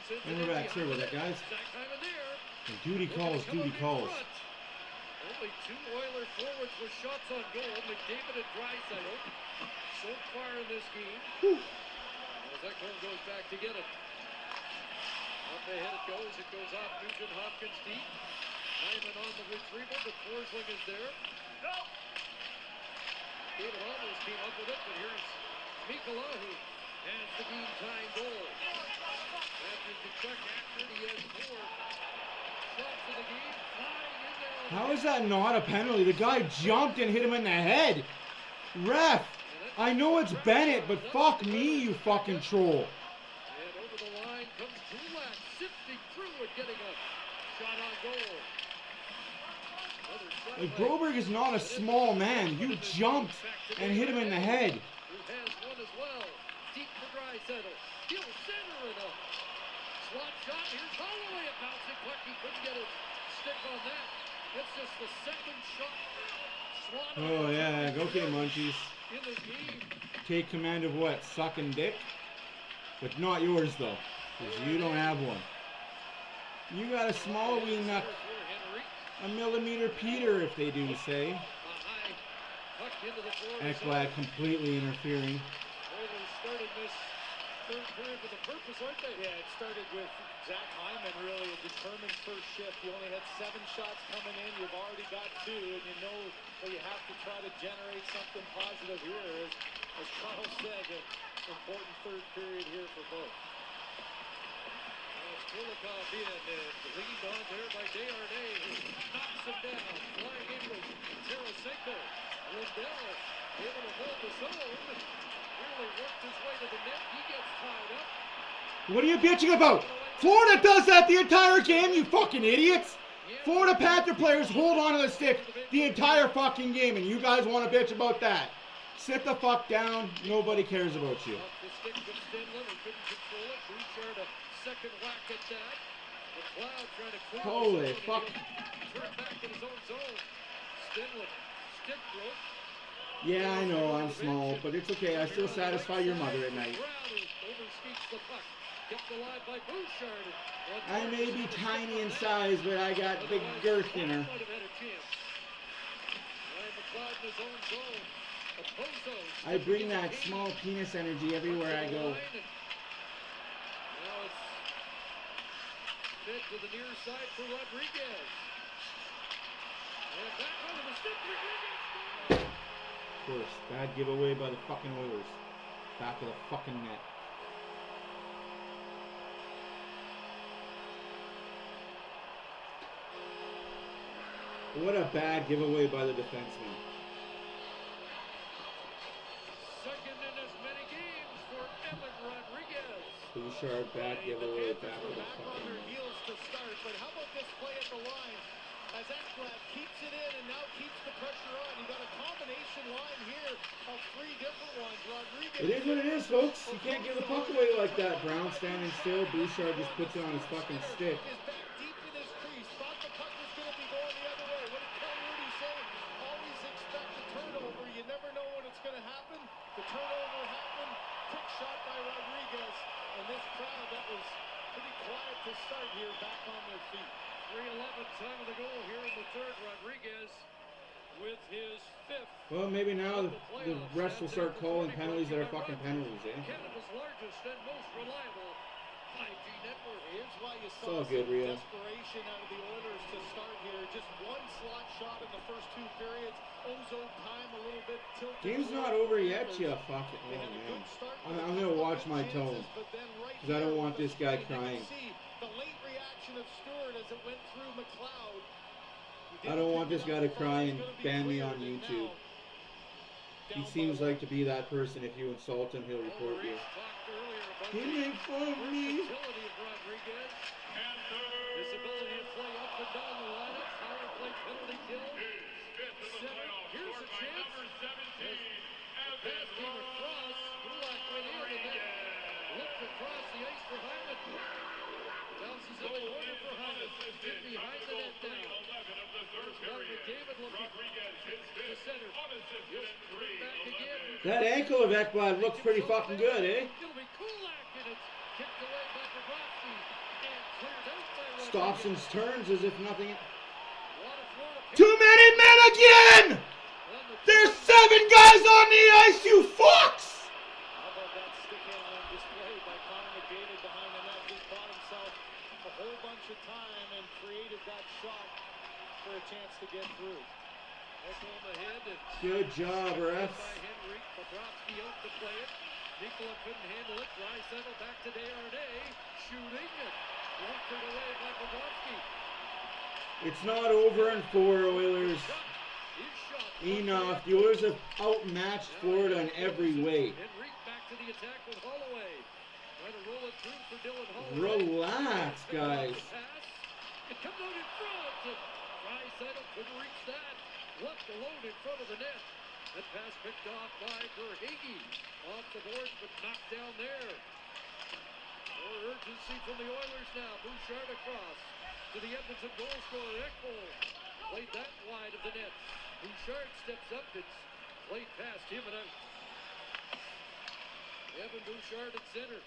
And we're back. Sorry about that, guys. And duty calls, duty calls. Only 2 Oiler forwards with shots on goal. McDavid and Draisaitl so far in this game. As Ekholm goes back to get it. Up ahead it goes. It goes off Nugent Hopkins deep. Hyman on the retrieval, but Forsling is there. David almost came up with it, but here's Mikkola who has the game-tying goal. Matthews to check after he has 4 shots in the game. Flying in there. How is that not a penalty? The guy jumped and hit him in the head. Ref, I know it's Bennett, but fuck me, you fucking troll. And over the line comes Kulak, sifting through and getting a shot on goal. Like, Broberg is not a small man. You jumped and hit him in the head. Who has one as well. Deep for Draisaitl. He'll center it up. Slot shot. Here's Holloway. A bouncing puck. He couldn't get his stick on that. It's just the second shot. Oh, yeah. Okay, Munchies. In the game. Take command of what? Sucking dick? But not yours, though. Because you don't have one. You got a small wee nut. A millimeter Peter, if they do say. Ekblad completely interfering. Oilers started this third period with a purpose, aren't they? Yeah, it started with Zach Hyman, really a determined first shift. You only had 7 shots coming in. You've already got 2, and you know that you have to try to generate something positive here. As Carl said, an important third period here for both. Kulikov in and leaned on there by Desharnais, who knocks him down. Flying in with Tarasenko. Lindell able to hold his own. Really worked his way to the net. He gets tied up. What are you bitching about? Florida does that the entire game, you fucking idiots. Florida Panther players hold on to the stick the entire fucking game, and you guys want to bitch about that. Sit the fuck down. Nobody cares about you. The stick from Stenlund, he couldn't control it. Bouchard a second whack at that. McLeod trying to clear. Holy fuck. Turn back in his own zone. Stenlund, stick broke. Yeah, I know I'm small, but it's okay. I still satisfy your mother at night. Overspeaks the puck. Kept alive by Bouchard. I may be tiny in size, but I got big girth in her. Might have had a chance. Ryan McLeod in his own zone. I bring that small penis energy everywhere I go. Now it's fed to the near side for Rodriguez. And back over the stick, Rodriguez. Of course, bad giveaway by the fucking Oilers. Back of the fucking net. What a bad giveaway by the defenseman. Second in as many games for Evan Rodriguez. Bouchard bad giveaway back of the fucking net. Heels to start, but how about this play at the line? As Ekblad keeps it in and now keeps the pressure on. You got a combination line here of 3 different ones. Rodriguez. It is what it is, folks. You can't give the puck away like that. Brown standing still. Bouchard just puts it on his fucking stick. Is back deep in his crease. Thought the puck was going to be going the other way. What did Kelly Rudy say? Always expect a turnover. You never know when it's going to happen. The turnover happened. Quick shot by Rodriguez. And this crowd that was pretty quiet to start here back on their feet. 3:11 time of the goal here in the third. Rodriguez with his 5th. Well, maybe now the refs will start calling penalties that are fucking penalties, eh? Canada's largest and most reliable 5G network. Here's why you It's saw all good, some Rio. desperation out of the Oilers to start here. Just one slot shot in the first 2 periods. Ozone time a little bit tilted. Game's not over yet, you fucking man. I'm gonna watch my tone. Because I don't want this guy crying. The late reaction of Stewart as it went through McLeod. I don't want this guy to cry and ban me on YouTube. He seems like to be that person. If you insult him, he'll report you. He made fun of me. His ability to play up and down the lineup. Power play penalty kill. Here's a chance. Pass came across. Kulak went in and then looked across the ice for Hyman. Bounces in the corner for Hyman. Get behind the net now. There's David looking to center. He'll bring back again. That ankle of Ekblad looks pretty fucking good, eh? It'll be Kulak and it's kicked away by Bobrovsky. Gustafson's turns as if nothing. Too many men again! There's 7 guys on the ice, you fucks! How about that stick handling display by Connor McDavid behind the net? Just bought himself a whole bunch of time and created that shot for a chance to get through. Ekholm ahead. Good job, ref. By Henrik. Bobrovsky out to play it. Nikola couldn't handle it. Draisaitl back to Desharnais. Shooting it. Walked it away by Bobrovsky. It's not over in 4, Oilers. Enough. The Oilers have outmatched Florida in every way. Henrik back to the attack with Holloway. Trying to roll it through for Dylan Holloway. Relax, guys. It comes out in front. Draisaitl couldn't reach that. Left alone in front of the net. That pass picked off by Verhaeghe. Off the boards, but knocked down there. More urgency from the Oilers now. Bouchard across to the Edmonton goal scorer, Ekholm. Played that wide of the net. Bouchard steps up. It's played past him and out. Evan Bouchard at center.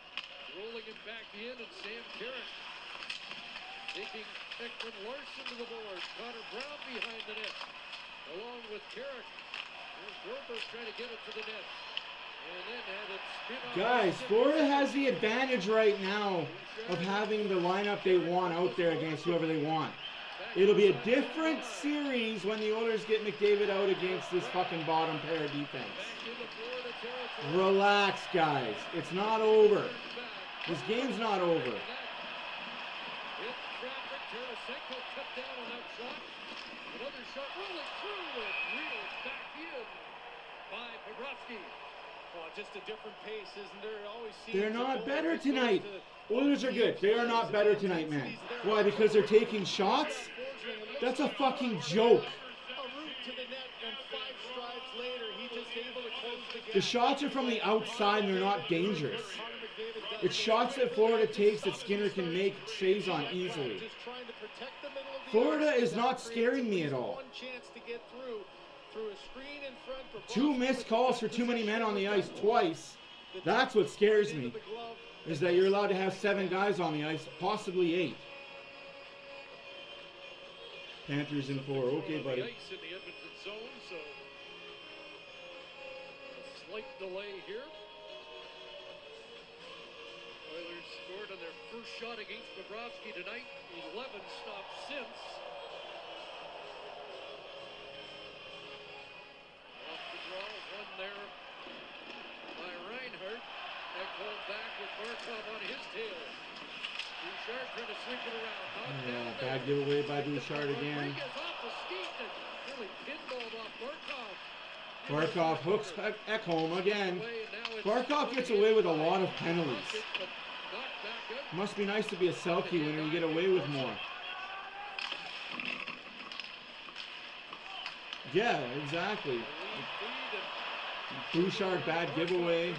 Rolling it back in, and Sam Carrick taking Ekman Larson to the board. Connor Brown behind the net. Along with Carrick. Here's Broberg trying to get it to the net. And then had it spin off. Guys, Florida has the advantage right now of having the lineup they want out there against whoever they want. It'll be a different series when the Oilers get McDavid out against this fucking bottom pair defense. Relax, guys. It's not over. This game's not over. Tarasenko cut down on that shot. Another shot rolling through and reeled back in by Bobrovsky. Well, just a different pace, isn't there? It always seems They're not better tonight. Oilers are good. They are not better tonight, man. Why? Because they're taking shots? That's a fucking joke. A route to the net, and 5 strides later, he just able to close the gap. The shots are from the outside and they're not dangerous. It's shots that Florida takes that Skinner can make saves on easily. Florida is not scaring me at all. 2 missed calls for too many men on the ice twice. That's what scares me, is that you're allowed to have 7 guys on the ice, possibly 8. Panthers in 4. Okay, buddy. Ice in the Edmonton zone, so a slight delay here. Oilers scored on their first shot against Bobrovsky tonight. 11 stops since. Off the draw, one there by Reinhardt. Ekholm back with Barkov on his tail. Bouchard trying to sweep it around. Yeah, bad giveaway by Bouchard again. Barkov hooks Ekholm again. Barkov gets away with a lot of penalties. Must be nice to be a Selke winner. You get away with more. Yeah, exactly. Bouchard, bad giveaway.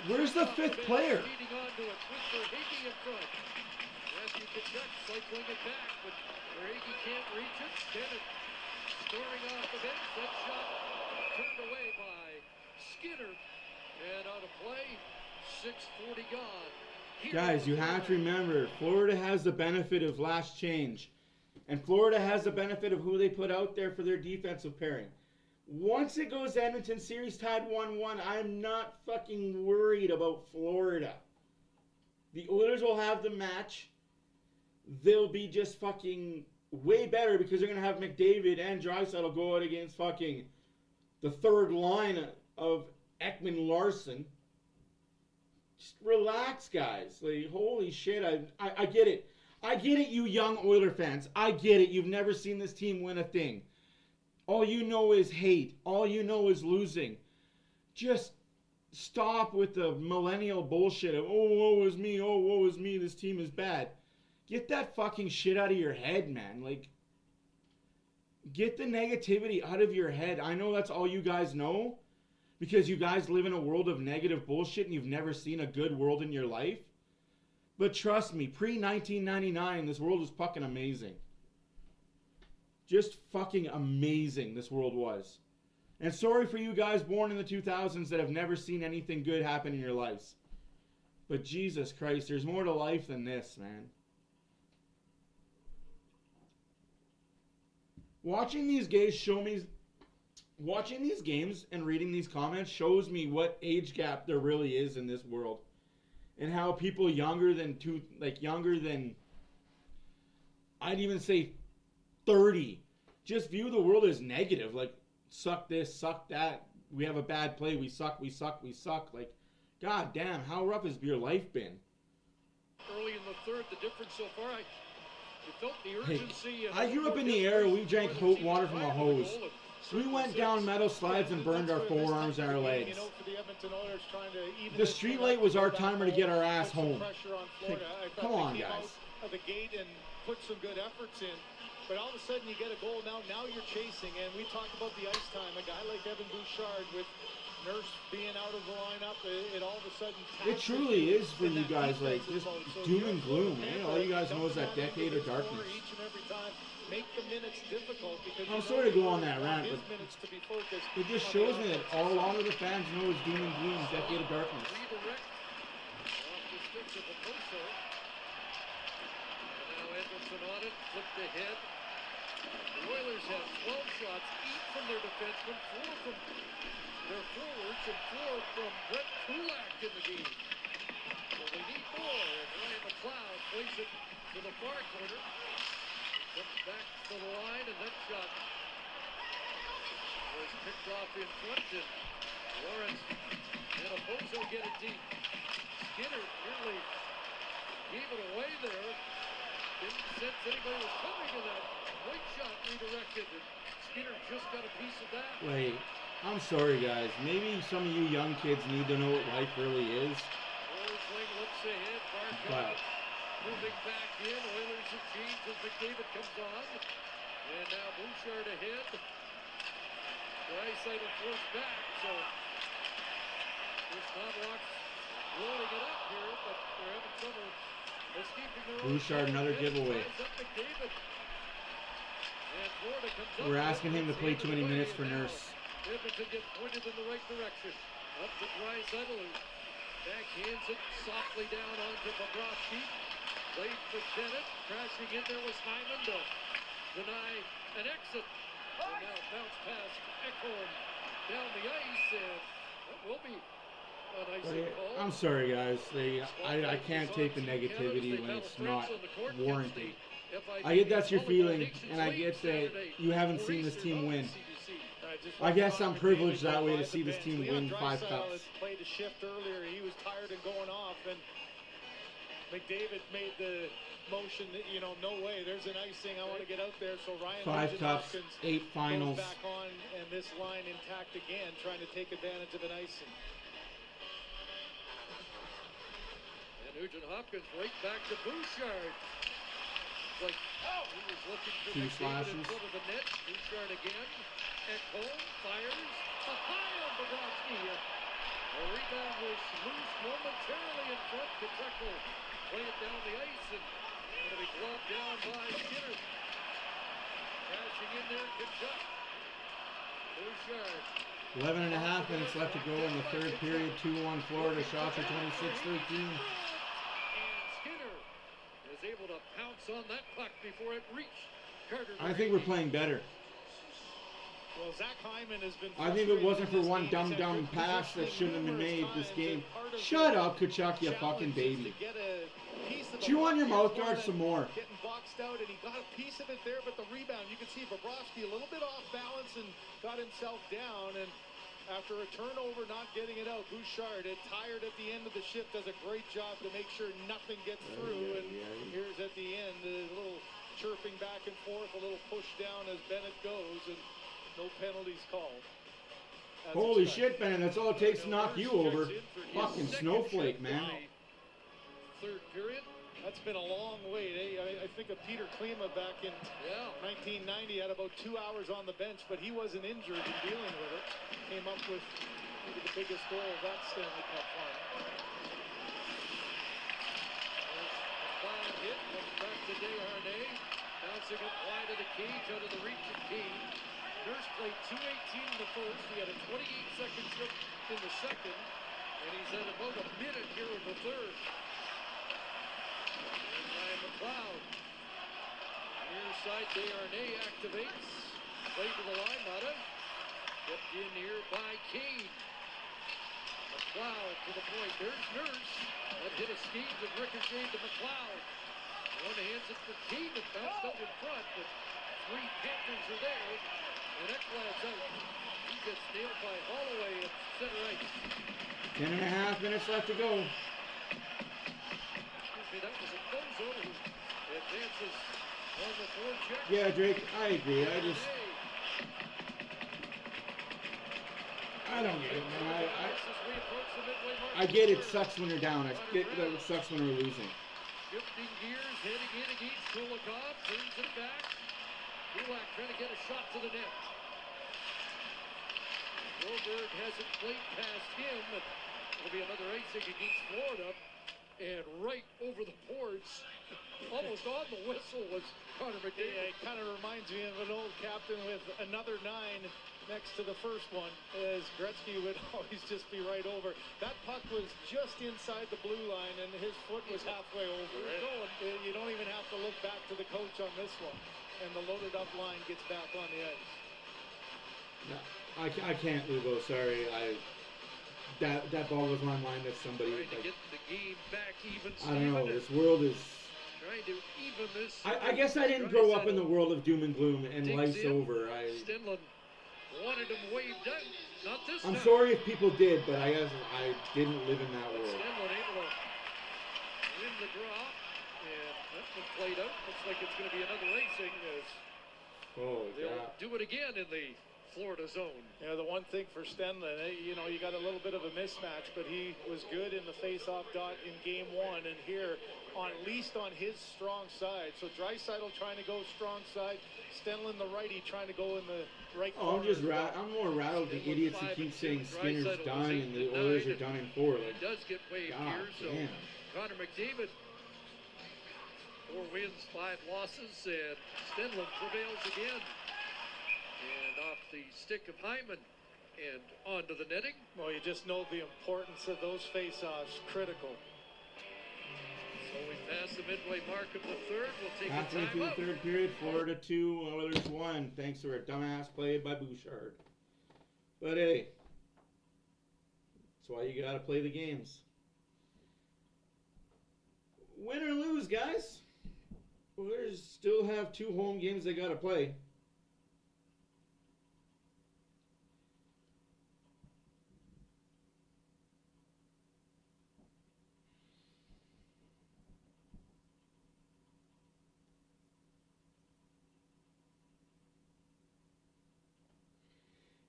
Where's the 5th player? Matthew Tkachuk cycling it back, but Verhaeghe can't reach it. Bennett storming off the bench. That shot turned away by Skinner. And out of play, 6:40 gone. Guys, you have to remember, Florida has the benefit of last change. And Florida has the benefit of who they put out there for their defensive pairing. Once it goes Edmonton series tied 1-1, I'm not fucking worried about Florida. The Oilers will have the match. They'll be just fucking way better because they're going to have McDavid and Draisaitl go out against fucking the third line of Ekman Larson. Just relax, guys. Like, holy shit, I get it. I get it, you young Oiler fans. I get it. You've never seen this team win a thing. All you know is hate. All you know is losing. Just stop with the millennial bullshit of, oh, woe is me, oh, woe is me, this team is bad. Get that fucking shit out of your head, man. Like, get the negativity out of your head. I know that's all you guys know because you guys live in a world of negative bullshit and you've never seen a good world in your life. But trust me, pre-1999, this world was fucking amazing. Just fucking amazing this world was. And sorry for you guys born in the 2000s that have never seen anything good happen in your lives. But Jesus Christ, there's more to life than this, man. Watching these games and reading these comments shows me what age gap there really is in this world. And how people younger than I'd even say 30 just view the world as negative. Like, suck this, suck that. We have a bad play. We suck. Like, god damn, how rough has your life been? Early in the third, the difference so far, you felt the urgency. Hey, I grew up in the era we drank hot water from a hose. We went down metal slides and burned our forearms and our legs. The street light was our timer to get our ass home. Come on, guys. The gate and put some good efforts in. But all of a sudden you get a goal now you're chasing, and we talked about the ice time. A guy like Evan Bouchard with Nurse being out of the lineup, it all of a sudden... It truly is for you guys, like, just doom and gloom, man. All you guys know is that decade of darkness. Each and every time, make the minutes difficult because I'm sorry to go on that rant, but it just shows me that a lot of the fans know is doom and gloom, decade of darkness. Redirect off the sticks of Oposo. And now Edmonton on it, flipped ahead. The Oilers have 12 shots, 8 from their defensemen, 4 from their forwards, and 4 from Brett Kulak in the game. So they need more, and Ryan McLeod plays it to the far corner. Comes back to the line, and that shot was picked off in front, and Lawrence and Oposo get it deep. Skinner nearly gave it away there. Didn't sense anybody was coming to that. Great shot redirected, and Skinner just got a piece of that. Wait, I'm sorry, guys. Maybe some of you young kids need to know what life really is. Forsling looks ahead, Barkov moving back in. Oilers have changed as McDavid comes on. And now Bouchard ahead. Draisaitl forced back, so this Knobloch's loading it up here, but they're having trouble escaping their own. Bouchard, another giveaway. We're asking him to play too many minutes for Nurse. Edmonton gets pointed in the right direction. Up to Draisaitl, who backhands it softly down onto Bobrovsky. Played for Bennett. Crashing in there was Hyman to deny an exit. And now bounce past Ekholm down the ice, and that will be an icing call. I'm sorry, guys. I can't take the negativity when it's not warranted. I get that's your feeling, and I get that you haven't seen this team win. I guess I'm privileged that way to see this team win 5 cups. Played a shift earlier. He was tired and going off, and McDavid made the motion that, no way, there's an icing, I want to get out there. So Ryan 5 cups, 8 finals. Goes back on, and this line intact again, trying to take advantage of an icing. And Nugent Hopkins right back to Bouchard. It's like, he was looking for McDavid in front of the net. Bouchard again. Ekholm fires. A high on Bobrovsky. The rebound was loose momentarily in front. Pacheco play it down the ice, and going to be globbed down by Skinner. Crashing in there, good shot. Bouchard. 11 and a half minutes left to go in the third period. 2-1 Florida. Shots are 26-13. And Skinner is able to pounce on that puck before it reached Carter. I think we're playing better. Well, Zach Hyman has been. I think if it wasn't for one dumb pass that shouldn't have been made this game. Shut up, Kachuk, you fucking baby. Chew on your mouth guard some more. Getting boxed out, and he got a piece of it there, but the rebound, you can see Bobrovsky a little bit off balance and got himself down. And after a turnover, not getting it out, Bouchard, tired at the end of the shift, does a great job to make sure nothing gets through. And here's at the end, a little chirping back and forth, a little push down as Bennett goes, and no penalties called. Holy shit, Bennett, that's all it takes to knock you over. Fucking snowflake, man. Third period. That's been a long wait. I think of Peter Klima back in 1990, had about 2 hours on the bench, but he wasn't injured in dealing with it. Came up with maybe the biggest goal of that Stanley Cup final. Fine hit, comes back to Desharnais. Bouncing it wide of the cage, out of the reach of Key. Nurse played 2:18 in the first. We had a 28-second shift in the second. And he's at about a minute here in the third. And Ryan McLeod. Near side, Desharnais activates. Play to the line, Mata. Kept in here by Kane. McLeod to the point. There's Nurse. That hit a skate with ricochet to McLeod. One hands it for Kane that bounced up in front, but three Panthers are there. And Ekblad's out. He gets nailed by Holloway at center ice. 10.5 minutes left to go. Excuse me, that was a Bozo who advances on the forecheck. Yeah, Drake, I agree. I don't get it, man. I get it sucks when you're down. I get that it sucks when we're losing. Shifting gears, heading in against Kulikov, turns it back. Kulak trying to get a shot to the net. Broberg hasn't played past him, and it'll be another icing against Florida. And right over the boards, almost on the whistle, was Connor McDavid. Yeah, it kind of reminds me of an old captain with another 9 next to the first one, as Gretzky would always just be right over. That puck was just inside the blue line, and his foot was halfway over it. You don't even have to look back to the coach on this one, and the loaded up line gets back on the ice. No, I can't, Lugo. Sorry, that ball was my mind that somebody. Trying to get the game back even. I don't know. This world is. Trying to even this. I guess I didn't grow up in the world of doom and gloom, and life's over. Stenlund wanted him waved out. Not this I'm time. sorry if people did, but I guess I didn't live in that world. Stenlund able to win the draw, and that's been played out. Looks like it's going to be another racing as they'll do it again in the Florida zone. Yeah, the one thing for Stenlund, you got a little bit of a mismatch, but he was good in the face-off dot in game 1, and here, at least on his strong side. So Draisaitl trying to go strong side, Stenlund the righty trying to go in the right corner. I'm more rattled the idiots who keep saying Skinner's done and the Oilers are done in 4. Like, he does get waved here, so Connor McDavid, 4 wins, 5 losses, and Stenlund prevails again. And off the stick of Hyman and onto the netting. Well, you just know the importance of those face-offs, critical. So we pass the midway mark of the third. We'll take halfway a through the timeout. third period, Florida 2, Oilers 1, thanks to a dumbass play by Bouchard. But hey, that's why you gotta play the games. Win or lose, guys. Oilers still have 2 home games they gotta play.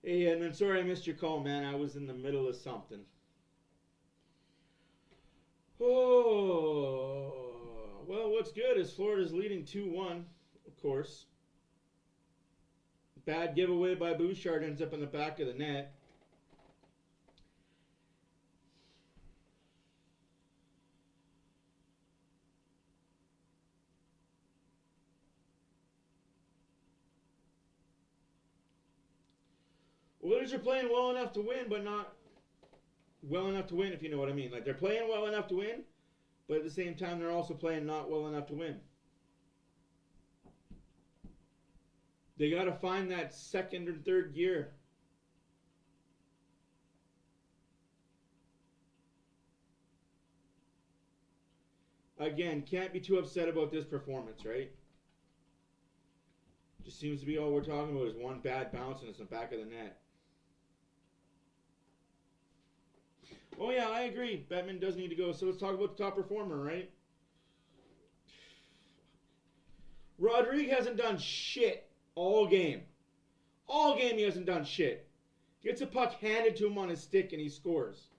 Hey, Edmund, sorry I missed your call, man. I was in the middle of something. Oh, well, what's good is Florida's leading 2-1, of course. Bad giveaway by Bouchard ends up in the back of the net. Oilers are playing well enough to win, but not well enough to win, if you know what I mean. Like, they're playing well enough to win, but at the same time, they're also playing not well enough to win. They got to find that second or third gear. Again, can't be too upset about this performance, right? Just seems to be all we're talking about is one bad bounce and it's in the back of the net. Oh yeah, I agree. Bettman does need to go. So let's talk about the top performer, right? Rodrigue hasn't done shit all game. All game he hasn't done shit. Gets a puck handed to him on his stick and he scores.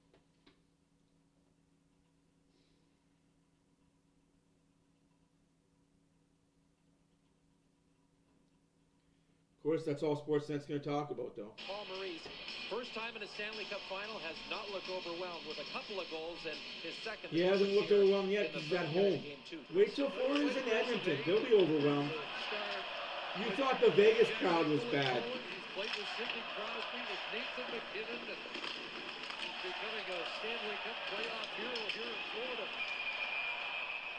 Of course, that's all Sportsnet's going to talk about, though. Paul Maurice, first time in a Stanley Cup final, has not looked overwhelmed with a couple of goals, and his second. He hasn't looked overwhelmed yet because he's at home. Wait till Florida's in Edmonton. They'll be overwhelmed. You thought the Vegas crowd was bad. He's played with Sidney Crosby, with Nathan McKinnon, and becoming a Stanley Cup playoff hero here in Florida.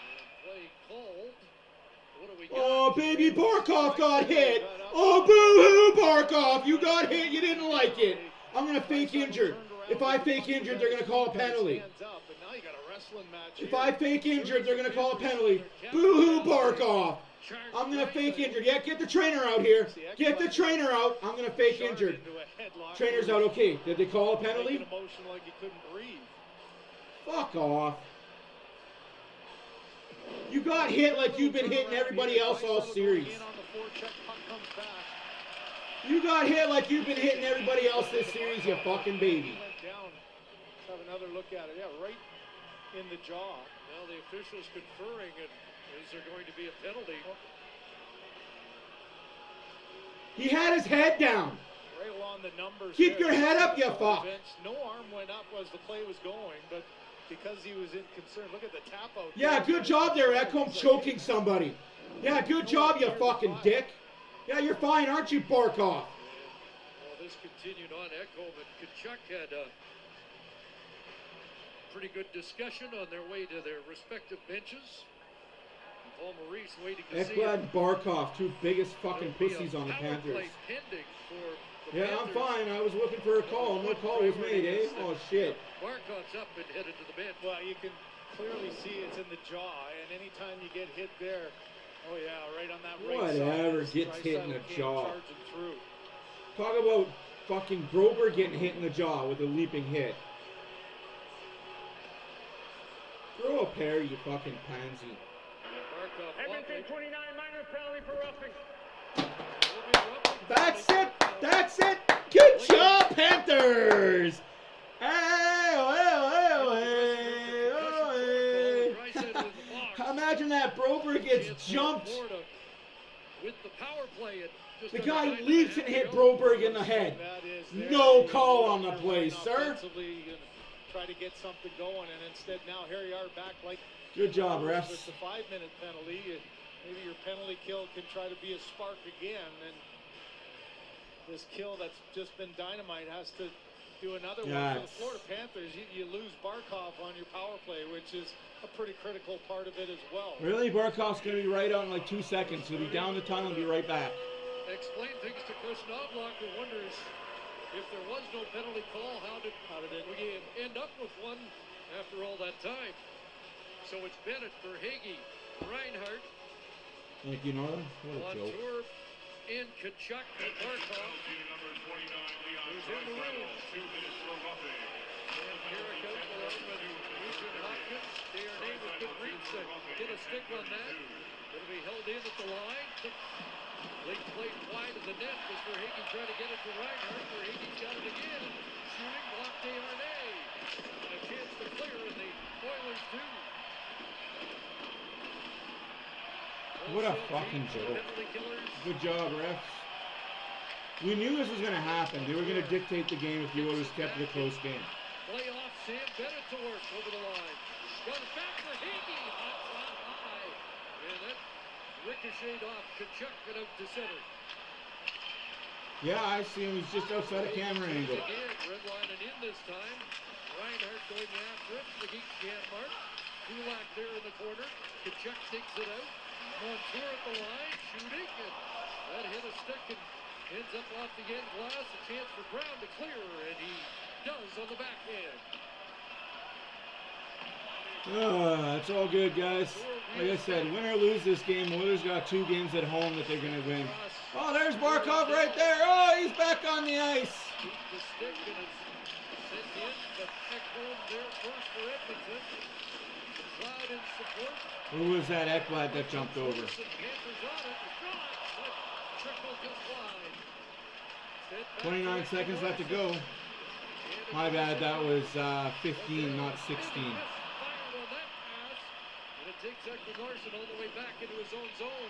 And play called. What do we got? Oh, baby, Barkov got hit. Oh, boo-hoo, Barkov. You got hit. You didn't like it. I'm going to fake injured. If I fake injured, they're going to call a penalty. If I fake injured, they're going to call a penalty. Boo-hoo, Barkov. I'm going to fake injured. Yeah, get the trainer out here. Get the trainer out. I'm going to fake injured. Trainer's out. Okay, did they call a penalty? Fuck off. You got hit like you've been hitting everybody else all series. You got hit like you've been hitting everybody else this series, you fucking baby. Let's have another look at it. Yeah, right in the jaw. Now the officials conferring, and is there going to be a penalty? He had his head down. Right along the numbers. Keep your head up, you fuck. No arm went up as the play was going, but because he was in concern, look at the tap out. Yeah, good job there, Ekholm, choking somebody. Yeah, good job, you fucking dick. Yeah, you're fine, aren't you, Barkov? Well, this continued on. Ekholm and Tkachuk had a pretty good discussion on their way to their respective benches. Paul Maurice waiting to see Ekblad and Barkov, two biggest fucking pussies on the Panthers. Yeah, I'm fine. I was looking for a call. No call was made, eh? Oh, shit. Barkov's up and headed to the bench. Well, you can clearly see it's in the jaw, and anytime you get hit there, oh yeah, right on that right side. Whatever gets hit in the jaw. Talk about fucking Broberg getting hit in the jaw with a leaping hit. Throw a pair, you fucking pansy. Edmonton 29 minor penalty for roughing. That's it. That's it. Good job, Panthers. Imagine that Broberg gets jumped. With the power play, the guy leaps and hit Broberg in the head. No call on the play, sir. Try to get something going, and instead now here you are back like. Good job, refs. With the 5-minute penalty, maybe your penalty kill can try to be a spark again, and this kill that's just been dynamite has to do another one. For the Florida Panthers, you lose Barkov on your power play, which is a pretty critical part of it as well. Really, Barkov's going to be right out in like 2 seconds. He'll be down the tunnel and be right back. Explain things to Chris Knobloch, who wonders if there was no penalty call, how did we end up with one after all that time? So it's Bennett for Hagee, Reinhardt. Thank you, Northern. What a joke. Montour and Tkachuk and Barkov. Who's in the room? 2 minutes for roughing. And Carrick out along with Nugent Hopkins. Darnay with good reach to get a stick on that. It'll be held in at the line. Late play wide of the net was for Hagee trying to get it to Reinhardt. For Hagee's got it again. Shooting, blocked Darnay. And a chance to clear in the Oilers do. What a fucking joke. Good job, refs. We knew this was going to happen. They were going to dictate the game if you always kept it a close game. Playoff Sam Bennett to work over the line. Got it back for Hagee. Hot shot high. And that ricocheted off Tkachuk and out to center. Yeah, I see him. He's just outside of camera angle. Again, redlining in this time. Reinhardt going after it. The Geek can't mark. Kulak there in the corner. Tkachuk takes it out. Montour at the line, shooting, and that hit a stick and ends up off the end glass. A chance for Brown to clear, and he does on the backhand. It's all good, guys. Like I said, win or lose this game, Oilers got 2 games at home that they're going to win. Oh, there's Barkov right there. Oh, he's back on the ice. Keep the stick and it's sent in, but Ekholm there first for Edmonton. Cloud in support. Who was that Ekblad that jumped over? Panthers on it. Trickle just wide. 29 seconds left to go. My bad, that was 15, not 16. Fired on that pass, and it takes Ekman Larsson all the way back into his own zone.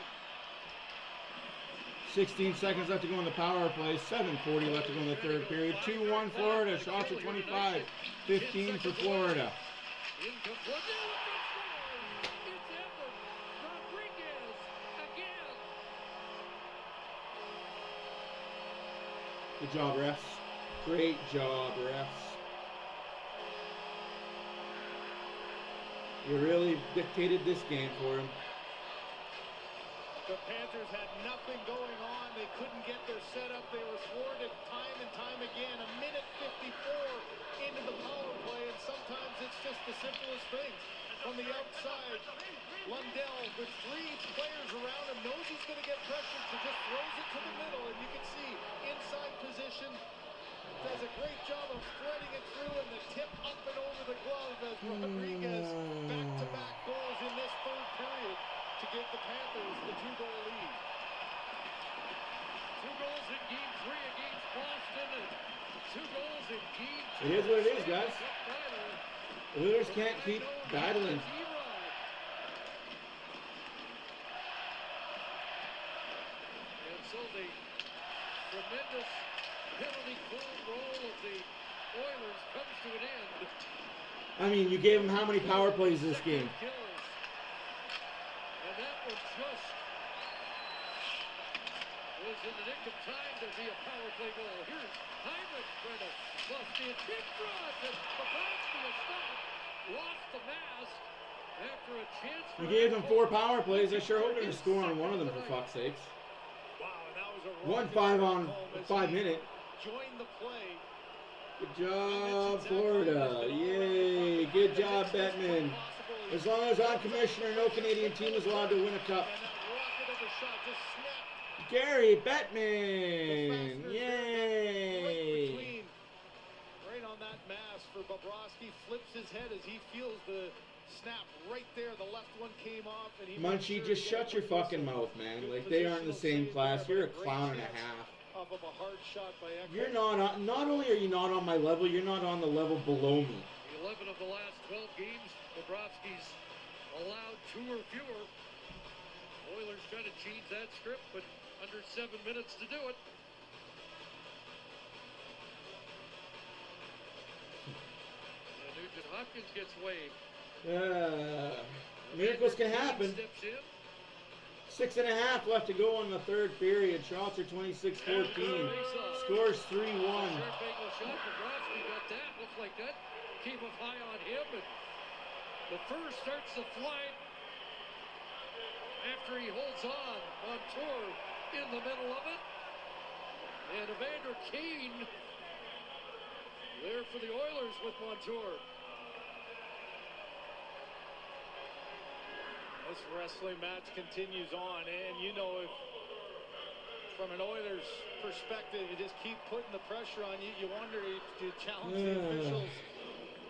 16 seconds left to go in the power play. 7:40 left to go in the third period. 2-1 Florida. Shots at 25. 15 for Florida. Good job, refs. Great job, refs. You really dictated this game for him. The Panthers had nothing going on. They couldn't get their setup. They were thwarted time and time again. A minute 54 into the power play, and sometimes it's just the simplest things. From the outside, Lundell with 3 players around him knows he's going to get pressured, so just throws it to the middle, and you can see inside position. Does a great job of threading it through, and the tip up and over the glove as Rodriguez back-to-back goals in this third period to give the Panthers the 2-goal lead. 2 goals in Game 3 against Boston, and 2 goals in Game 2. It is what it is, guys. The Oilers can't keep battling. And so the tremendous penalty goal roll of the Oilers comes to an end. I mean, you gave him how many power plays this game? And that one just was in the nick of time to be a power play goal. Here's Heinrich trying to bust in. Big front, and Bobrovsky is stopped. Lost the mask after a chance. You gave them 4 power plays. I sure hope they're going to score on one of them, for fuck's sakes. Wow, and that was a 1-5 on 5 minute. Join the play. Good job, Florida. Yay. Good job, Bettman. As long as I'm commissioner, no Canadian team is allowed to win a cup. Gary Bettman. Yay. Right on that mask for Bobrovsky. Flips his head as he feels the snap right there. The left one came off. And he Munchie, just shut your fucking mouth, man. Like, they aren't in the same class. You're a clown and a half. Of a hard shot by You're not only are you not on my level, you're not on the level below me. 11 of the last 12 games, Bobrovsky's allowed 2 or fewer. Oilers trying to change that script, but under 7 minutes to do it. And Nugent Hopkins gets waved. Miracles can happen. Steps in. 6.5 left to go in the third period. Shots are 26-14. Scores 3-1. Sharp angle shot. Bobrovsky got that. Looks like that came up high on him. And the first starts to fly after he holds on tour in the middle of it. And Evander Kane there for the Oilers with Montour. This wrestling match continues on, and you know, if from an Oilers perspective, you just keep putting the pressure on you. You wonder if you challenge the officials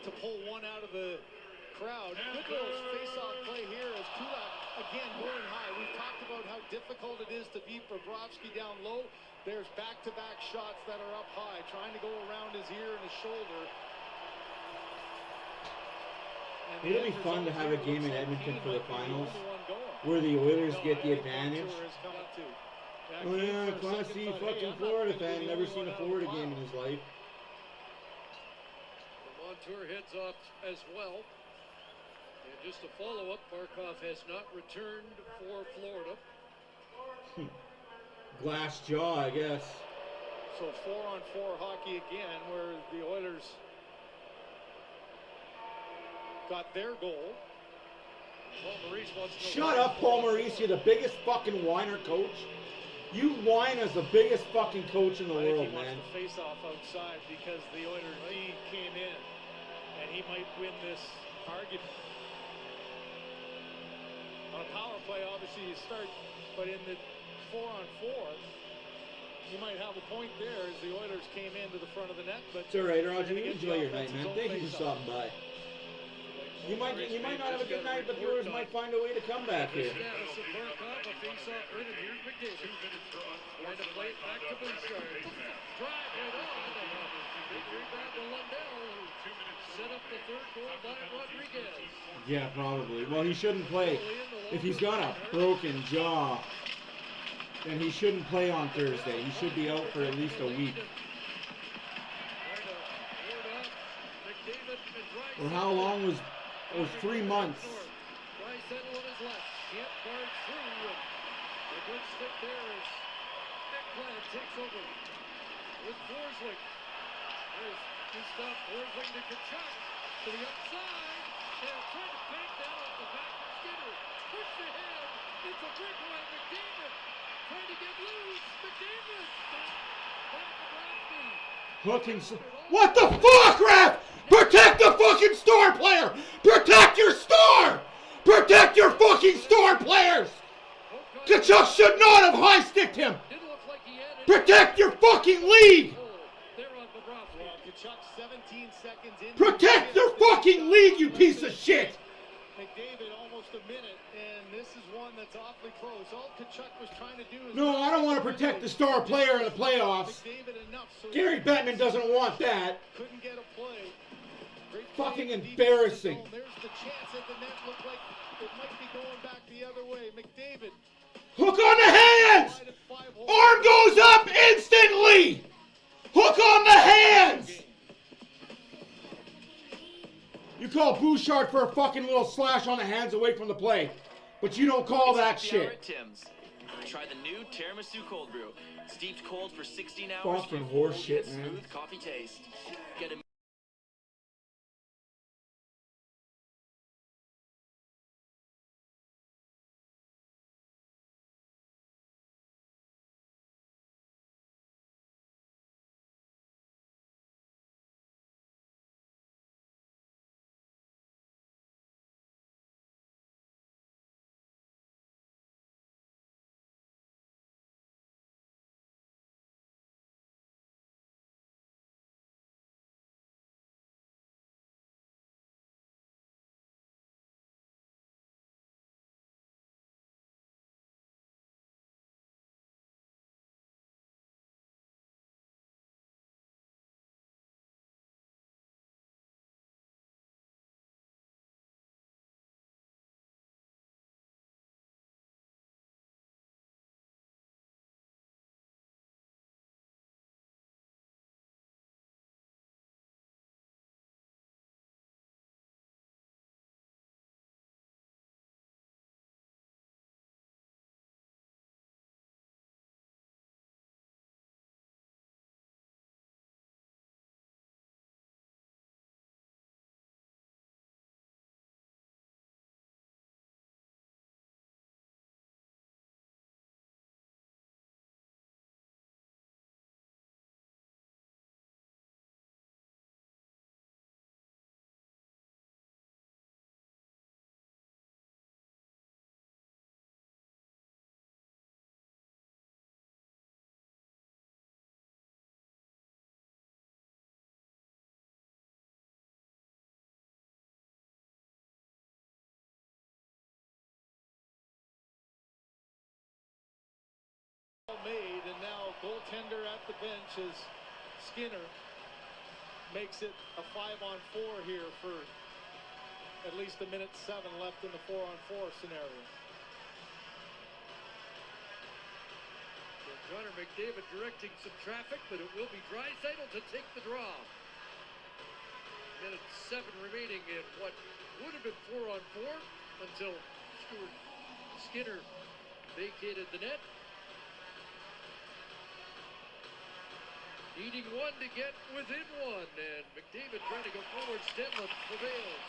to pull one out of the crowd. Good little face-off play here as Kulak again going high. We've talked about how difficult it is to beat Bobrovsky down low. There's back-to-back shots that are up high, trying to go around his ear and his shoulder. It'll be fun to have a game in Edmonton for the finals where the Oilers get the advantage. Oh yeah, classy fucking Florida fan. Never seen a Florida game in his life. Montour heads off as well. And just a follow-up, Barkov has not returned for Florida. Glass jaw, I guess. So 4-on-4 hockey again, where the Oilers got their goal. Paul Maurice wants to Shut up, Paul Maurice. You're the biggest fucking whiner coach. You whine as the biggest fucking coach in the world, he man. wants to face off outside because the Oilers D came in, and he might win this argument. On a power play, obviously you start, but in the 4-on-4, you might have a point there as the Oilers came into the front of the net. But it's all right, Roger. You enjoy your night, man. Thank you for stopping by. You might not have a good night, but the Oilers might find a way to come back here. Status of Barkov, a face-off win, and here's McDavid. Trying to play it back to Bouchard. Drive it on, and big rebound to Lundell, who set up the third goal by Rodriguez. Yeah, probably. Well, he shouldn't play. If he's got a broken jaw, then he shouldn't play on Thursday. He should be out for at least a week. Or how long was... It was 3 months. Draisaitl on his left. Can't guard through. A good stick there as Ekblad takes over with Forsling. There's Gustav Forsling to Kachuk to the outside. They're trying to bank that off the back of Skinner. Push the hand. It's a breakaway. McDavid trying to get loose. McDavid stopped by Bobrovsky. Hooking. What the fuck, ref? Protect the fucking star player! Protect your star! Protect your fucking star players! Kachuk should not have high-sticked him! Protect your fucking league! Protect your fucking league, you piece of shit! McDavid almost a minute, and this is one that's awfully close. All Kachuk was trying to do is... No, I don't want to protect the star player in the playoffs. Gary Bettman doesn't want that. Couldn't get a play. Fucking embarrassing. There's the chance at the net. Looked like it might be going back the other way. McDavid. Hook on the hands! Arm goes up instantly! Hook on the hands! You call Bouchard for a fucking little slash on the hands away from the play. But you don't call that shit. Tim's. Try the new tiramisu cold brew. Steeped cold for 16 hours. Fucking horse shit, man. Smooth coffee taste. Get a made, and now goaltender at the bench is Skinner. Makes it a 5-on-4 here for at least a minute 7 left in the 4-on-4 scenario. Connor McDavid directing some traffic, but it will be Draisaitl to take the draw. Minute 7 remaining in what would have been 4-on-4 until Stuart Skinner vacated the net. Needing one to get within one, and McDavid trying to go forward. Stenlund prevails.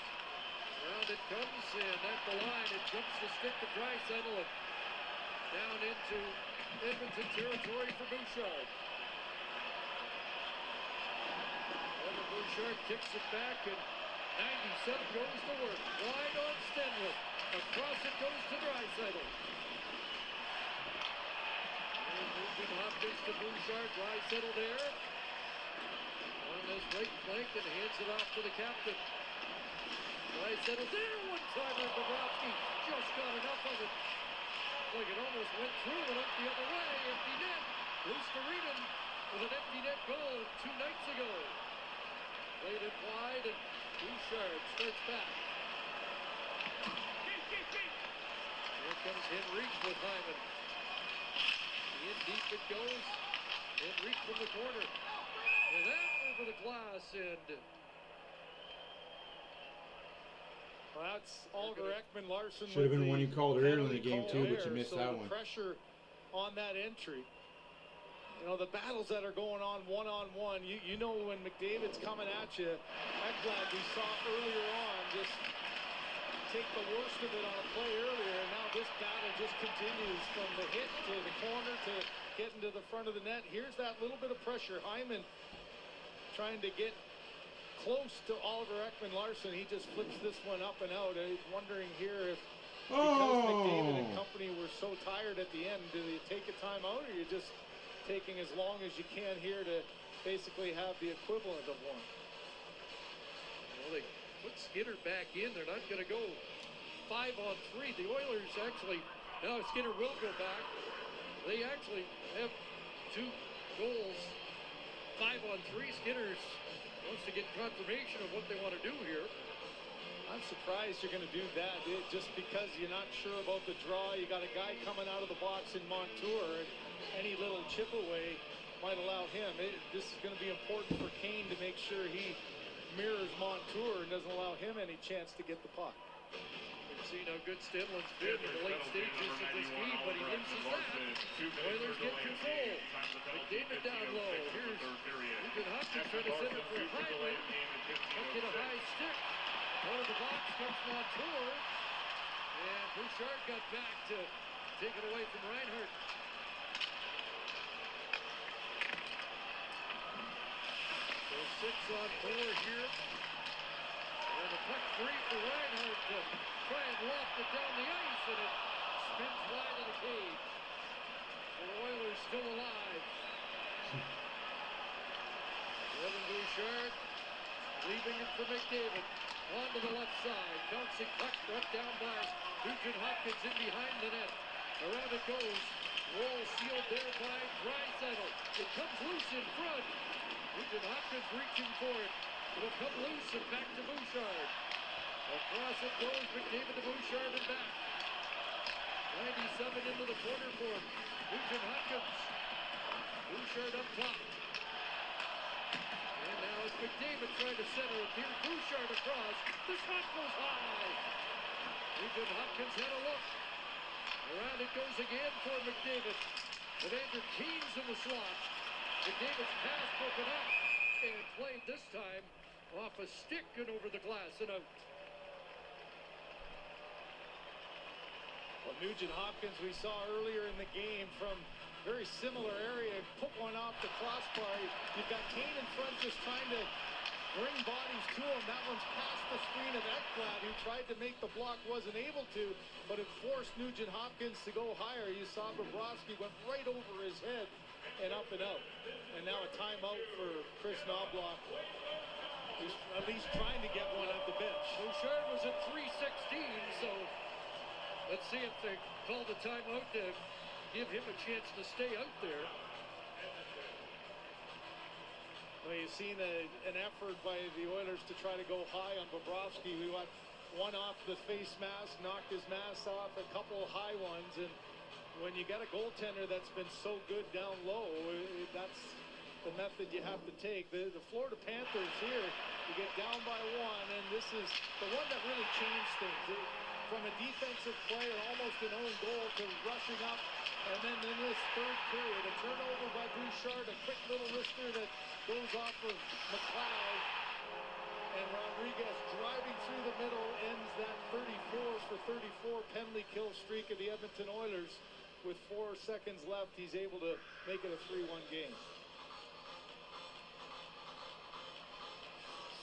Around it comes, and at the line, it jumps the stick to Draisaitl and down into Edmonton territory for Bouchard. Evan Bouchard kicks it back, and 97 goes to work. Wide on Stenlund. Across it goes to Draisaitl. Moving Hopkins to Bouchard, Draisaitl there. On this right flank and hands it off to the captain. Draisaitl there, one-timer, Bobrovsky just got enough of it. Like it almost went through and up the other way, empty net. Lusterinen with an empty net goal 2 nights ago. Played it wide and Bouchard starts back. Here comes Henrique with Hyman. In deep it goes. Henrique from the corner. And that over the glass, and well, that's Oliver Ekman Larson. Should have been one you called earlier in the game too, but you missed that one. Pressure on that entry. You know, the battles that are going on one-on-one, you know when McDavid's coming at you. Ekblad, we saw earlier on, just take the worst of it on a play earlier, and now this battle just continues from the hit to the corner to getting to the front of the net. Here's that little bit of pressure. Hyman trying to get close to Oliver Ekman-Larsson. He just flips this one up and out. I'm wondering here if because McDavid and company were so tired at the end, do you take a timeout, or are you just taking as long as you can here to basically have the equivalent of one? Well, they put Skinner back in. They're not going to go 5-on-3. The Oilers actually, now Skinner will go back. They actually have 2 goals, 5-on-3. Skinner's wants to get confirmation of what they want to do here. I'm surprised you're going to do that, just because you're not sure about the draw. You got a guy coming out of the box in Montour, and any little chip away might allow him. This is going to be important for Kane to make sure he mirrors Montour and doesn't allow him any chance to get the puck. We've seen how good Stenlin's been in the late stages of this game, but he loses that. Oilers get control. McDavid down low. Here's Nugent Hopkins trying to send it for a highway. Might get a high stick. Out of the box comes Montour. And Bouchard got back to take it away from Reinhart. So 6-on-4 here. And the puck free for Reinhart to try and loft it down the ice, and it spins wide of the cage. The Oilers still alive. Evan Bouchard leaving it for McDavid. On to the left side. Bouncing puck brought down by Nugent Hopkins in behind the net. Around it goes. Wall sealed there by Draisaitl. It comes loose in front. Nugent Hopkins reaching for it. It'll come loose and back to Bouchard. Across it goes. McDavid to Bouchard and back. 97 into the corner for him. Nugent Hopkins. Bouchard up top. And now it's McDavid trying to center it. Here's Bouchard across. The shot goes high. Nugent Hopkins had a look. Around it goes again for McDavid. Evander Kane's in the slot. McDavid's pass broken up. And played this time off a stick and over the glass and out. Well, Nugent Hopkins, we saw earlier in the game from very similar area, put one off the crossbar. You've got Kane in front just trying to bring bodies to him. That one's past the screen of Ekblad, who tried to make the block, wasn't able to, but it forced Nugent Hopkins to go higher. You saw Bobrovsky went right over his head and up and out. And now a timeout for Chris Knobloch, who's at least trying to get one at the bench. Bouchard was at 3:16, so let's see if they call the timeout to give him a chance to stay out there. Well, you've seen an effort by the Oilers to try to go high on Bobrovsky. We got one off the face mask, knocked his mask off, a couple high ones, and when you got a goaltender that's been so good down low, that's the method you have to take. The Florida Panthers here, you get down by one, and this is the one that really changed things. From a defensive play or almost an own goal to rushing up, and then in this third period, a turnover by Bouchard, a quick little wrister that goes off of McLeod, and Rodriguez driving through the middle ends that 34-for-34 penalty kill streak of the Edmonton Oilers. With 4 seconds left, he's able to make it a 3-1 game.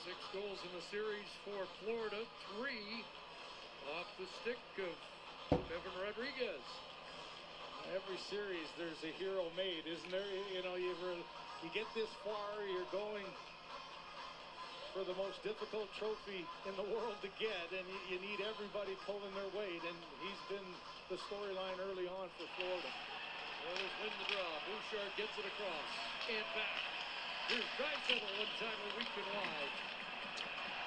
6 goals in the series for Florida, 3 off the stick of Evan Rodriguez. Every series there's a hero made, isn't there? You know, you get this far, you're going for the most difficult trophy in the world to get, and you need everybody pulling their weight, and he's been the storyline early on for Florida. Oilers win the draw. Bouchard gets it across and back. Here's Draisaitl one-timer weak and wide.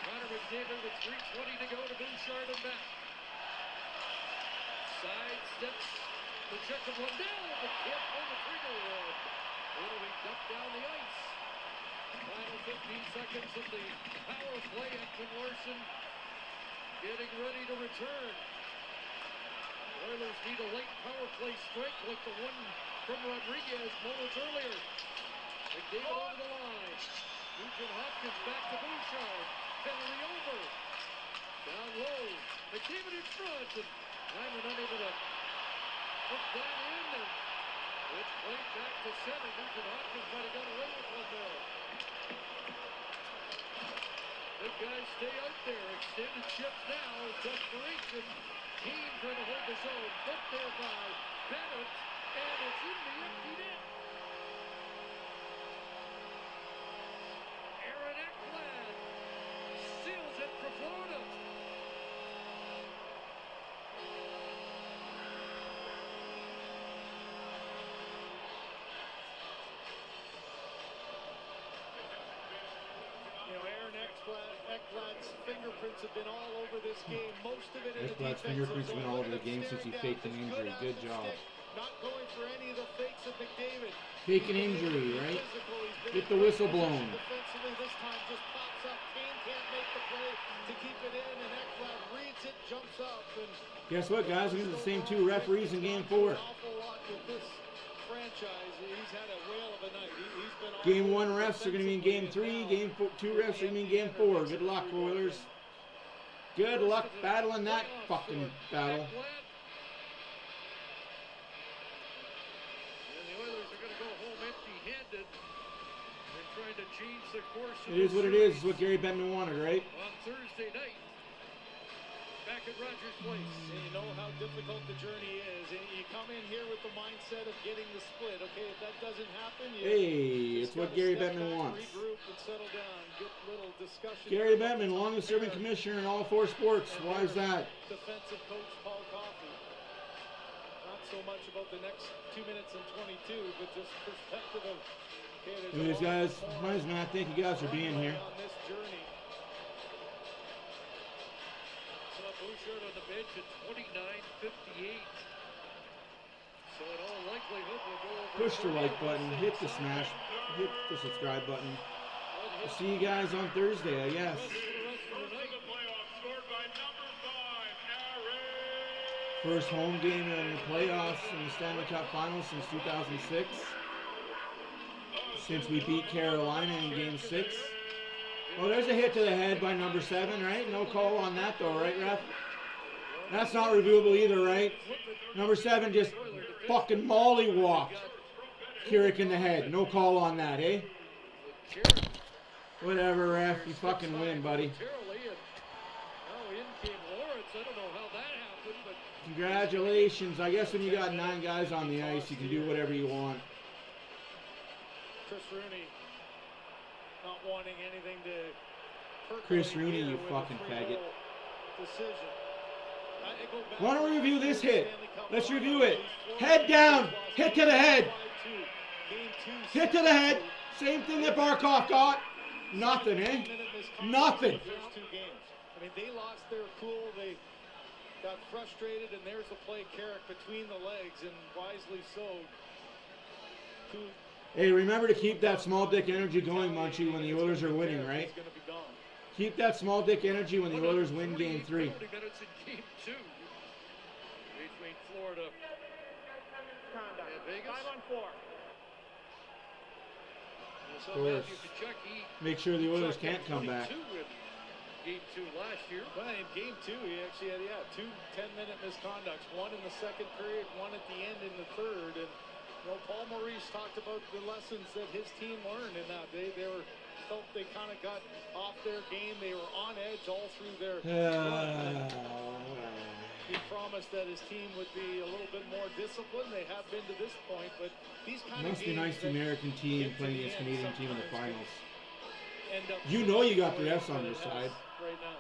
Connor McDavid with 3:20 to go to Bouchard and back. Side steps the check of Lundell, but can't pull the trigger. It'll be dumped down the ice. Final 15 seconds of the power play. Ekman-Larsson getting ready to return. Oilers need a late power play strike like the one from Rodriguez moments earlier. McDavid over the line. Nugent Hopkins back to Bouchard. Penalty over. Down low. McDavid in front. And Hyman unable to put that in. And it's played back to center. Nugent Hopkins might have got away with one there. Big guys stay out there. Extended shift now. Desperation. Keane trying to hold the zone. Put there by Bennett. And it's in the empty net. Aaron Ekblad seals it for Florida. Aaron Ekblad's fingerprints have been all over this game. Most of it in the Ekblad's defensive fingerprints have zone. been all over the Look at game him since he staring faked down. an Just injury. Good out of the job. stick. Not going for any of the fakes of McDavid. Fake an injury, right? Get the whistle blown. Defensively this time just pops up. Kane can't make the play to keep it in, and Ekblad reads it, jumps up, and Guess what, guys? These are the same two referees in Game 4. an awful lot with this franchise. He's had a whale of a night. He's been all Game over 1 refs are going to be in Game 3. Game 2 refs are going to be in Game 4. Good luck, Oilers. Good luck battling that fucking battle. And the Oilers are going to go home empty-handed. They're trying to change the course of It is what it is. It's what Gary Bettman wanted, right? on Thursday night. Back at Rogers Place. And you know how difficult the journey is. And you come in here with the mindset of getting the split. Okay, if that doesn't happen, Hey, it's what Gary Bettman wants. Regroup and settle down. Get little discussion. Gary Bettman, longest serving commissioner in all 4 sports. Why is that? Defensive coach Paul Coffey. Not so much about the next 2 minutes and 22, but just perspective of. Okay, Anyways, guys, my name's Matt. Thank you guys for being here. on this journey. Saw Bouchard on the bench at 29:58. So in all likelihood we'll go over. Push the like button. Hit the smash. Hit the subscribe button. I'll see you guys on Thursday, I guess. First home game in the playoffs in the Stanley Cup Finals since 2006. Since we beat Carolina in Game 6. Oh, there's a hit to the head by number 7, right? No call on that though, right, ref? That's not reviewable either, right? Number 7 just fucking mollywalked Keurig in the head. No call on that, eh? Whatever, ref. You fucking win, buddy. Congratulations. I guess when you got 9 guys on the ice, you can do whatever you want. Chris Rooney not wanting anything to Chris Rooney, you fucking faggot. Decision. Why don't we review this hit? Let's review it. Head down. Hit to the head. Hit to the head. Same thing that Barkov got. Nothing, eh? Nothing. First 2 games. I mean, they lost their cool. They got frustrated, and there's the play, Carrick between the legs, and wisely so. Hey, remember to keep that small dick energy going, Munchie, when the Oilers are winning, right? Keep that small dick energy when the Oilers win Game 3. 40 minutes in Game 2 between Florida and Vegas. 5-on-4. So Of course. Matthew Tkachuk, Make sure the Oilers can't come back. Game 2 last year. Well, in Game 2, he actually had 2 10-minute misconducts. One in the second period, one at the end in the third. And Paul Maurice talked about the lessons that his team learned in that. They felt they kind of got off their game. They were on edge all through their run. He promised that his team would be a little bit more disciplined. They have been to this point, but these kind of Must be games nice to the American team playing this Canadian team in the finals. end up You know you got the refs on your side. right now.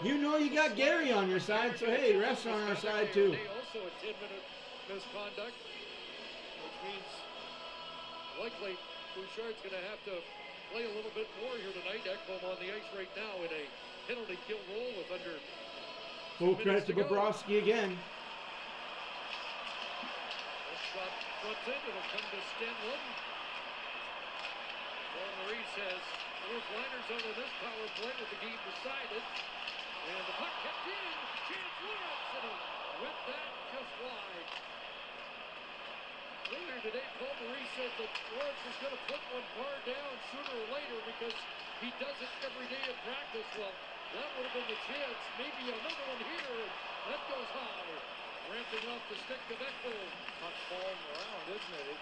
You know you got Gary on your side, so hey, refs are on our side too. Also a 10-minute misconduct, which means likely Bouchard's going to have to play a little bit more here tonight. Ekholm on the ice right now in a penalty kill role with under Full credit to Bobrovsky again. This shot front end, it'll come to Stenlund. Paul Maurice has 4 liners out of this power play with the game decided. And the puck kept in. Chance Lawrence, and he whipped that just wide. Earlier today, Paul Maurice said that Lawrence was going to put one bar down sooner or later because he does it every day in practice. Well, That would have been the chance. Maybe another one here. That goes high. Ramping off the stick to Beckford. Puck falling around, isn't it?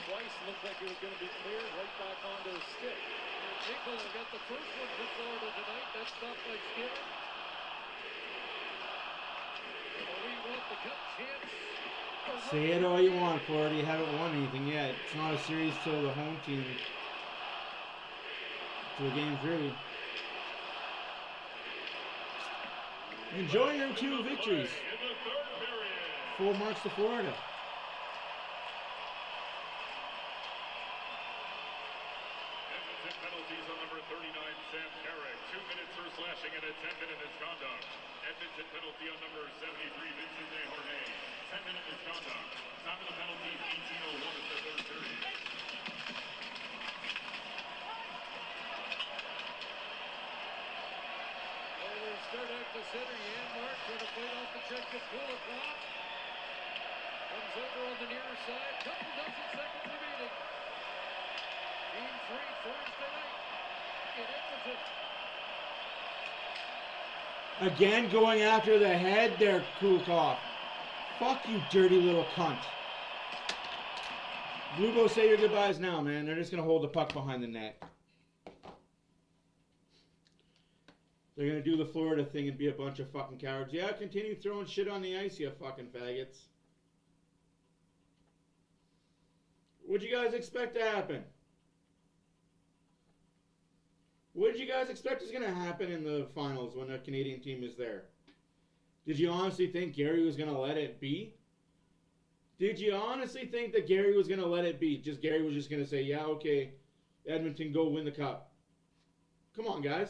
Twice looked like it was going to be cleared right back onto his stick. Nicola got the first one for Florida tonight. That's stopped by Skinner. We want the cup chance. Say it all you want, Florida. You haven't won anything yet. It's not a series till the home team. Till game 3. Enjoy your 2 victories. Full marks to Florida. Edmonton penalties on number 39, Sam Carrick. 2 minutes for slashing and a 10-minute misconduct. Edmonton penalty on number 73, Vincent De Jorge. 10-minute misconduct. Time of the penalties, 18:01 is the third period. Start out to center, Janmark trying to fight off the check to Kulikov. Comes over on the near side, couple dozen seconds remaining. Game 3 Thursday night in Edmonton. Again going after the head there, Kulikov. Fuck you, dirty little cunt. Blue Bow, say your goodbyes now, man. They're just going to hold the puck behind the net. They're going to do the Florida thing and be a bunch of fucking cowards. Yeah, continue throwing shit on the ice, you fucking faggots. What'd you guys expect to happen? What did you guys expect is going to happen in the finals when the Canadian team is there? Did you honestly think Gary was going to let it be? Did you honestly think that Gary was going to let it be? Gary was just going to say, yeah, okay, Edmonton, go win the cup. Come on, guys.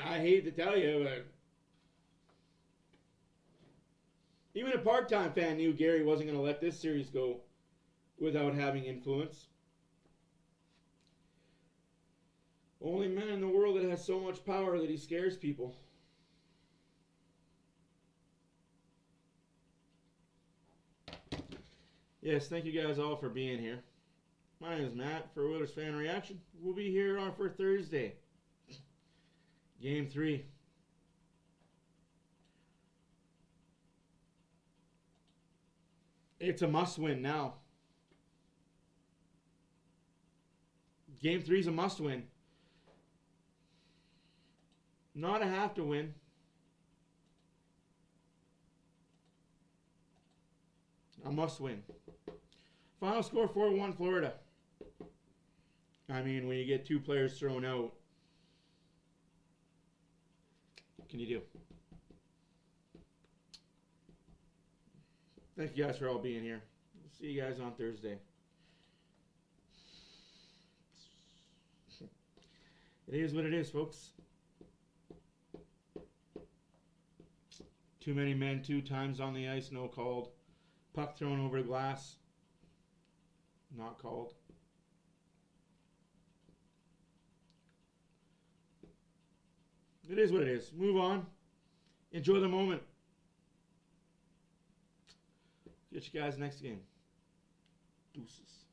I hate to tell you, but even a part-time fan knew Gary wasn't going to let this series go without having influence. Only man in the world that has so much power that he scares people. Yes, thank you guys all for being here. My name is Matt for Oilers Fan Reaction. We'll be here on for Thursday. Game 3. It's a must-win now. Game 3 is a must-win. Not a have-to-win. A must-win. Final score 4-1 Florida. I mean, when you get 2 players thrown out, what can you do? Thank you guys for all being here. See you guys on Thursday. It is what it is, folks. Too many men, 2 times on the ice, no called. Puck thrown over the glass, not called. It is what it is. Move on. Enjoy the moment. Get you guys next game. Deuces.